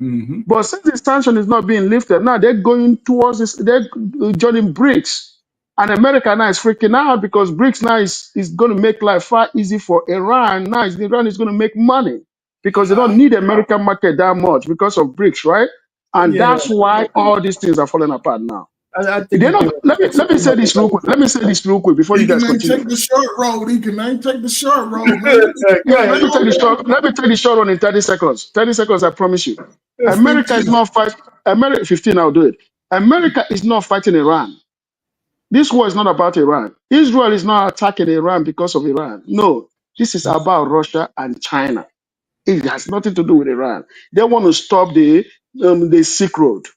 Mm-hmm. But since the sanction is not being lifted, now they're going towards this, they're joining BRICS. And America now is freaking out because BRICS now is going to make life far easy for Iran. Now Iran is going to make money because they don't need the American market that much because of BRICS, right? And Yeah, that's why all these things are falling apart now. I think They're you're not, giving let me say this real quick. Let me say this real quick before you He can guys ain't continue. take the short road. He can ain't take the short road, man. Yeah, let me take the short. Let me take the short one in 30 seconds. 30 seconds, I promise you. That's America is 15. not fighting. America 15. I'll do it. America is not fighting Iran. This war is not about Iran. Israel is not attacking Iran because of Iran. No, this is about Russia and China. It has nothing to do with Iran. They want to stop the Silk Road,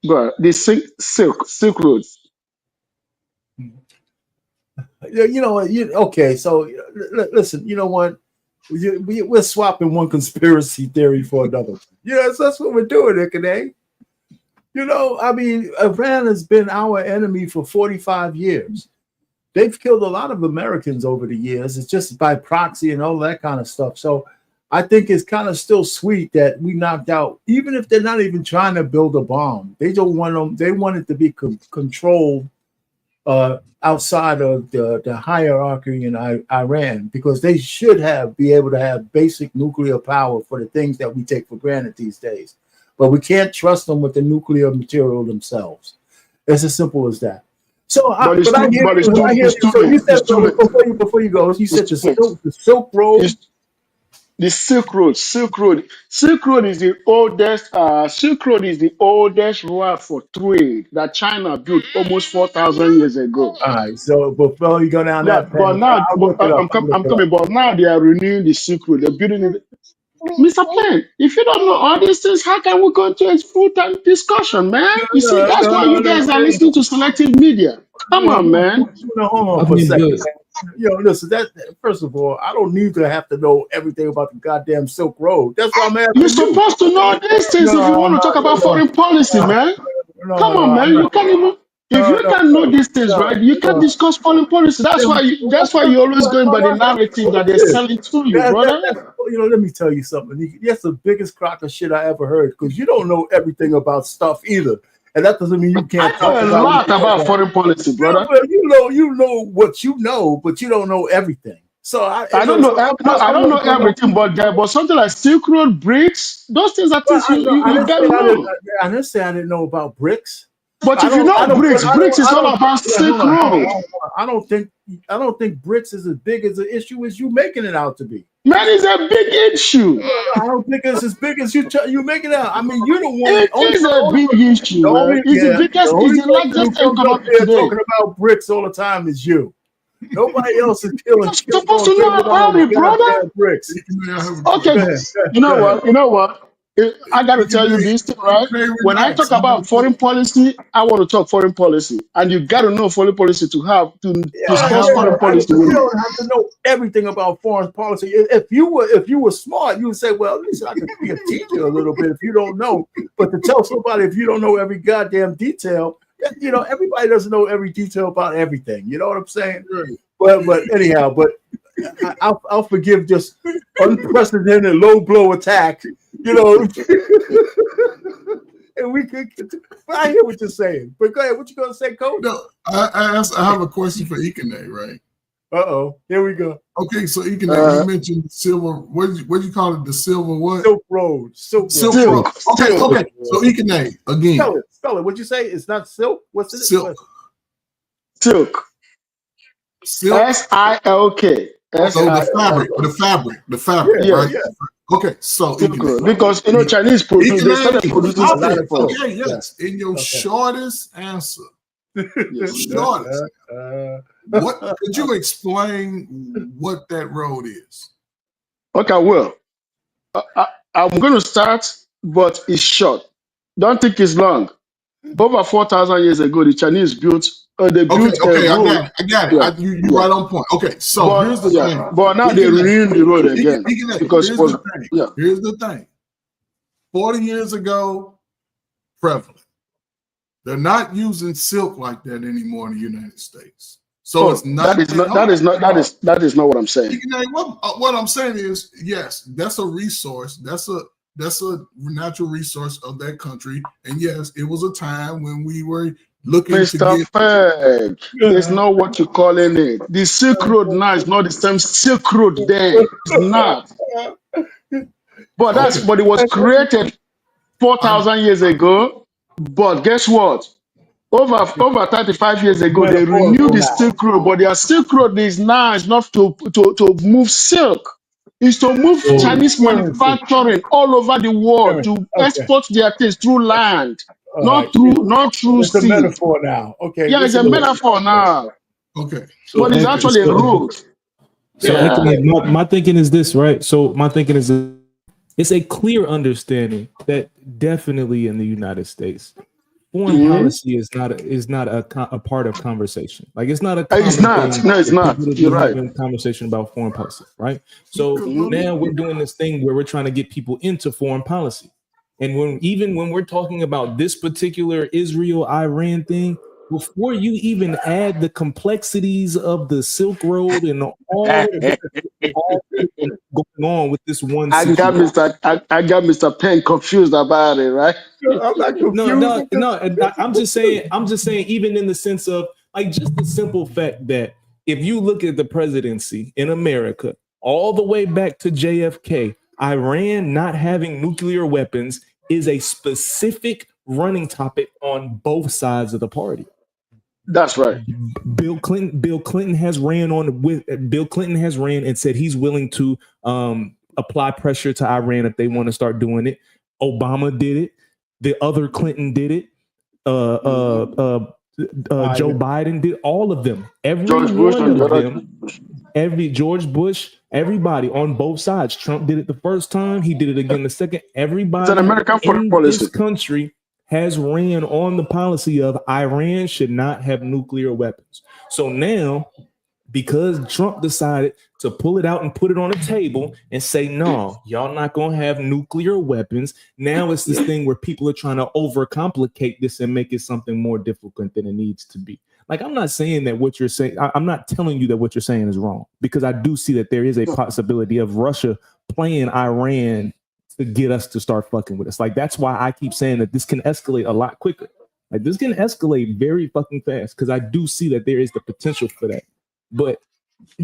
but the Silk Road. You know what? Okay, so listen. You know what? We're swapping one conspiracy theory for another. So that's what we're doing here today. You know, I mean, Iran has been our enemy for 45 years. They've killed a lot of Americans over the years. It's just by proxy and all that kind of stuff. So I think it's kind of still sweet that we knocked out, even if they're not even trying to build a bomb. They don't want them. They want it to be controlled outside of the hierarchy in Iran, because they should be able to have basic nuclear power for the things that we take for granted these days. But we can't trust them with the nuclear material themselves. It's as simple as that. So, I hear you. So you said before you go, you said the Silk Road. The Silk Road. Silk Road is the oldest. Silk Road is the oldest route for trade that China built almost 4,000 years ago. All right. So before you go down that path, but now I'm coming. But now they are renewing the Silk Road. They're building it. Mr. Payne, if you don't know all these things, how can we go into a full-time discussion, man? You see, that's why you guys are listening to selective media. Come on, man. Hold on for a second. Listen, first of all, I don't need to have to know everything about the goddamn Silk Road. That's why I'm asking You're supposed to know these things if you want to talk about foreign policy, man. Come on, man. You can't even. If you can know these things, right, you can discuss foreign policy. That's why you're always going by the narrative that they're selling to you, brother. Let me tell you something. That's the biggest crock of shit I ever heard, because you don't know everything about stuff either. And that doesn't mean you can't talk a lot about foreign policy, brother. You know what you know, but you don't know everything. So I don't know. I don't know everything, but something like Silk Road, BRICS, those things are things you gotta know. I didn't say I didn't know about BRICS. But if you know BRICS is all about Silk Road. I don't think BRICS is as big as an issue as you making it out to be. Man, it's a big issue. I don't think it's as big as you make it out. I mean, you're the one. It is a big issue. It's the biggest, it's the largest economy today. Talking about BRICS all the time is you. Nobody else is killing. You're supposed to know about it, brother. BRICS. Okay, you know what? I got to tell you this, right? When I talk about foreign policy, I want to talk foreign policy, and you got to know foreign policy to discuss forein policy. You don't have to know everything about foreign policy. If you were smart, you would say, "Well, at least I could be a teacher a little bit." If you don't know, but to tell somebody if you don't know every goddamn detail, everybody doesn't know every detail about everything. You know what I'm saying? But anyhow, I'll forgive just unprecedented low blow attack. And we could. I hear what you're saying, but go ahead. What you gonna say, Coach? No, I have a question for Ikene, right? Here we go. Okay, so Ikene, you mentioned silver. What did you call it? The silver what? Silk Road. Silk Road. Okay. So Ikene again. Spell it. What'd you say? It's not silk. What's it? Silk. Silk. SILK. So the fabric, right? Yeah. Okay, so because Chinese produce, they started producing a lot of stuff. Okay, yes. In your shortest answer, what could you explain what that road is? Okay, well, I'm going to start, but it's short. Don't think it's long. Over 4,000 years ago, the Chinese built. They built a road. I got it. You right on point. Okay, so here's the thing. But now they ruined the road again. Here's the thing. 40 years ago, prevalent. They're not using silk like that anymore in the United States. So it's not. That is not what I'm saying. What I'm saying is, yes, that's a resource. That's a natural resource of that country. And yes, it was a time when we were looking Mr. Fegg, it's not what you're calling it. The Silk Road now is not the same Silk Road then. It's not. But it was created 4,000 years ago. But guess what? Over 35 years ago, they renewed the Silk Road, but their Silk Road is now not to move silk. It's to move Chinese manufacturing all over the world to export their things through land, not through sea. It's a metaphor now. Okay. Yeah, it's a metaphor now. Okay. But it's actually a road. So my thinking is this, right? So my thinking is it's a clear understanding that definitely in the United States, foreign policy is not a part of conversation. Like it's not a. It's not. No, it's not. You're right. Conversation about foreign policy, right? So now we're doing this thing where we're trying to get people into foreign policy, and when we're talking about this particular Israel-Iran thing, before you even add the complexities of the Silk Road and all going on with this one, I got Mr. Payne confused about it, right? I'm not confused. No. I'm just saying, even in the sense of like just the simple fact that if you look at the presidency in America, all the way back to JFK, Iran not having nuclear weapons is a specific running topic on both sides of the party. That's right. Bill Clinton has ran and said he's willing to apply pressure to Iran if they want to start doing it. Obama did it. The other Clinton did it. Joe Biden did. All of them. George Bush, everybody on both sides. Trump did it the first time. He did it again the second. Everybody in this country has ran on the policy of Iran should not have nuclear weapons. So now because Trump decided to pull it out and put it on the table and say, no, y'all not going to have nuclear weapons. Now it's this thing where people are trying to overcomplicate this and make it something more difficult than it needs to be. Like, I'm not saying that what you're saying, I'm not telling you that what you're saying is wrong, because I do see that there is a possibility of Russia playing Iran to get us to start fucking with us. Like, that's why I keep saying that this can escalate a lot quicker. Like, this can escalate very fucking fast, because I do see that there is the potential for that. But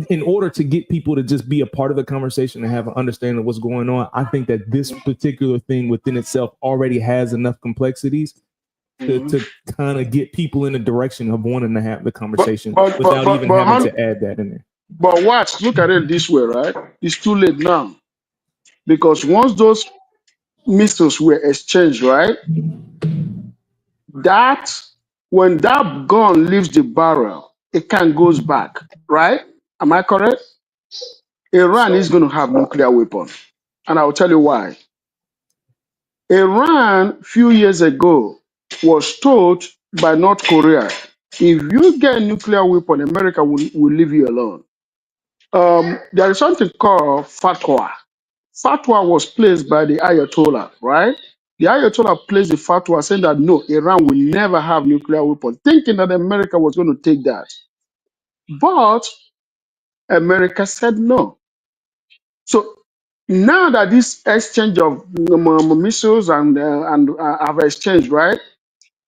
in order to get people to just be a part of the conversation and have an understanding of what's going on, I think that this particular thing within itself already has enough complexities to kind of get people in the direction of wanting to have the conversation without even having to add that in there. But watch, look at it this way, right? It's too late now. Because once those missiles were exchanged, right? That when that gun leaves the barrel, it can goes back, right? Am I correct? Iran is going to have nuclear weapons, and I'll tell you why. Iran, few years ago, was told by North Korea, if you get a nuclear weapon, America will leave you alone. There is something called fatwa. Fatwa was placed by the Ayatollah, right? The Ayatollah placed the fatwa saying that no, Iran will never have nuclear weapons, thinking that America was going to take that. But America said no. So now that this exchange of missiles and have exchanged, right?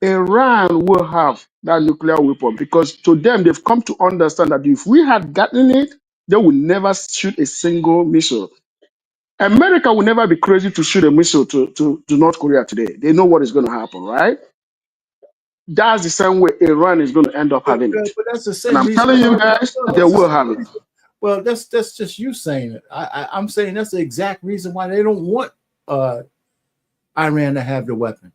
Iran will have that nuclear weapon, because to them they've come to understand that if we had gotten it, they would never shoot a single missile. America will never be crazy to shoot a missile to North Korea today. They know what is going to happen, right? That's the same way Iran is going to end up having it. But that's the same And I'm reason. telling you guys, they will have it. Well, that's just you saying it. I'm saying that's the exact reason why they don't want Iran to have the weapon,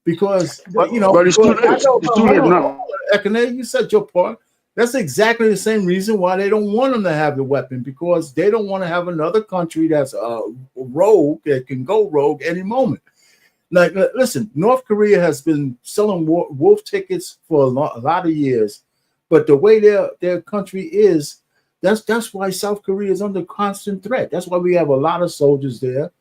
because but it's too late. It's too late now. Ekene, you said your part. That's exactly the same reason why they don't want them to have the weapon, because they don't want to have another country that's rogue, that can go rogue any moment. Like, listen, North Korea has been selling wolf tickets for a lot of years, but the way their country is, that's why South Korea is under constant threat. That's why we have a lot of soldiers there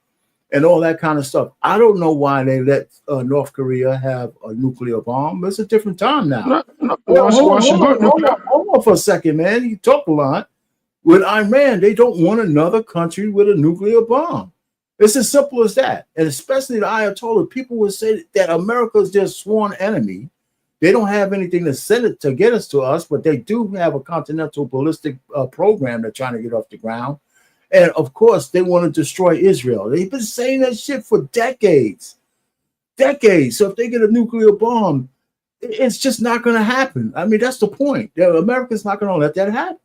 and all that kind of stuff. I don't know why they let North Korea have a nuclear bomb. It's a different time now. Hold on for a second, man. You talk a lot. With Iran, they don't want another country with a nuclear bomb. It's as simple as that. And especially the Ayatollah, people would say that America is their sworn enemy. They don't have anything to send it to get us to us, but they do have a continental ballistic program they're trying to get off the ground. And of course, they want to destroy Israel. They've been saying that shit for decades. So if they get a nuclear bomb, it's just not going to happen. I mean, that's the point. America's not going to let that happen.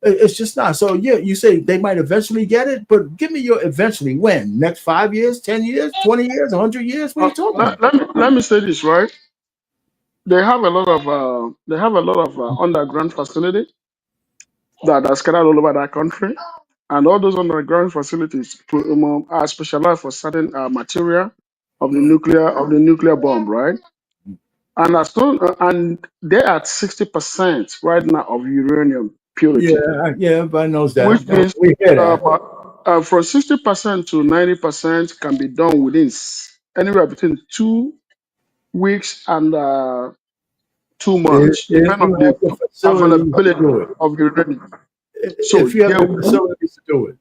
It's just not. So yeah, you say they might eventually get it, but give me your eventually. When? Next 5 years, 10 years, 20 years, 100 years? What are you talking about? Let me say this, right? They have a lot of underground facilities that are scattered all over that country, and all those underground facilities are specialized for certain material of the nuclear bomb, right? And and they're at 60% right now of uranium purity. Yeah, everybody knows that. Which means we hear that. from 60% to 90% can be done within anywhere between 2 weeks and 2 months, depending on the availability of uranium. So if you have the facilities to do it.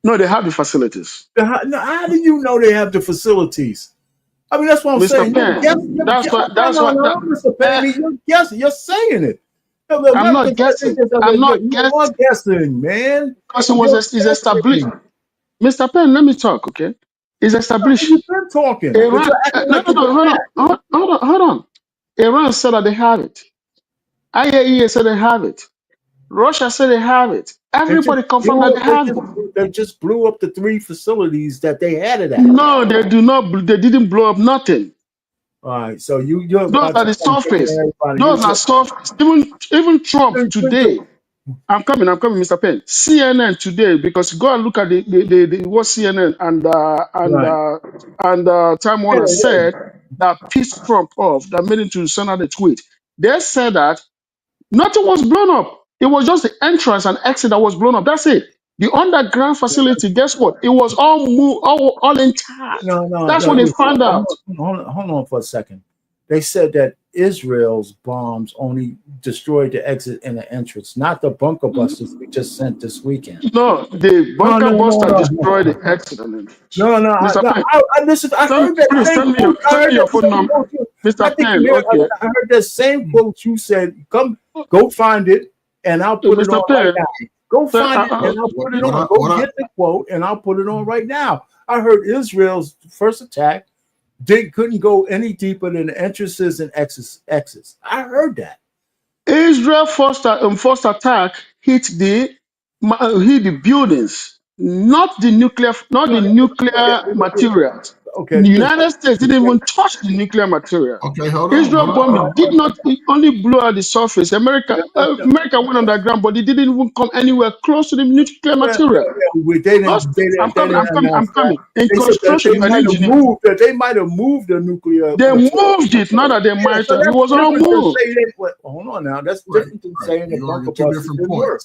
No, they have the facilities. How do you know they have the facilities? I mean, that's what I'm saying. Mr. Payne, you're saying it. I'm not guessing. You are guessing, man. Because it's established. Mr. Payne, let me talk, okay? It's established. You've been talking. Iran, hold on. Iran said that they have it. IAEA said they have it. Russia said they have it. Everybody confirmed that they have it. They just blew up the 3 facilities that they had it at. No, they do not. They didn't blow up nothing. All right, so you're those are the surface. Those are surface. Even Trump today. I'm coming, Mr. Payne. CNN today, because go and look at the what CNN and Time Warner said that pissed Trump off, that made him to send out a tweet. They said that nothing was blown up. It was just the entrance and exit that was blown up. That's it. The underground facility, guess what? It was all all intact. No, That's what they found out. Hold on for a second. They said that Israel's bombs only destroyed the exit and the entrance, not the bunker busters we just sent this weekend. No, the bunker buster destroyed the exit. No. Mr. Payne, Listen, I heard that. Please send me your phone number. Mr. Payne, okay. I heard that same quote you said. Go find it, and I'll put it on right now. Go find it, and I'll put it on. Go get the quote, and I'll put it on right now. I heard Israel's first attack. They couldn't go any deeper than the entrances and exits. I heard that. Israel first attack hit the buildings, not the nuclear materials. Okay. The United States didn't even touch the nuclear material. Okay, hold on. Israel bombing did not only blow out the surface. America went underground, but it didn't even come anywhere close to the nuclear material. I'm coming. In construction, they might have moved the nuclear. They moved it, not that they might have. It was all moved. Hold on now. That's different than saying the bunker busters didn't work.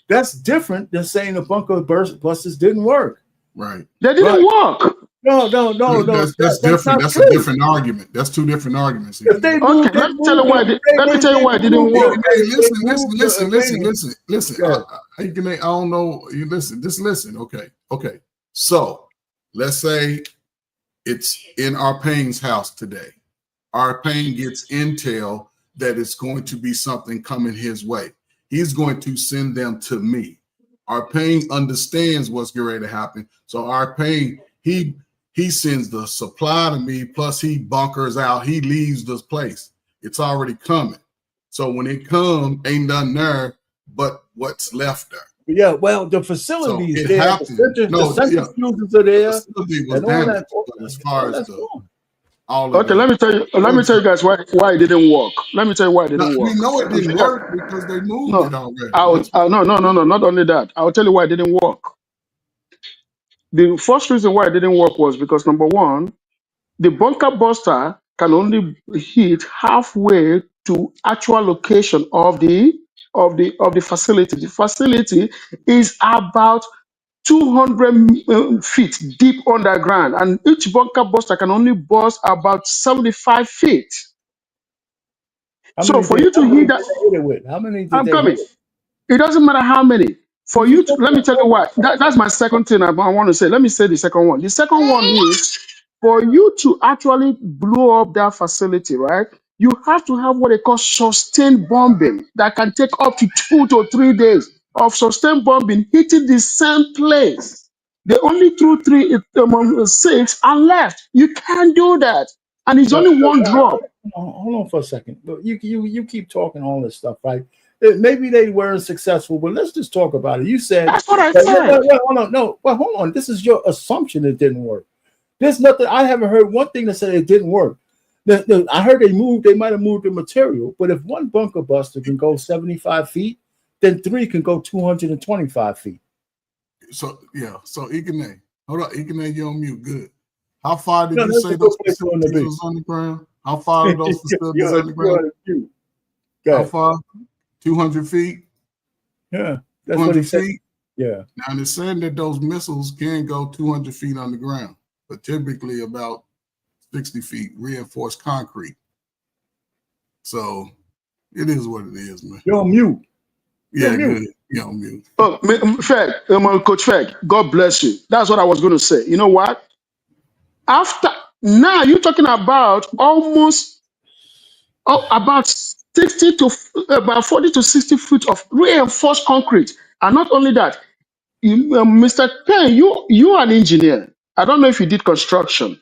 That's different than saying the bunker busters didn't work. Right. They didn't work. No. That's different. That's a different argument. That's two different arguments. Let me tell you why it didn't work. Hey, listen. I don't know. You listen. Just listen. Okay. So let's say it's in our Payne's house today. Our Payne gets intel that it's going to be something coming his way. He's going to send them to me. Our Payne understands what's getting ready to happen. So our Payne, he sends the supply to me, plus he bunkers out. He leaves this place. It's already coming. So when it comes, ain't nothing there but what's left there. Yeah, well, the facilities so there, happened. the centrifuges are there. The facility was damaged, but as far as let me tell you guys why it didn't work. Let me tell you why it didn't work. We know it didn't work because they moved it already. No. Not only that. I'll tell you why it didn't work. The first reason why it didn't work was because, number one, the bunker buster can only hit halfway to actual location of the facility. The facility is about 200 feet deep underground, and each bunker buster can only burst about 75 feet. So for you to hit that, how many? I'm coming. It doesn't matter how many. For you to, let me tell you why. That's my second thing I want to say. Let me say the second one. The second one is for you to actually blow up that facility, right? You have to have what they call sustained bombing that can take up to 2 to 3 days of sustained bombing hitting the same place. They only threw 6 and left. You can't do that. And it's only one drop. Hold on for a second. You keep talking all this stuff, right? Maybe they weren't successful, but let's just talk about it. You said that's what I said. Hold on. This is your assumption it didn't work. There's nothing. I haven't heard one thing that said it didn't work. I heard they might have moved the material, but if one bunker buster can go 75 feet, then 3 can go 225 feet. So Ikene, hold on, Ikene, you're on mute. Good. How far did you say those facilities was on the ground? How far are those facilities on the ground? How far? 200 feet? Yeah. That's what he said. Feet? Yeah. Now it's saying that those missiles can go 200 feet on the ground, but typically about 60 feet reinforced concrete. So it is what it is, man. You're on mute. Yeah, good. You're on mute. Oh, Coach Feg, God bless you. That's what I was going to say. You know what? Now you're talking about about 60 to about 40 to 60 feet of reinforced concrete. And not only that, Mr. Payne, you are an engineer. I don't know if you did construction.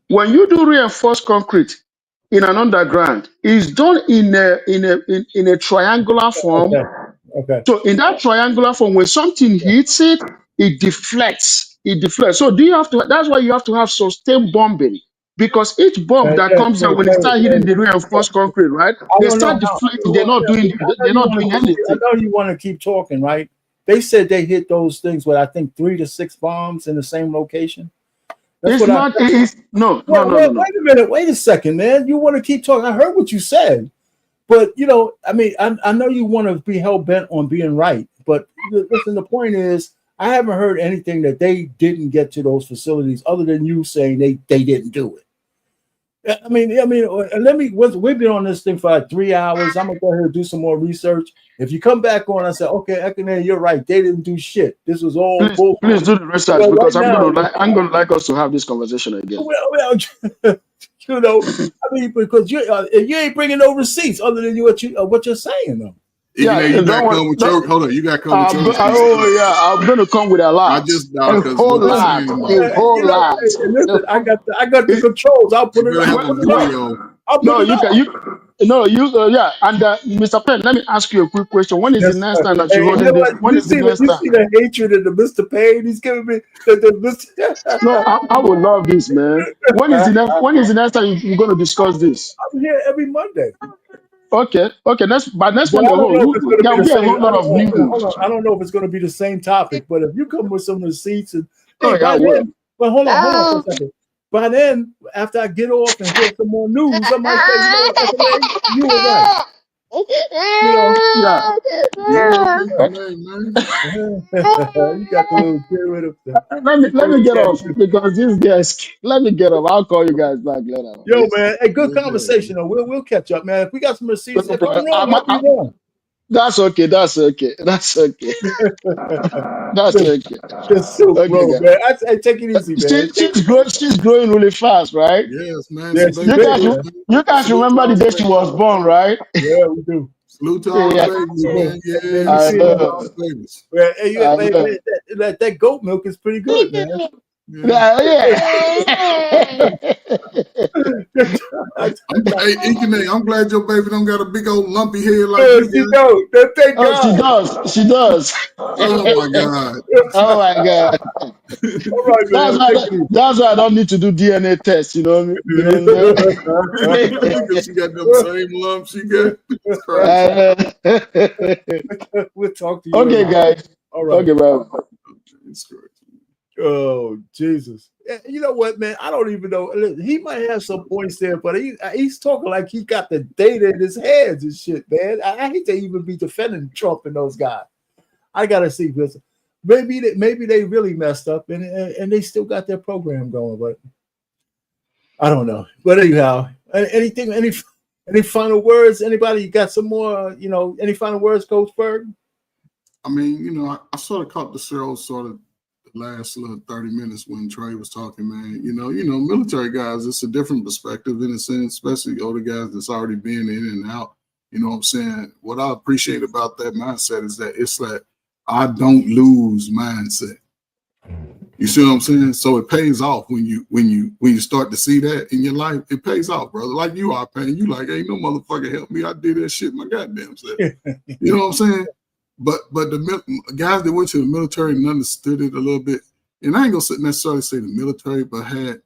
When you do reinforced concrete in an underground, it's done in a triangular form. Okay. So in that triangular form, when something hits it, it deflects. So that's why you have to have sustained bombing. Because each bomb that comes out when it starts hitting the reinforced concrete, right? They start deflecting. They're not doing anything. I know you want to keep talking, right? They said they hit those things with, I think, 3 to 6 bombs in the same location. No. Wait a minute. Wait a second, man. You want to keep talking. I heard what you said. But I mean, I know you want to be hell bent on being right, but listen, the point is, I haven't heard anything that they didn't get to those facilities other than you saying they didn't do it. I mean, we've been on this thing for like 3 hours. I'm gonna go ahead and do some more research. If you come back on, I say, okay, Ekene, you're right. They didn't do shit. This was all bull. Please do the research Well, because right I'm gonna like us to have this conversation again. Well, I mean, because you ain't bringing no receipts other than what you're saying though. Yeah, you got to come with your. Hold on, you got to come with your. Oh yeah, I'm gonna come with a lot. I just A whole lot. A whole lot. Hey, listen, I got the controls. I'll put it. Yeah. And Mr. Penn, let me ask you a quick question. When is the next time that you're you holding this? When you is the see next time? the hatred in the Mr. Payne he's giving me. No, I would love this, man. When is the next time you're going to discuss this? I'm here every Monday. Okay. Next But Monday, I don't know if it's going to there'll be the be a same. whole lot of news. I don't know if it's going to be the same topic, but if you come with some receipts and Oh, yeah, I will. but hold on for a second. By then, after I get off and hear some more news, I might say, you were right. You got the little get rid of that. Let me get off because these guys. Let me get off. I'll call you guys back later. Yo, man, a good conversation. Though. We'll catch up, man. If we got some receipts, if I'm wrong, I'll be wrong. That's okay. That's okay. That's so, okay, bro, guys. man. I take it easy, man. She's growing really fast, right? Yes, man. Yes, you guys remember the day she was born, right? Yeah, we do. Salute to all the babies, man. Yeah. That goat milk is pretty good, man. Yeah. I'm glad your baby don't got a big old lumpy head like you. She don't. Thank God. She does. Oh my God. Oh my God. All right, man. That's why I don't need to do DNA tests. You know what I mean? Because she got them same lumps she got. We'll talk to you. Okay, later. guys. All right. Okay, bye. Oh, Jesus. You know what, man? I don't even know. He might have some points there, but he's talking like he got the data in his hands and shit, man. I hate to even be defending Trump and those guys. I got to see this. Maybe they really messed up and they still got their program going, but I don't know. But anyhow, any final words? Anybody got some more, any final words, Coach Berg? I mean, I sort of caught the show sort of the last little 30 minutes when Trey was talking, man. Military guys, it's a different perspective in a sense, especially older guys that's already been in and out. You know what I'm saying? What I appreciate about that mindset is that it's like I don't lose mindset. You see what I'm saying? So it pays off when you start to see that in your life. It pays off, brother. Like you are, Payne. You like, ain't no motherfucker help me. I did that shit my goddamn self. You know what I'm saying? But the guys that went to the military and understood it a little bit, and I ain't gonna necessarily say the military, but had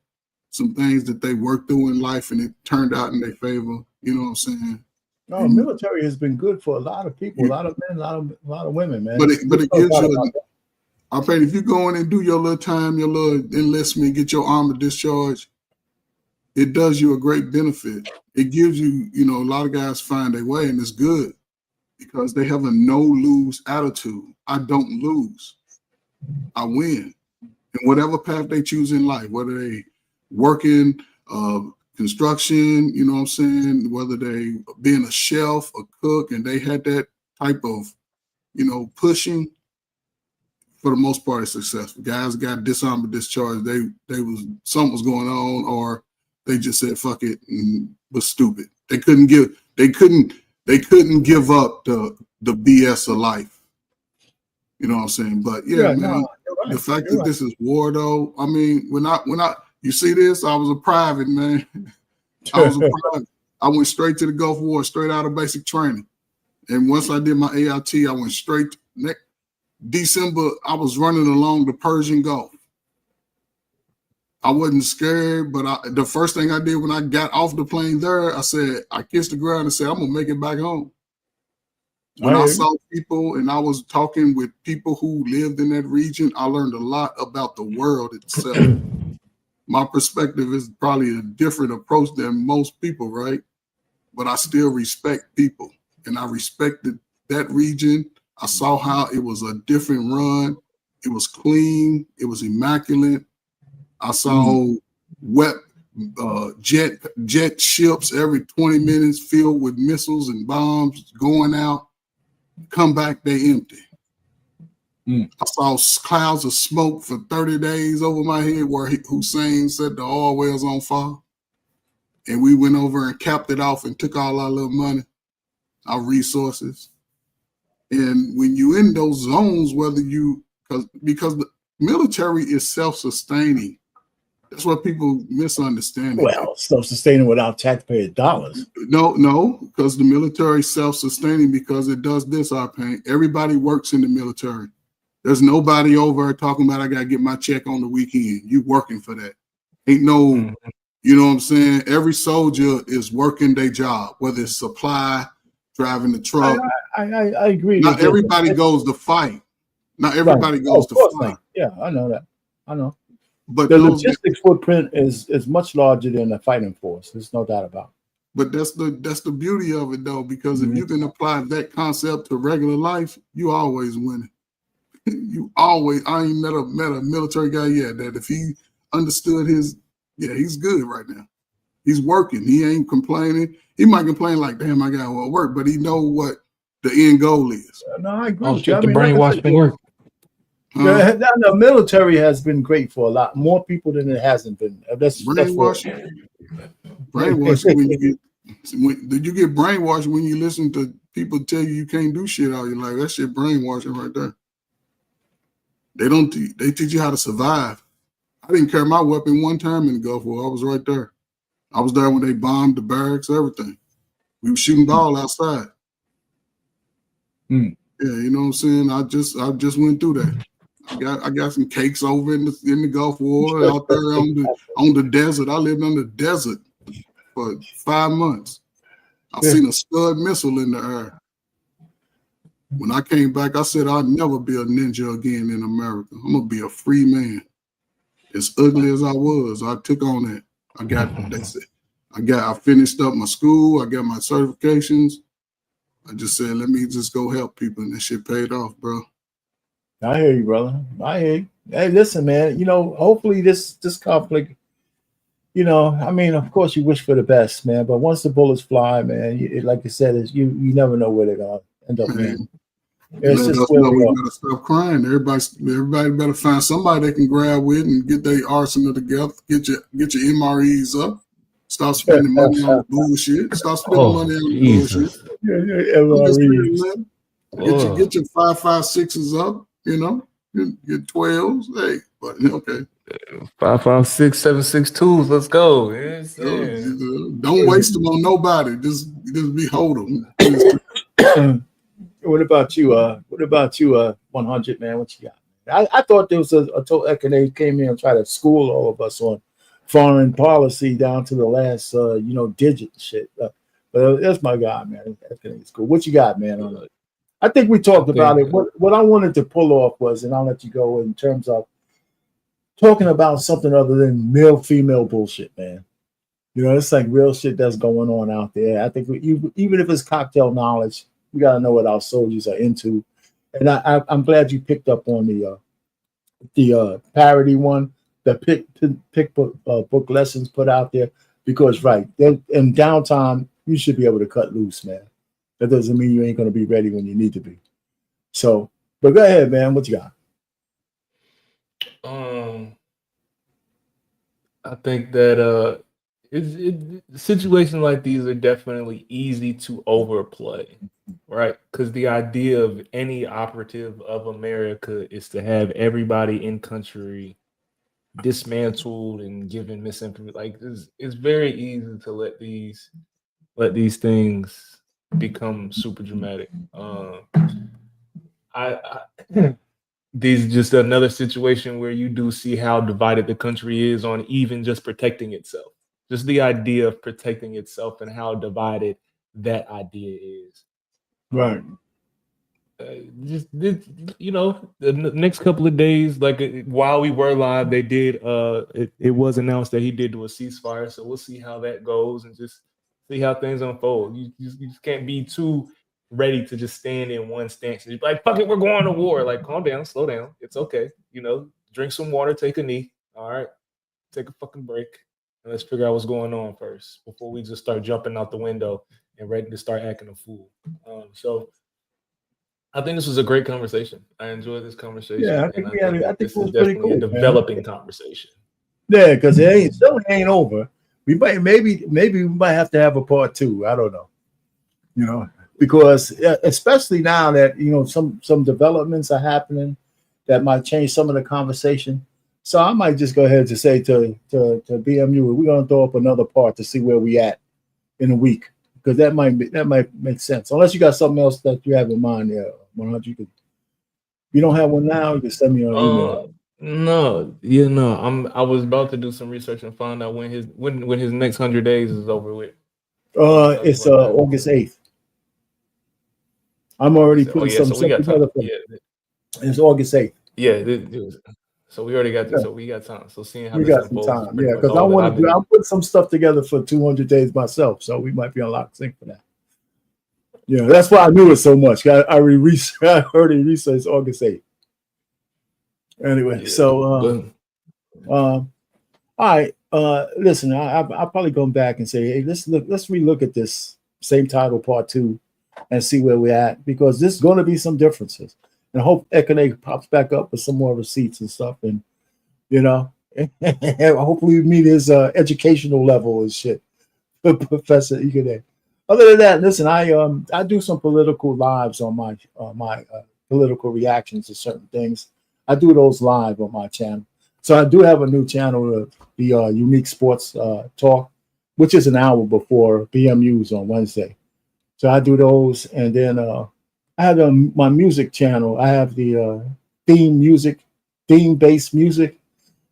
some things that they worked through in life and it turned out in their favor. You know what I'm saying? No, military has been good for a lot of people, a lot of men, a lot of women, man. But it gives you. I think if you go in and do your little time, your little enlistment, get your armor discharge, it does you a great benefit. It gives you, a lot of guys find their way, and it's good because they have a no-lose attitude. I don't lose. I win. And whatever path they choose in life, whether they working, construction, you know what I'm saying, whether they being a chef, a cook, and they had that type of, pushing, for the most part, it's successful. Guys got disarmed or discharged. Something was going on, or they just said fuck it and was stupid. They couldn't give up the BS of life. You know what I'm saying? But man, right. The fact that this is war, though. I mean, when I you see this, I was a private, man. I was a private. I went straight to the Gulf War, straight out of basic training. And once I did my AIT, I went straight December, I was running along the Persian Gulf. I wasn't scared, but the first thing I did when I got off the plane there, I kissed the ground and said, I'm going to make it back home. When I saw people and I was talking with people who lived in that region, I learned a lot about the world itself. My perspective is probably a different approach than most people, right? but I still respect people, and I respected that region. I saw how it was a different run. It was clean. It was immaculate. I saw jet ships every 20 minutes filled with missiles and bombs going out. Come back, they empty. I saw clouds of smoke for 30 days over my head where Hussein said the oil wells on fire. And we went over and capped it off and took all our little money, our resources. And when you in those zones, because the military is self-sustaining. That's what people misunderstand. Well, self-sustaining without taxpayer dollars. No, because the military is self-sustaining because it does this, our Payne. Everybody works in the military. There's nobody over talking about I gotta get my check on the weekend. You working for that. Ain't no, you know what I'm saying? Every soldier is working their job, whether it's supply, driving the truck. I agree. Not everybody goes to fight. Not everybody goes to fight. Yeah, I know that. I know. But the logistics footprint is much larger than the fighting force. There's no doubt about it. But that's the beauty of it, though, because if you can apply that concept to regular life, you always win. You always. I ain't met a military guy yet that if he understood he's good right now. He's working. He ain't complaining. He might complain like, "Damn, I got to work," but he know what the end goal is. No, I agree. The brainwashing work. The military has been great for a lot more people than it hasn't been. Brainwashing. Did you get brainwashed when you listen to people tell you can't do shit all your life? That shit brainwashing right there. They teach you how to survive. I didn't carry my weapon one time in the Gulf War. I was right there. I was there when they bombed the barracks, everything. We were shooting ball outside. Yeah, you know what I'm saying? I just went through that. I got some cakes over in the Gulf War out there on the desert. I lived on the desert for 5 months. I've seen a Scud missile in the air. When I came back, I said I'd never be a ninja again in America. I'm gonna be a free man. As ugly as I was, I took on that. I finished up my school. I got my certifications. I just said, let me just go help people, and that shit paid off, bro. I hear you, brother. I hear you. Hey, listen, man. Hopefully this conflict. I mean, of course, you wish for the best, man. But once the bullets fly, man, like you said, you never know where they're gonna end up being. It's just we gotta stop crying. Everybody better find somebody they can grab with and get their arsenal together. Get your MREs up. Stop spending money on bullshit. Stop spending money on bullshit. Get your 5.56s up. Get 12s. Hey, but okay. 5.56, 7.62s. Let's go. Yes, don't waste them on nobody. Just behold them. What about you? 100, man? What you got? I thought there was a they came here and tried to school all of us on foreign policy down to the last digit shit. But that's my guy, man. That's cool. What you got, man? I think we talked about it. What I wanted to pull off was, and I'll let you go in terms of talking about something other than male-female bullshit, man. It's like real shit that's going on out there. I think even if it's cocktail knowledge, we got to know what our soldiers are into. And I'm glad you picked up on the parody one, the pick book lessons put out there, because in downtime you should be able to cut loose, man. That doesn't mean you ain't going to be ready when you need to be. So, but go ahead, man. What you got? I think that situations like these are definitely easy to overplay, right? Because the idea of any operative of America is to have everybody in country dismantled and given misinformation. Like it's very easy to let these things become super dramatic. This is just another situation where you do see how divided the country is on even just protecting itself. Just the idea of protecting itself and how divided that idea is. Right. The next couple of days, while we were live, they did. It was announced that he did do a ceasefire, so we'll see how that goes, and just See how things unfold. You just can't be too ready to just stand in one stance. You're like, fuck it, we're going to war. Like, calm down, slow down. It's okay. You know, drink some water, take a knee. All right, take a fucking break. And let's figure out what's going on first before we just start jumping out the window and ready to start acting a fool. So I think this was a great conversation. I enjoyed this conversation. Yeah, I think this is was pretty definitely cool, a developing conversation. Yeah, because it still ain't over. We might maybe we might have to have a part 2. I don't know. You know, because especially now that some developments are happening that might change some of the conversation. So I might just go ahead and say to BMU, we're gonna throw up another part to see where we at in a week, because that might make sense. Unless you got something else that you have in mind there, 100. You don't have one now. You can send me an email. No, I was about to do some research and find out when his next 100 days is over with. It's August 8th. I'm already putting some stuff together for it. It's August 8th. Yeah, so we already got this. So we got time. So seeing how we got some time, yeah, because I'm putting some stuff together for 200 days myself, so we might be on lock sync for that. Yeah, that's why I knew it so much. I heard it research August 8th. Anyway, so all right. Listen, I'll probably go back and say, hey, let's relook at this same title part 2 and see where we're at, because there's going to be some differences. And I hope Economic pops back up with some more receipts and stuff, and hopefully we meet his educational level and shit, Professor Economic. Other than that, listen, I do some political lives on my political reactions to certain things. I do those live on my channel. So I do have a new channel, the Unique Sports Talk, which is an hour before BMU's on Wednesday. So I do those, and then I have my music channel. I have the theme-based music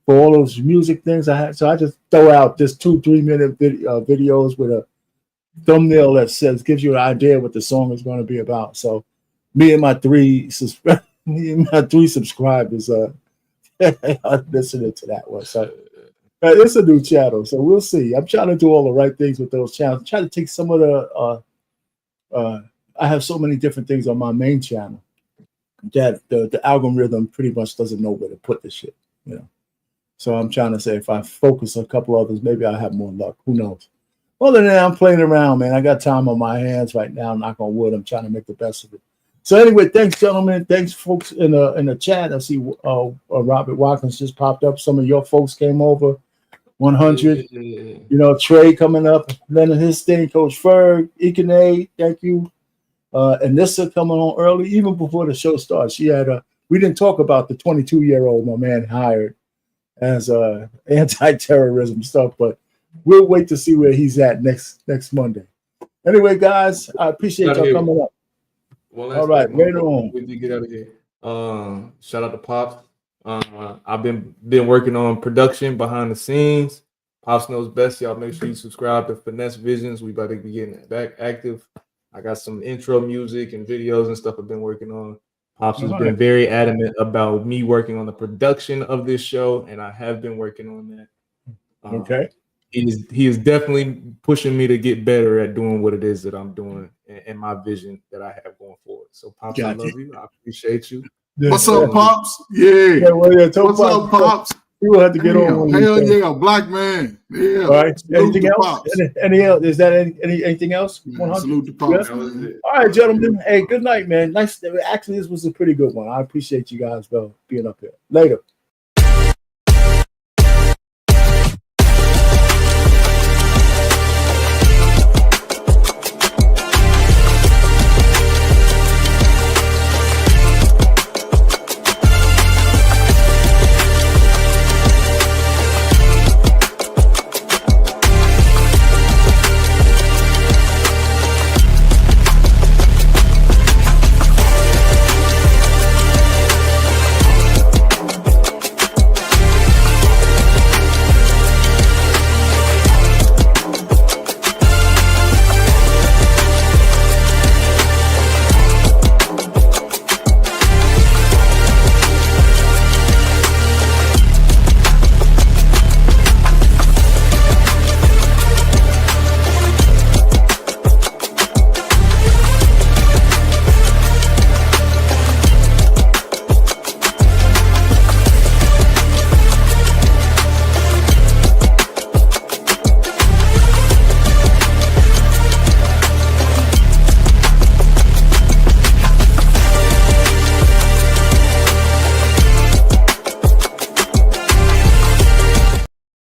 for all those music things I have. So I just throw out just 2-3 minute videos with a thumbnail that gives you an idea what the song is going to be about. So me and my 3 subscribers are listening to that one. So it's a new channel, so we'll see. I'm trying to do all the right things with those channels. I'm trying to take some of the I have so many different things on my main channel that the algorithm pretty much doesn't know where to put the shit, So I'm trying to say, if I focus on a couple others, maybe I'll have more luck. Who knows? Other than that, I'm playing around, man. I got time on my hands right now. Knock on wood. I'm trying to make the best of it. So anyway, thanks, gentlemen. Thanks, folks in the chat. I see Robert Watkins just popped up. Some of your folks came over. 100. Trey coming up. Leonard his thing. Coach Ferg, Ikene, thank you. And Nissa coming on early, even before the show starts. She had we didn't talk about the 22-year-old my man hired as anti-terrorism stuff, but we'll wait to see where he's at next Monday. Anyway, guys, I appreciate y'all coming up. All right, later on. We get out of here. Shout out to Pops. I've been working on production behind the scenes. Pops knows best. Y'all make sure you subscribe to Finesse Visions. We about to be getting back active. I got some intro music and videos and stuff I've been working on. Pops has been very adamant about me working on the production of this show, and I have been working on that. Okay. He is definitely pushing me to get better at doing what it is that I'm doing and my vision that I have going forward. So, Pops, I love you. I appreciate you. What's up, Pops? Yeah. What's up, Pops? You will have to get on. Hell yeah, black man. Yeah. All right. Anything else? Any else? Is that anything else? Salute to Pops. All right, gentlemen. Hey, good night, man. Nice. Actually, this was a pretty good one. I appreciate you guys being up here. Later.